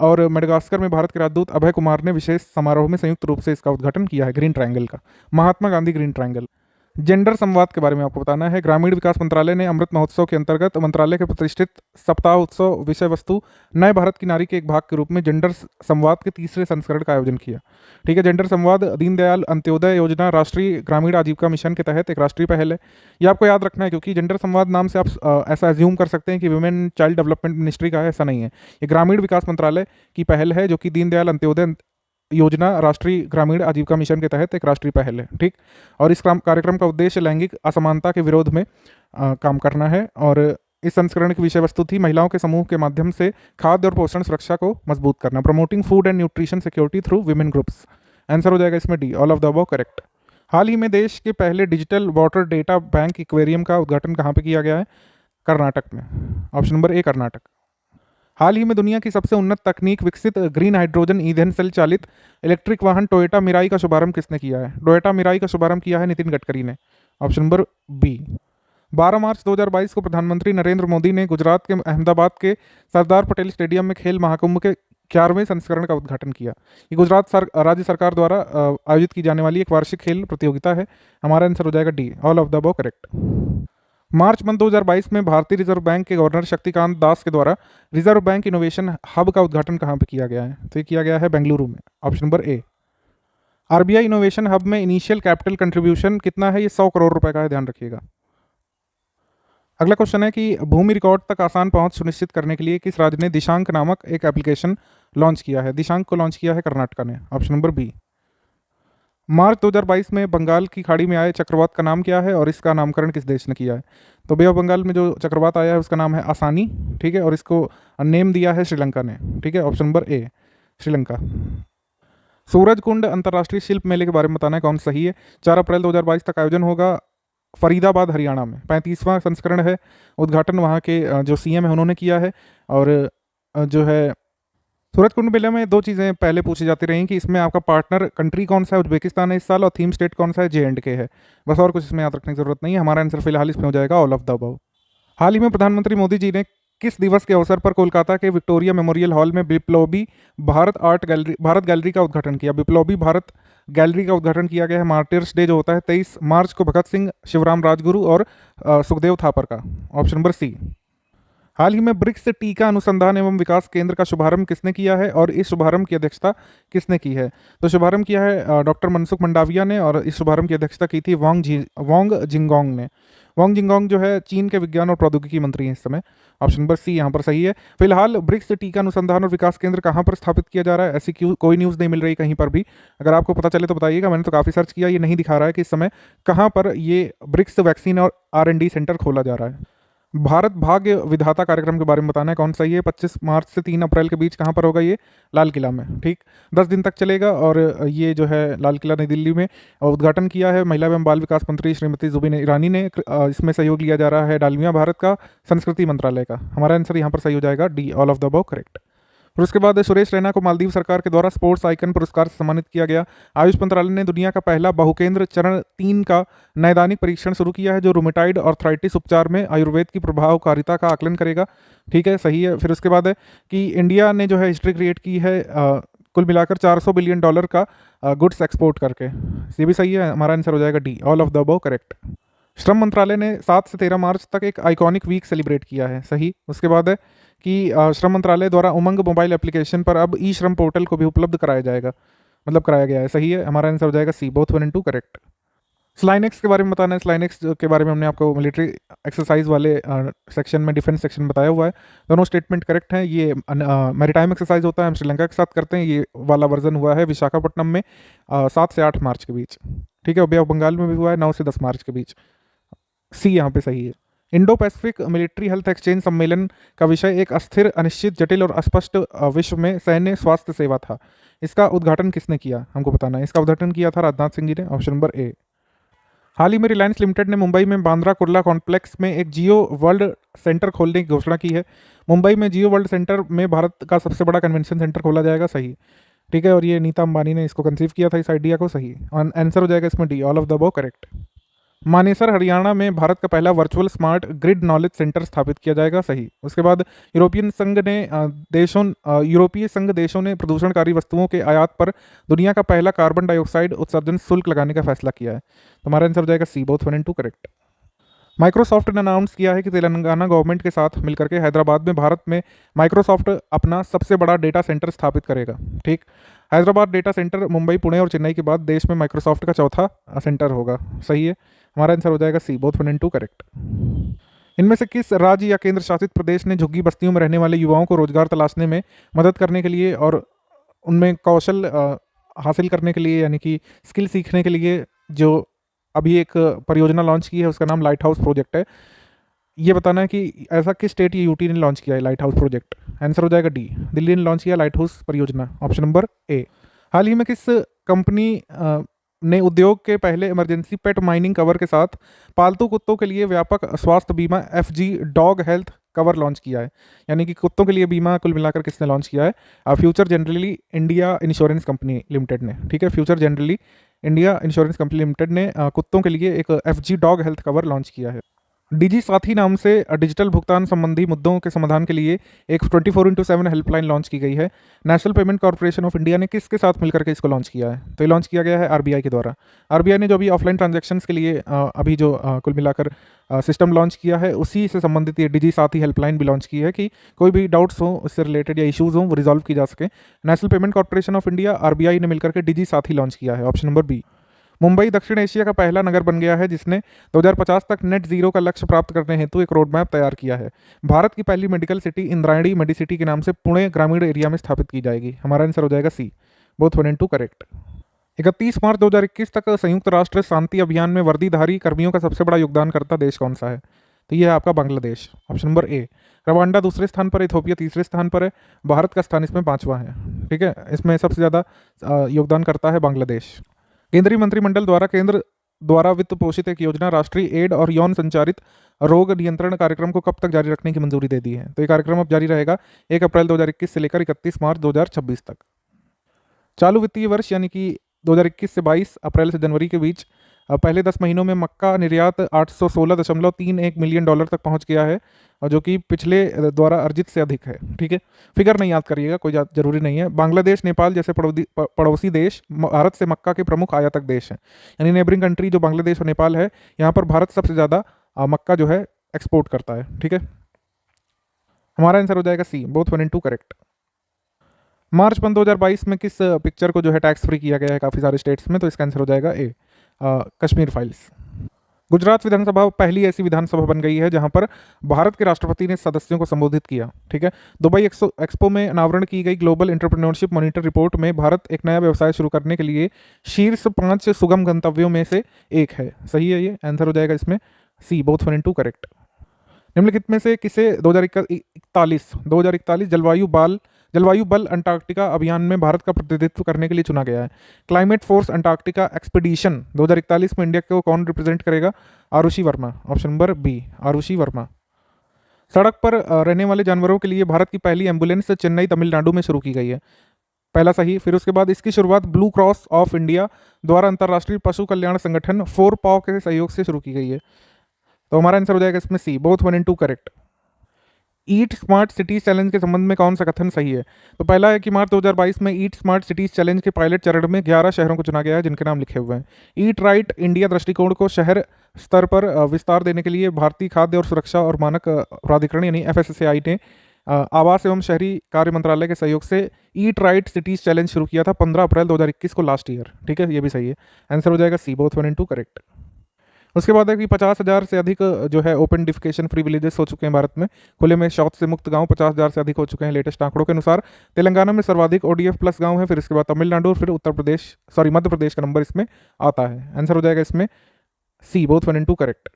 और मडगास्कर में भारत के राजदूत अभय कुमार ने विशेष समारोह में संयुक्त रूप से इसका उद्घाटन किया है, ग्रीन ट्रायंगल का, Mahatma Gandhi green triangle. Gender संवाद के बारे में आपको बताना है। ग्रामीण विकास मंत्रालय ने अमृत महोत्सव के अंतर्गत मंत्रालय के प्रतिष्ठित सप्ताह उत्सव विषय वस्तु नए भारत की नारी के एक भाग के रूप में जेंडर संवाद के तीसरे संस्करण का आयोजन किया, ठीक है। जेंडर संवाद दीनदयाल अंत्योदय योजना राष्ट्रीय ग्रामीण आजीविका मिशन के तहत एक राष्ट्रीय पहल है। ये आपको याद रखना है, क्योंकि जेंडर संवाद नाम से आप ऐसा एज्यूम कर सकते हैं कि वुमेन चाइल्ड डेवलपमेंट मिनिस्ट्री का है, ऐसा नहीं है। ये ग्रामीण विकास मंत्रालय की पहल है, जो कि दीनदयाल अंत्योदय योजना राष्ट्रीय ग्रामीण आजीविका मिशन के तहत एक राष्ट्रीय पहल है, ठीक। और इस कार्यक्रम का उद्देश्य लैंगिक असमानता के विरोध में काम करना है। और इस संस्करण की विषय वस्तु थी महिलाओं के समूह के माध्यम से खाद्य और पोषण सुरक्षा को मजबूत करना, promoting food and nutrition security through women groups. Answer हो जाएगा इसमें D, all of the above correct. हाल ही में देश के पहले digital water data bank aquarium का उद्घाटन कहाँ पे किया गया है? कर्नाटक में, ऑप्शन नंबर ए कर्नाटक। हाल ही में दुनिया की सबसे उन्नत तकनीक विकसित ग्रीन हाइड्रोजन ईंधन सेल चालित इलेक्ट्रिक वाहन टोयोटा मिराई का शुभारंभ किसने किया है? टोयोटा मिराई का शुभारंभ किया है नितिन गडकरी ने, ऑप्शन नंबर बी। 12 मार्च 2022 को प्रधानमंत्री नरेंद्र मोदी ने गुजरात के अहमदाबाद के सरदार पटेल स्टेडियम में खेल महाकुंभ के 11वें संस्करण का उद्घाटन किया। ये गुजरात राज्य सरकार द्वारा आयोजित की जाने वाली एक वार्षिक खेल प्रतियोगिता है। हमारा आंसर हो जाएगा D, all of the above correct. March month 2022 में भारतीय रिजर्व बैंक के गवर्नर शक्तिकांत दास के द्वारा रिजर्व बैंक इनोवेशन हब का उद्घाटन कहाँ पे किया गया है? तो ये किया गया है बेंगलुरु में, ऑप्शन नंबर ए। आरबीआई इनोवेशन हब में इनिशियल कैपिटल कंट्रीब्यूशन कितना है? ये 100 करोड़ रुपए का है, ध्यान रखिएगा। अगला क्वेश्चन है कि भूमि रिकॉर्ड तक आसान पहुंच सुनिश्चित करने के लिए किस राज्य ने दिशांक नामक एक एप्लीकेशन लॉन्च किया है? दिशांक को लॉन्च किया है कर्नाटक ने, ऑप्शन नंबर बी। मार्च 2022 में बंगाल की खाड़ी में आए चक्रवात का नाम क्या है और इसका नामकरण किस देश ने किया है? तो बे ऑफ बंगाल में जो चक्रवात आया है उसका नाम है आसानी, ठीक है। और इसको नेम दिया है श्रीलंका ने, ठीक है, ऑप्शन नंबर ए श्रीलंका। सूरजकुंड अंतर्राष्ट्रीय शिल्प मेले के बारे में बताना है कौन सही है? 4 अप्रैल 2022 तक आयोजन होगा फरीदाबाद हरियाणा में, 35वां संस्करण है। उद्घाटन वहाँ के जो सीएम है उन्होंने किया है। और जो है सूरजकुंड मेले में 2 चीज़ें पहले पूछी जाती रही कि इसमें आपका पार्टनर कंट्री कौन सा है, उज्बेकिस्तान है इस साल, और थीम स्टेट कौन सा है, J&K है। बस और कुछ इसमें याद रखने की जरूरत नहीं है। हमारा आंसर फिलहाल इसमें हो जाएगा ऑल ऑफ द अबव। हाल ही में प्रधानमंत्री मोदी जी ने किस दिवस के अवसर पर कोलकाता के विक्टोरिया मेमोरियल हॉल में बिप्लोबी भारत गैलरी का उद्घाटन किया? बिप्लोबी भारत गैलरी का उद्घाटन किया गया है। मार्टिर्स डे जो होता है 23 मार्च को भगत सिंह, शिवराम राजगुरु और सुखदेव थापर का, ऑप्शन नंबर सी। हाल ही में ब्रिक्स टीका अनुसंधान एवं विकास केंद्र का शुभारंभ किसने किया है और इस शुभारंभ की अध्यक्षता किसने की है? तो शुभारंभ किया है डॉक्टर मनसुख मंडाविया ने, और इस शुभारंभ की अध्यक्षता की थी वांग जिंगोंग ने। वांग जिंगोंग जो है चीन के विज्ञान और प्रौद्योगिकी मंत्री हैं इस समय, ऑप्शन नंबर सी यहाँ पर सही है। फिलहाल ब्रिक्स टीका अनुसंधान और विकास केंद्र कहाँ पर स्थापित किया जा रहा है? ऐसी कोई न्यूज़ नहीं मिल रही कहीं पर भी। अगर आपको पता चले तो बताइएगा। मैंने तो काफ़ी सर्च किया, ये नहीं दिखा रहा है कि इस समय कहाँ पर ये ब्रिक्स वैक्सीन और R&D सेंटर खोला जा रहा है। भारत भाग्य विधाता कार्यक्रम के बारे में बताना है कौन सही है? 25 मार्च से 3 अप्रैल के बीच कहाँ पर होगा? ये लाल किला में, ठीक। 10 दिन तक चलेगा। और ये जो है लाल किला नई दिल्ली में उद्घाटन किया है महिला एवं बाल विकास मंत्री श्रीमती जुबिन ईरानी ने। इसमें सहयोग लिया जा रहा है डालमिया भारत का, संस्कृति मंत्रालय का। हमारा आंसर यहाँ पर सही हो जाएगा D, all of the above correct. फिर उसके बाद सुरेश रैना को मालदीव सरकार के द्वारा स्पोर्ट्स आइकन पुरस्कार से सम्मानित किया गया। आयुष मंत्रालय ने दुनिया का पहला बहुकेंद्र चरण 3 का नैदानिक परीक्षण शुरू किया है, जो रूमेटाइड आर्थराइटिस उपचार में आयुर्वेद की प्रभावकारिता का आकलन करेगा, ठीक है, सही है। फिर उसके बाद है कि इंडिया ने जो है हिस्ट्री क्रिएट की है कुल मिलाकर $400 बिलियन का गुड्स एक्सपोर्ट करके, ये भी सही है। हमारा आंसर हो जाएगा D, all of the above correct. श्रम मंत्रालय ने 7 से 13 मार्च तक एक आइकॉनिक वीक सेलिब्रेट किया है, सही। उसके बाद है कि श्रम मंत्रालय द्वारा उमंग मोबाइल एप्लीकेशन पर अब ई श्रम पोर्टल को भी उपलब्ध कराया जाएगा, मतलब कराया गया है, सही है। हमारा आंसर हो जाएगा सी, बोथ 1 and 2 करेक्ट। स्लाइनेक्स के बारे में बताना है। स्लाइनेक्स के बारे में हमने आपको मिलिट्री एक्सरसाइज वाले सेक्शन में, डिफेंस सेक्शन में बताया हुआ है। दोनों स्टेटमेंट करेक्ट हैं। ये मैरीटाइम एक्सरसाइज होता है, हम श्रीलंका के साथ करते हैं। ये वाला वर्जन हुआ है विशाखापट्टनम में 7 से 8 मार्च के बीच, ठीक है। बे ऑफ बंगाल में भी हुआ है 9 से 10 मार्च के बीच। सी यहाँ पे सही है। Indo Pacific military health exchange सम्मेलन का विषय एक अस्थिर, अनिश्चित, जटिल और अस्पष्ट विश्व में सैन्य स्वास्थ्य सेवा था। इसका उद्घाटन किसने किया, हमको बताना है। इसका उद्घाटन किया था राजनाथ सिंह जी ने, ऑप्शन नंबर ए। हाल ही में रिलायंस लिमिटेड ने मुंबई में बांद्रा कुर्ला कॉम्प्लेक्स में एक जियो वर्ल्ड सेंटर खोलने की घोषणा की है। मुंबई में जियो वर्ल्ड सेंटर में भारत का सबसे बड़ा कन्वेंशन सेंटर खोला जाएगा, सही, ठीक है। और ये नीता अंबानी ने इसको कंसीव किया था, इस आइडिया को, सही। आंसर हो जाएगा इसमें D, all of the above correct. Manesar Haryana में भारत का पहला virtual smart grid knowledge centre स्थापित किया जाएगा, सही। उसके बाद यूरोपीय संघ देशों ने प्रदूषणकारी वस्तुओं के आयात पर दुनिया का पहला कार्बन डाइऑक्साइड उत्सर्जन शुल्क लगाने का फैसला किया है। तुम्हारा आंसर हो जाएगा सी, बोथ 1 and 2 करेक्ट। माइक्रोसॉफ्ट ने अनाउंस किया है कि तेलंगाना गवर्नमेंट के साथ मिलकर के हैदराबाद में भारत में माइक्रोसॉफ्ट अपना सबसे बड़ा डेटा सेंटर स्थापित करेगा, ठीक। हैदराबाद डेटा सेंटर मुंबई, पुणे और चेन्नई के बाद देश में माइक्रोसॉफ्ट का चौथा सेंटर होगा, सही है। हमारा आंसर हो जाएगा सी, बोथ 1 and 2 करेक्ट। इनमें से किस राज्य या केंद्र शासित प्रदेश ने झुग्गी बस्तियों में रहने वाले युवाओं को रोजगार तलाशने में मदद करने के लिए और उनमें कौशल हासिल करने के लिए, यानी कि स्किल सीखने के लिए, जो अभी एक परियोजना लॉन्च की है, उसका नाम लाइट हाउस प्रोजेक्ट है। ये बताना है कि ऐसा किस स्टेट या यूटी ने लॉन्च किया है लाइट हाउस प्रोजेक्ट। आंसर हो जाएगा डी, दिल्ली ने लॉन्च किया लाइट हाउस परियोजना, ऑप्शन नंबर ए। हाल ही में किस कंपनी ने उद्योग के पहले इमरजेंसी पेट माइनिंग कवर के साथ पालतू कुत्तों के लिए व्यापक स्वास्थ्य बीमा FG dog health cover launch किया है, यानी कि कुत्तों के लिए बीमा कुल मिलाकर किसने लॉन्च किया है? Future generally India insurance company limited ने, ठीक है। Future generally India insurance company limited ने कुत्तों के लिए एक FG dog health cover launch किया है। डिजी साथी नाम से डिजिटल भुगतान संबंधी मुद्दों के समाधान के लिए एक 24/7 हेल्पलाइन लॉन्च की गई है। National payment corporation of India ने किसके साथ मिलकर के इसको लॉन्च किया है? तो ये लॉन्च किया गया है RBI के द्वारा। RBI ने जो अभी ऑफलाइन ट्रांजैक्शंस के लिए अभी जो कुल मिलाकर सिस्टम लॉन्च किया है, उसी से संबंधित ये डिजी साथी हेल्पलाइन भी लॉन्च की है कि कोई भी डाउट्स हो उससे रिलेटेड या इशूज़ हो वो रिजॉल्व की जा सके। National payment corporation of India RBI ने मिलकर के डिजी साथी लॉन्च किया है, ऑप्शन नंबर बी। मुंबई दक्षिण एशिया का पहला नगर बन गया है जिसने 2050 तक नेट जीरो का लक्ष्य प्राप्त करने हेतु एक रोड मैप तैयार किया है। भारत की पहली मेडिकल सिटी इंद्रायणी मेडिसिटी के नाम से पुणे ग्रामीण एरिया में स्थापित की जाएगी। हमारा आंसर हो जाएगा सी, बोथ 1 and 2 करेक्ट। 31 मार्च 2021 तक संयुक्त राष्ट्र शांति अभियान में वर्दीधारी कर्मियों का सबसे बड़ा योगदानकर्ता देश कौन सा है? तो यह है आपका बांग्लादेश, ऑप्शन नंबर ए। रवांडा दूसरे स्थान पर, इथोपिया तीसरे स्थान पर है, भारत का स्थान इसमें 5वां है, ठीक है। इसमें सबसे ज़्यादा योगदान करता है बांग्लादेश। केंद्रीय मंत्रिमंडल द्वारा केंद्र द्वारा वित्त पोषित एक योजना राष्ट्रीय एड और यौन संचारित रोग नियंत्रण कार्यक्रम को कब तक जारी रखने की मंजूरी दे दी है? तो ये कार्यक्रम अब जारी रहेगा 1 अप्रैल 2021 से लेकर 31 मार्च 2026 तक। चालू वित्तीय वर्ष यानी कि 2021 से 22 अप्रैल से जनवरी के बीच पहले 10 महीनों में मक्का निर्यात $816.31 मिलियन तक पहुंच गया है, और जो कि पिछले द्वारा अर्जित से अधिक है, ठीक है। फिगर नहीं याद करिएगा, कोई जरूरी नहीं है। बांग्लादेश, नेपाल जैसे पड़ोसी देश भारत से मक्का के प्रमुख आयातक देश हैं, यानी नेबरिंग कंट्री जो बांग्लादेश और नेपाल है, यहाँ पर भारत सबसे ज़्यादा मक्का जो है एक्सपोर्ट करता है, ठीक है। हमारा आंसर हो जाएगा सी, बोथ 1 and 2 करेक्ट। मार्च 2022 में किस पिक्चर को जो है टैक्स फ्री किया गया है काफ़ी सारे स्टेट्स में? तो इसका आंसर हो जाएगा ए, कश्मीर फाइल्स। गुजरात विधानसभा पहली ऐसी विधानसभा बन गई है जहां पर भारत के राष्ट्रपति ने सदस्यों को संबोधित किया, ठीक है। दुबई एक्सपो में अनावरण की गई ग्लोबल एंटरप्रेन्योरशिप मॉनिटर रिपोर्ट में भारत एक नया व्यवसाय शुरू करने के लिए शीर्ष 5 सुगम गंतव्यों में से एक है, सही है। ये आंसर हो जाएगा इसमें सी, बोथ 1 and 2 करेक्ट। निम्नलिखित में से किसे 2041 जलवायु बल अंटार्कटिका अभियान में भारत का प्रतिनिधित्व करने के लिए चुना गया है? क्लाइमेट फोर्स अंटार्कटिका एक्सपीडिशन 2041 में इंडिया को कौन रिप्रेजेंट करेगा? Arushi Verma, option number B, Arushi Verma. सड़क पर रहने वाले जानवरों के लिए भारत की पहली एम्बुलेंस चेन्नई तमिलनाडु में शुरू की गई है, पहला सही। फिर उसके बाद इसकी शुरुआत ब्लू क्रॉस ऑफ इंडिया द्वारा अंतर्राष्ट्रीय पशु कल्याण संगठन 4PAW के सहयोग से शुरू की गई है। तो हमारा आंसर हो जाएगा इसमें C, both 1 and 2 correct. Eat smart cities challenge के संबंध में कौन सा कथन सही है? तो पहला है कि मार्च 2022 में ईट स्मार्ट सिटीज चैलेंज के पायलट चरण में 11 शहरों को चुना गया है जिनके नाम लिखे हुए हैं। ईट राइट इंडिया दृष्टिकोण को शहर स्तर पर विस्तार देने के लिए भारतीय खाद्य और सुरक्षा और मानक प्राधिकरण यानी FSSAI ने आवास एवं शहरी कार्य मंत्रालय के सहयोग से ईट राइट सिटीज चैलेंज शुरू किया था 15 अप्रैल 2021 को, लास्ट ईयर, ठीक है। ये भी सही है, आंसर हो जाएगा सी, बोथ 1 and 2 करेक्ट। उसके बाद है कि 50,000 से अधिक जो है ओपन डिफिकेशन फ्री विलेजेस हो चुके हैं भारत में। खुले में शौच से मुक्त गांव 50,000 से अधिक हो चुके हैं लेटेस्ट आंकड़ों के अनुसार। तेलंगाना में सर्वाधिक ODF प्लस गांव है, फिर इसके बाद तमिलनाडु और फिर मध्य प्रदेश का नंबर इसमें आता है। आंसर हो जाएगा इसमें C, both 1 and 2 correct.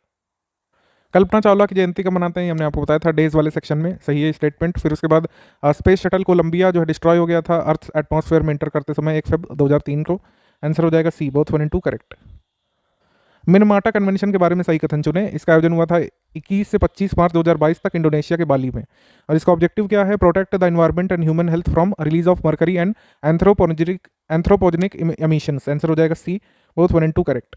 Kalpana Chawla की जयंती कब मनाते हैं, ये हमने आपको बताया था डेज वाले सेक्शन में, सही है स्टेटमेंट। फिर उसके बाद स्पेस शटल कोलंबिया जो है डिस्ट्रॉय हो गया था अर्थ एटमॉस्फेयर में एंटर करते समय 1 Feb 2003 को। आंसर हो जाएगा सी, बोथ 1 and 2 करेक्ट। मिनमाटा कन्वेंशन के बारे में सही कथन चुने। इसका आयोजन हुआ था 21 से 25 मार्च 2022 तक इंडोनेशिया के बाली में, और इसका ऑब्जेक्टिव क्या है, protect the environment and human health from release of mercury and anthropogenic emissions. Answer हो जाएगा सी, बोथ 1 and 2 करेक्ट।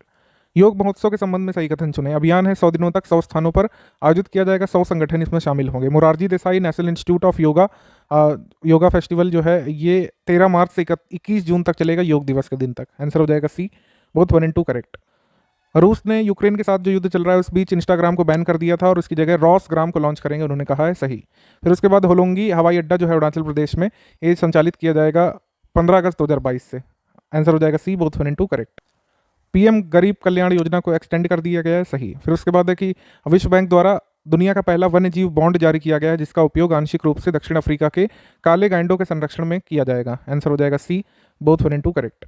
योग महोत्सव के संबंध में सही कथन चुने। अभियान है 100 दिनों तक 100 स्थानों पर आयोजित किया जाएगा, 100 संगठन इसमें शामिल होंगे। Morarji Desai national institute of yoga festival जो है ये 13 मार्च से 21 जून तक चलेगा, योग दिवस के दिन तक। आंसर हो जाएगा सी, बोथ 1 and 2 करेक्ट। रूस ने यूक्रेन के साथ जो युद्ध चल रहा है उस बीच इंस्टाग्राम को बैन कर दिया था और उसकी जगह रॉस ग्राम को लॉन्च करेंगे, उन्होंने कहा है, सही। फिर उसके बाद होलोंगी हवाई अड्डा जो है अरुणाचल प्रदेश में, ये संचालित किया जाएगा 15 अगस्त 2022 से। आंसर हो जाएगा सी, बोथ 1 and 2 करेक्ट। PM गरीब कल्याण योजना को एक्सटेंड कर दिया गया है, सही। फिर उसके बाद है कि विश्व बैंक द्वारा दुनिया का पहला वन्य जीव बॉन्ड जारी किया गया है, जिसका उपयोग आंशिक रूप से दक्षिण अफ्रीका के काले गैंडों के संरक्षण में किया जाएगा। आंसर हो जाएगा सी, बोथ 1 and 2 करेक्ट।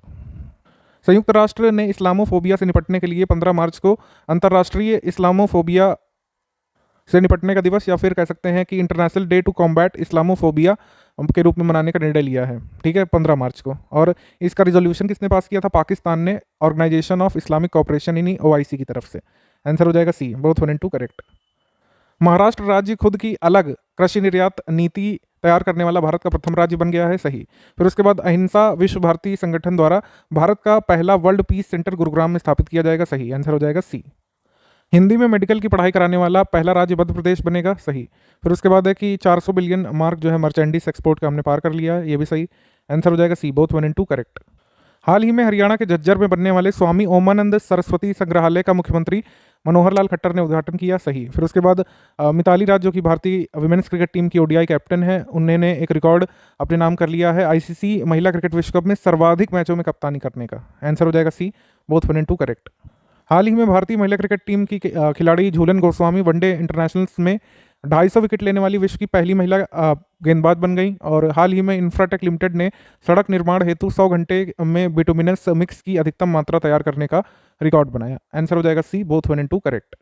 संयुक्त राष्ट्र ने इस्लामोफोबिया से निपटने के लिए 15 मार्च को अंतर्राष्ट्रीय इस्लामोफोबिया से निपटने का दिवस, या फिर कह सकते हैं कि International Day to Combat Islamophobia के रूप में मनाने का निर्णय लिया है, ठीक है, 15 मार्च को। और इसका रिजोल्यूशन किसने पास किया था, पाकिस्तान ने ऑर्गेनाइजेशन ऑफ इस्लामिक कोऑपरेशन यानी OIC की तरफ से। आंसर हो जाएगा सी, बोथ 1 and 2 करेक्ट। महाराष्ट्र राज्य खुद की अलग कृषि निर्यात नीति तैयार करने वाला भारत का प्रथम राज्य बन गया है, सही। फिर उसके बाद अहिंसा विश्व भारती संगठन द्वारा भारत का पहला वर्ल्ड पीस सेंटर गुरुग्राम में स्थापित किया जाएगा, सही। आंसर हो जाएगा सी। हिंदी में मेडिकल की पढ़ाई कराने वाला पहला राज्य मध्य प्रदेश बनेगा, सही। फिर उसके बाद है कि 400 बिलियन मार्क जो है मर्चेंडीज एक्सपोर्ट का हमने पार कर लिया है, ये भी सही। आंसर हो जाएगा सी, बोथ 1 and 2 करेक्ट। हाल ही में हरियाणा के झज्जर में बनने वाले स्वामी ओमानंद सरस्वती संग्रहालय का मुख्यमंत्री मनोहर लाल खट्टर ने उद्घाटन किया, सही। फिर उसके बाद मिताली राज जो कि भारतीय विमेंस क्रिकेट टीम की ODI कैप्टन है, उन्होंने एक रिकॉर्ड अपने नाम कर लिया है ICC महिला क्रिकेट विश्व कप में सर्वाधिक मैचों में कप्तानी करने का। आंसर हो जाएगा सी, बोथ 1 and 2 करेक्ट। हाल ही में भारतीय महिला क्रिकेट टीम की खिलाड़ी झूलन गोस्वामी वनडे इंटरनेशनल्स में 250 विकेट लेने वाली विश्व की पहली महिला गेंदबाज बन गई। और हाल ही में इंफ्राटेक लिमिटेड ने सड़क निर्माण हेतु 100 घंटे में बिटुमिनस मिक्स की अधिकतम मात्रा तैयार करने का रिकॉर्ड बनाया। आंसर हो जाएगा सी, बोथ 1 and 2 करेक्ट।